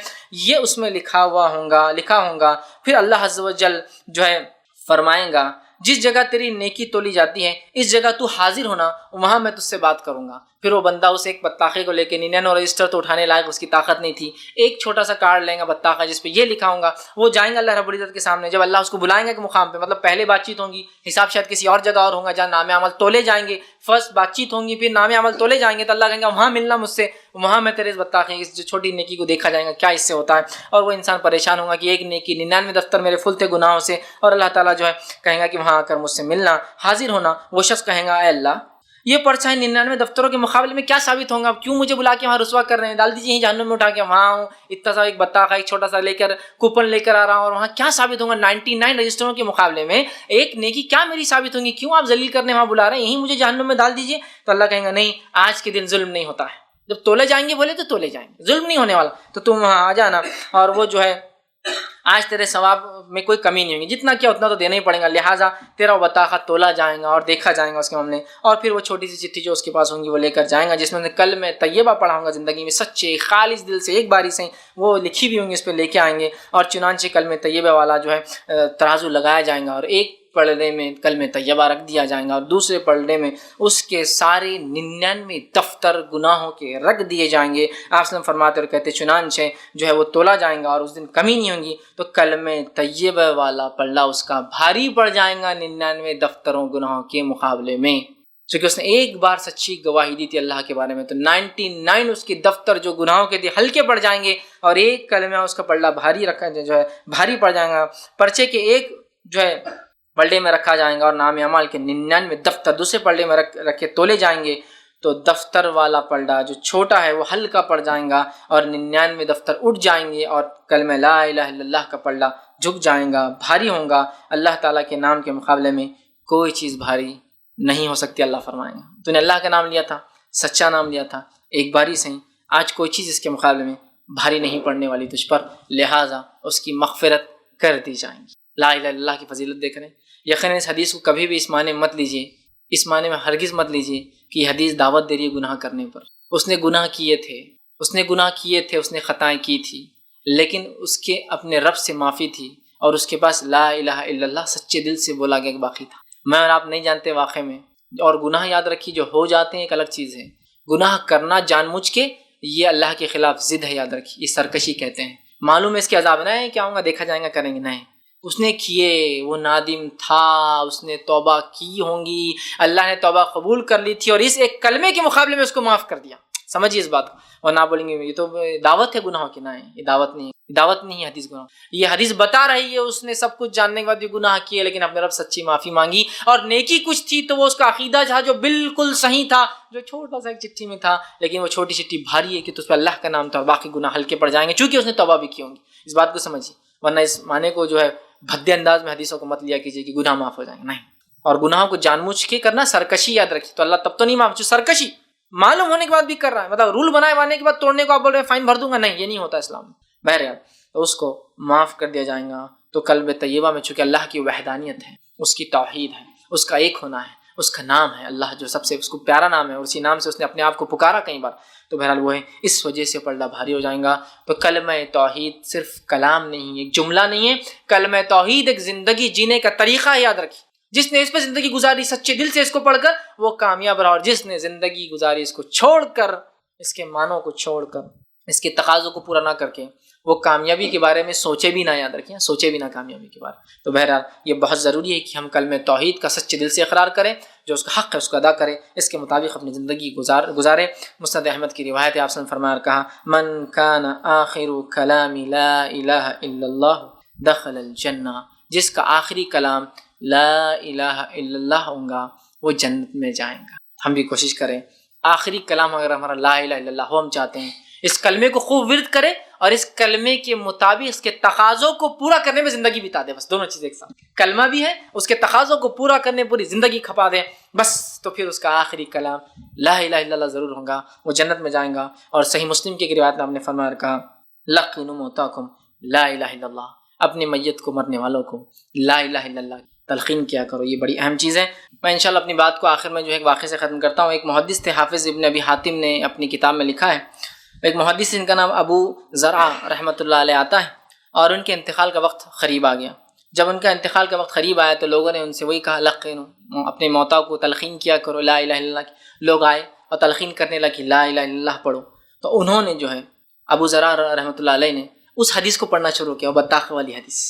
A: یہ اس میں لکھا ہوگا. پھر اللہ عز و جل جو ہے فرمائیں گا جس جگہ تیری نیکی تولی جاتی ہے اس جگہ تو حاضر ہونا، وہاں میں تجھ سے بات کروں گا. پھر وہ بندہ اسے ایک بطاخے کو لے کے 99 رجسٹر تو اٹھانے لائق اس کی طاقت نہیں تھی، ایک چھوٹا سا کارڈ لیں گا بطاخہ جس پہ یہ لکھا ہوگا. وہ جائیں گے اللہ رب العزت کے سامنے. جب اللہ اس کو بلائیں گا کہ مقام پہ، مطلب پہلے بات چیت ہوگی، حساب شاید کسی اور جگہ اور ہوگا جہاں نام عمل تولے جائیں گے. فرسٹ بات چیت ہوگی، پھر نام عمل تولے جائیں گے، تو اللہ کہیں گا وہاں ملنا مجھ سے، وہاں میں تیرے اس بطاخے کی جو چھوٹی نیکی کو دیکھا جائے گا کیا اس سے ہوتا ہے. اور وہ انسان پریشان ہوگا کہ ایک نیکی 99 دفتر میرے فل تھے گناہوں سے، اور اللہ تعالیٰ جو ہے کہیں گا کہ وہاں آ کر مجھ سے ملنا، حاضر ہونا. وہ شخص کہیں گا اے اللہ یہ پرچہ 99 دفتروں کے مقابلے میں کیا ثابت ہوگا، کیوں مجھے بلا کے وہاں رسوا کر رہے ہیں، ڈال دیجیے جہنم میں اٹھا کے وہاں ہوں، اتنا سا ایک بطاخہ ایک چھوٹا سا لے کر کوپن لے کر آ رہا ہوں، اور وہاں کیا ثابت ہوگا 99 رجسٹروں کے مقابلے میں ایک نیکی کیا میری ثابت ہوگی، کیوں آپ ذلیل کرنے وہاں بلا رہے ہیں، یہیں مجھے جہنم میں ڈال دیجیے. تو اللہ کہیں گا نہیں، آج کے دن ظلم نہیں ہوتا ہے، جب تولے جائیں گے بولے تو تولے جائیں گے، ظلم نہیں ہونے والا، تو تم وہاں آ جانا. اور وہ جو ہے آج تیرے ثواب میں کوئی کمی نہیں ہوگی، جتنا کیا اتنا تو دینا ہی پڑے گا، لہٰذا تیرا وہ بطاخہ تولا جائے گا اور دیکھا جائے گا اس کے معاملے. اور پھر وہ چھوٹی سی چٹھی جو اس کے پاس ہوں گی وہ لے کر جائیں گا، جس میں کلمہ طیبہ پڑھا ہوں گا زندگی میں سچے خالص دل سے ایک باری سے وہ لکھی بھی ہوں گی، اس پہ لے کے آئیں گے. اور چنانچہ کلمہ طیبہ والا جو ہے ترازو لگایا جائے گا، اور ایک پلڑے میں کلمہ طیبہ رکھ دیا جائے گا، اور دوسرے پلڑے میں اس کے سارے 99 دفتر گناہوں کے رکھ دیے جائیں گے. آپ وسلم فرماتے اور کہتے چنانچہ جو ہے وہ تولا جائیں گا اور اس دن کمی نہیں ہوگی تو کلمہ طیبہ والا پلڑا اس کا بھاری پڑ جائے گا 99 دفتروں گناہوں کے مقابلے میں، چونکہ اس نے ایک بار سچی گواہی دی تھی اللہ کے بارے میں، تو 99 اس کے دفتر جو گناہوں کے تھے ہلکے پڑ جائیں گے، اور ایک کلمہ اس کا پلڑا بھاری رکھا جو ہے بھاری پڑ جائے گا. پرچے کے ایک جو ہے پلڑے میں رکھا جائے گا اور نام اعمال کے 99 دفتر دوسرے پلڑے میں رکھ کے تولے جائیں گے، تو دفتر والا پلڑا جو چھوٹا ہے وہ ہلکا پڑ جائے گا اور 99 دفتر اٹھ جائیں گے، اور کلمہ لا الہ الا اللہ کا پلڑا جھک جائے گا، بھاری ہوگا. اللہ تعالیٰ کے نام کے مقابلے میں کوئی چیز بھاری نہیں ہو سکتی. اللہ فرمائیں گے تو نے اللہ کا نام لیا تھا، سچا نام لیا تھا، ایک باری سے آج کوئی چیز اس کے مقابلے میں بھاری نہیں پڑنے والی تجھ پر، لہٰذا اس کی مغفرت کر دی جائیں گی. لا الہ الا اللہ کی فضیلت دیکھ رہے ہیں. یقیناً اس حدیث کو کبھی بھی اس معنی میں مت لیجیے، اس معنی میں ہرگز مت لیجیے کہ یہ حدیث دعوت دے رہی ہے گناہ کرنے پر. اس نے گناہ کیے تھے، اس نے خطائیں کی تھی، لیکن اس کے اپنے رب سے معافی تھی، اور اس کے پاس لا الہ الا اللہ سچے دل سے بولا گیا کہ باقی تھا. میں اور آپ نہیں جانتے واقع میں، اور گناہ یاد رکھیے جو ہو جاتے ہیں ایک الگ چیز ہے، گناہ کرنا جان مجھ کے یہ اللہ کے خلاف ضد ہے، یاد رکھیے، یہ سرکشی کہتے ہیں. معلوم ہے اس کے عذاب نہ ہے، کیا ہوں گا دیکھا جائے گا کریں گے، نہیں، اس نے کیے، وہ نادم تھا، اس نے توبہ کی ہوں گی، اللہ نے توبہ قبول کر لی تھی اور اس ایک کلمے کے مقابلے میں اس کو معاف کر دیا. سمجھیے اس بات کو. اور نہ بولیں گے یہ تو دعوت ہے گناہوں کی، نہ ہے، یہ دعوت نہیں ہے حدیث گناہ. یہ حدیث بتا رہی ہے اس نے سب کچھ جاننے کے بعد بھی گناہ کیے، لیکن اپنے رب سچی معافی مانگی، اور نیکی کچھ تھی تو وہ اس کا عقیدہ تھا جو بالکل صحیح تھا، جو چھوٹا سا ایک چٹھی میں تھا، لیکن وہ چھوٹی چٹھی بھاری ہے کہ تو اس پہ اللہ کا نام تھا، اور باقی گناہ ہلکے پڑ جائیں گے چونکہ اس نے توبہ بھی کی ہوں گی. اس بات کو سمجھیے، ورنہ اس معنی کو جو ہے بھدے انداز میں حدیثوں کو مت لیا کیجیے کہ گناہ معاف ہو جائیں گے، نہیں. اور گناہوں کو جان بوجھ کے کرنا سرکشی، یاد رکھیے، تو اللہ تب تو نہیں معاف، جو سرکشی معلوم ہونے کے بعد بھی کر رہا ہے، مطلب رول بنانے کے بعد توڑنے کو آپ بول رہے ہیں فائن بھر دوں گا، نہیں، یہ نہیں ہوتا اسلام میں. بہرحال تو اس کو معاف کر دیا جائے گا. تو کلمہ طیبہ میں چونکہ اللہ کی وحدانیت ہے، اس کی توحید ہے، اس کا ایک ہونا ہے، اس کا نام ہے اللہ جو سب سے اس کو پیارا نام ہے، اور اسی نام سے اس نے اپنے آپ کو پکارا کئی بار، تو بہرحال وہ ہے، اس وجہ سے پلڑا بھاری ہو جائے گا. تو کلمہ توحید صرف کلام نہیں، ایک جملہ نہیں ہے، کلمہ توحید ایک زندگی جینے کا طریقہ ہے. یاد رکھیے، جس نے اس پہ زندگی گزاری سچے دل سے اس کو پڑھ کر وہ کامیاب رہا، اور جس نے زندگی گزاری اس کو چھوڑ کر، اس کے معنوں کو چھوڑ کر، اس کے تقاضوں کو پورا نہ کر کے، وہ کامیابی کے بارے میں سوچے بھی نہ. یاد رکھیں، سوچے بھی نہ کامیابی کے بارے. تو بہرحال یہ بہت ضروری ہے کہ ہم کلمہ توحید کا سچے دل سے اقرار کریں، جو اس کا حق ہے اس کو ادا کریں، اس کے مطابق اپنی زندگی گزاریں. مسند احمد کی روایت ہے، آپ نے فرمایا کہا من کان آخر کلام لا الہ الا اللہ دخل الجنہ، جس کا آخری کلام لا الہ الا اللہ ہوگا وہ جنت میں جائیں گا. ہم بھی کوشش کریں آخری کلام اگر ہمارا لا الہ الا اللہ ہو، ہم چاہتے ہیں اس کلمے کو خوب ورد کرے اور اس کلمے کے مطابق اس کے تقاضوں کو پورا کرنے میں زندگی بتا دے. بس دونوں چیزیں ایک ساتھ، کلمہ بھی ہے، اس کے تقاضوں کو پورا کرنے پوری زندگی کھپا دے، بس تو پھر اس کا آخری کلام لا الہ الا اللہ ضرور ہوگا، وہ جنت میں جائیں گا. اور صحیح مسلم کی ایک روایت میں آپ نے فرمایا کہا لقنوا موتاکم لا الہ الا اللہ، اپنے میت کو، مرنے والوں کو لا الہ الا اللہ تلقین کیا کرو، یہ بڑی اہم چیز ہے۔ میں انشاءاللہ اپنی بات کو آخر میں جو ہے ایک واقعے سے ختم کرتا ہوں۔ ایک محدث تھے، حافظ ابن ابی حاتم نے اپنی کتاب میں لکھا ہے، ایک محدث ان کا نام ابو زرعہ رحمۃ اللہ علیہ آتا ہے، اور ان کے انتقال کا وقت قریب آ گیا۔ جب ان کا انتقال کا وقت قریب آیا تو لوگوں نے ان سے وہی کہا لقینو، اپنے موتا کو تلقین کیا کرو لا الہ الا اللہ کی۔ لوگ آئے اور تلقین کرنے لگے لا الہ الا اللہ پڑھو، تو انہوں نے جو ہے ابو زرعہ رحمۃ اللہ علیہ نے اس حدیث کو پڑھنا شروع کیا، بطاخ والی حدیث،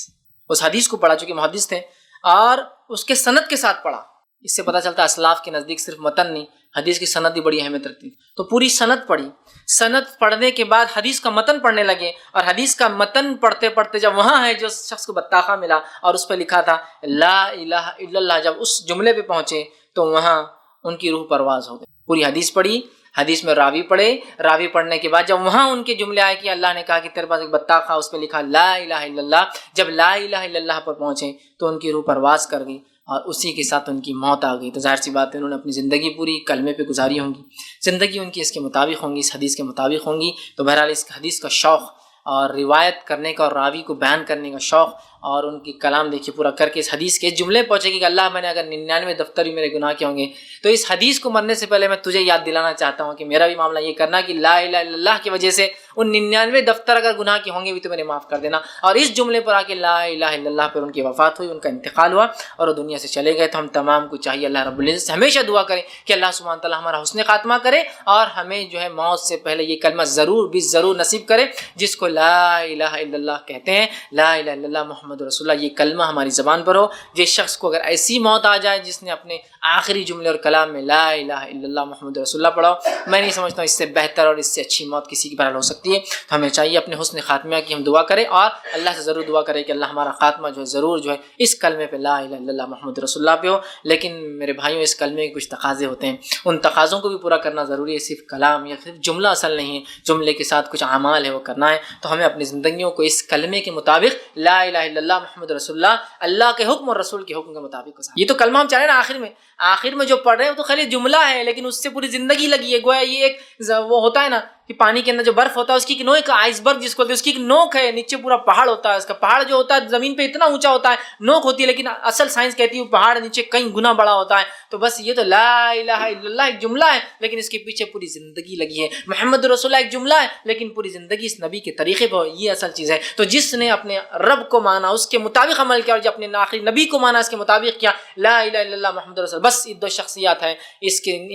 A: اس حدیث کو پڑھا، چونکہ محدث تھے، اور اس کے سند کے ساتھ پڑھا۔ اس سے پتہ چلتا ہے اسلاف کے نزدیک صرف متن نہیں، حدیث کی سند بھی بڑی اہمیت رکھتی، تو پوری سند پڑھی۔ سند پڑھنے کے بعد حدیث کا متن پڑھنے لگے، اور حدیث کا متن پڑھتے پڑھتے جب وہاں ہے جو شخص کو بطاخہ ملا اور اس پہ لکھا تھا لا الہ الا اللہ، جب اس جملے پہ پہنچے تو وہاں ان کی روح پرواز ہو گئی۔ پوری حدیث پڑھی، حدیث میں راوی پڑھے، راوی پڑھنے کے بعد جب وہاں ان کے جملے آئے کہ اللہ نے کہا کہ تیرے پاس ایک بطاخہ، اس پہ لکھا لا الہ الا اللہ، جب لا الہ الا اللہ پر پہنچے تو ان کی روح پرواز کر گئی، اور اسی کے ساتھ ان کی موت آ گئی۔ تو ظاہر سی بات ہے انہوں نے اپنی زندگی پوری کلمے پہ گزاری ہوں گی، زندگی ان کی اس کے مطابق ہوں گی، اس حدیث کے مطابق ہوں گی۔ تو بہرحال اس حدیث کا شوق اور روایت کرنے کا اور راوی کو بیان کرنے کا شوق، اور ان کی کلام دیکھیے پورا کر کے اس حدیث کے جملے پہنچے گی کہ اللہ میں نے اگر 99 دفتر بھی میرے گناہ کے ہوں گے، تو اس حدیث کو مرنے سے پہلے میں تجھے یاد دلانا چاہتا ہوں کہ میرا بھی معاملہ یہ کرنا کہ لا الہ الا اللہ کی وجہ سے ان 99 دفتر اگر گناہ کے ہوں گے بھی تو میرے معاف کر دینا۔ اور اس جملے پر آ کے لا الہ الا اللہ پر ان کی وفات ہوئی، ان کا انتقال ہوا اور وہ دنیا سے چلے گئے۔ تو ہم تمام کو چاہیے اللہ رب العزت سے ہمیشہ دعا کریں کہ اللہ سبحانہ تعالیٰ ہمارا حسن خاتمہ کرے، اور ہمیں جو ہے موت سے پہلے یہ کلمہ ضرور بھی ضرور نصیب کرے، جس کو لا الہ الا اللہ کہتے ہیں، لا الہ الا اللہ محمد رسول اللہ، یہ کلمہ ہماری زبان پر ہو۔ جس شخص کو اگر ایسی موت آ جائے جس نے اپنے آخری جملے اور کلام میں لا الہ الا اللہ محمد رسول اللہ پڑھا، میں نہیں سمجھتا ہوں اس سے بہتر اور اس سے اچھی موت کسی کی بہرحال ہو سکتی ہے۔ تو ہمیں چاہیے اپنے حسن خاتمہ کی ہم دعا کریں، اور اللہ سے ضرور دعا کریں کہ اللہ ہمارا خاتمہ جو ہے ضرور جو ہے اس کلمے پہ لا الہ الا اللہ محمد رسول اللہ پہ ہو۔ لیکن میرے بھائیوں، اس کلمے کے کچھ تقاضے ہوتے ہیں، ان تقاضوں کو بھی پورا کرنا ضروری ہے۔ صرف کلام یا صرف جملہ اصل نہیں ہے، جملے کے ساتھ کچھ اعمال ہے وہ کرنا ہے۔ تو ہمیں اپنی زندگیوں کو اس کلمے کے مطابق لا الہ الا اللہ محمد رسول اللہ، اللہ کے حکم اور رسول کے حکم کے مطابق گزاریں۔ یہ تو کلمہ ہم چاہ رہے ہیں نا، آخر میں جو پڑھ رہے ہیں وہ تو خالی جملہ ہے، لیکن اس سے پوری زندگی لگی ہے۔ گویا یہ ایک وہ ہوتا ہے نا کہ پانی کے اندر جو برف ہوتا ہے اس کی ایک نوک، آئس برگ جس کو بولتے ہیں، اس کی ایک نوک ہے، نیچے پورا پہاڑ ہوتا ہے۔ اس کا پہاڑ جو ہوتا ہے زمین پہ اتنا اونچا ہوتا ہے، نوک ہوتی ہے، لیکن اصل سائنس کہتی ہے وہ پہاڑ نیچے کئی گنا بڑا ہوتا ہے۔ تو بس یہ تو لا الہ الا اللہ ایک جملہ ہے، لیکن اس کے پیچھے پوری زندگی لگی ہے۔ محمد رسول اللہ ایک جملہ ہے، لیکن پوری زندگی اس نبی کے طریقے پر، یہ اصل چیز ہے۔ تو جس نے اپنے رب کو مانا، اس کے مطابق عمل کیا، اور جو اپنے آخری نبی کو مانا، اس کے مطابق کیا، لا الہ الا اللہ محمد رسول اللہ، بس یہ دو شخصیات ہیں،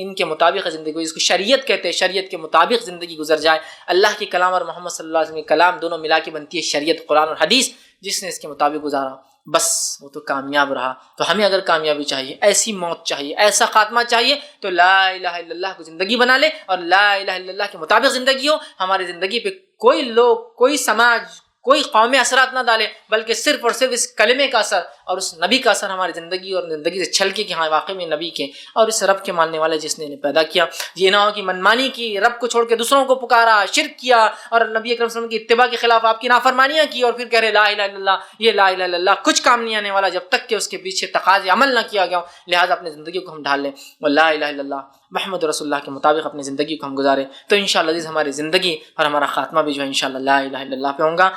A: ان کے مطابق زندگی، اس کو شریعت کہتے ہیں، شریعت کے مطابق زندگی گزر جائے۔ اللہ کے کلام اور محمد صلی اللہ علیہ وسلم کے کلام دونوں ملا کے بنتی ہے شریعت، قرآن اور حدیث۔ جس نے اس کے مطابق گزارا بس وہ تو کامیاب رہا۔ تو ہمیں اگر کامیابی چاہیے، ایسی موت چاہیے، ایسا خاتمہ چاہیے، تو لا الہ الا اللہ کو زندگی بنا لے، اور لا الہ الا اللہ کے مطابق زندگی ہو۔ ہماری زندگی پہ کوئی لوگ، کوئی سماج، کوئی قوم اثرات نہ ڈالے، بلکہ صرف اور صرف اس کلمے کا اثر اور اس نبی کا اثر ہماری زندگی اور زندگی سے چھلکے کہ ہاں واقعی میں نبی کے اور اس رب کے ماننے والے جس نے انہیں پیدا کیا۔ یہ نہ ہو کہ منمانی کی، رب کو چھوڑ کے دوسروں کو پکارا، شرک کیا، اور نبی اکرم صلی اللہ علیہ وسلم کی اتباع کے خلاف آپ کی نافرمانیاں کی، اور پھر کہہ رہے لا الہ الا اللہ۔ یہ لا الہ الا اللہ کچھ کام نہیں آنے والا جب تک کہ اس کے پیچھے تقاضے عمل نہ کیا گیا ہو۔ لہٰذا اپنی زندگی کو ہم ڈھال لیں اور لا الہ الا اللہ محمد رسول اللہ کے مطابق اپنی زندگی کو ہم گزاریں، تو انشاءاللہ عزیز ہماری زندگی اور ہمارا خاتمہ بھی جو ہے انشاءاللہ لا الہ الا اللہ پہ ہوگا۔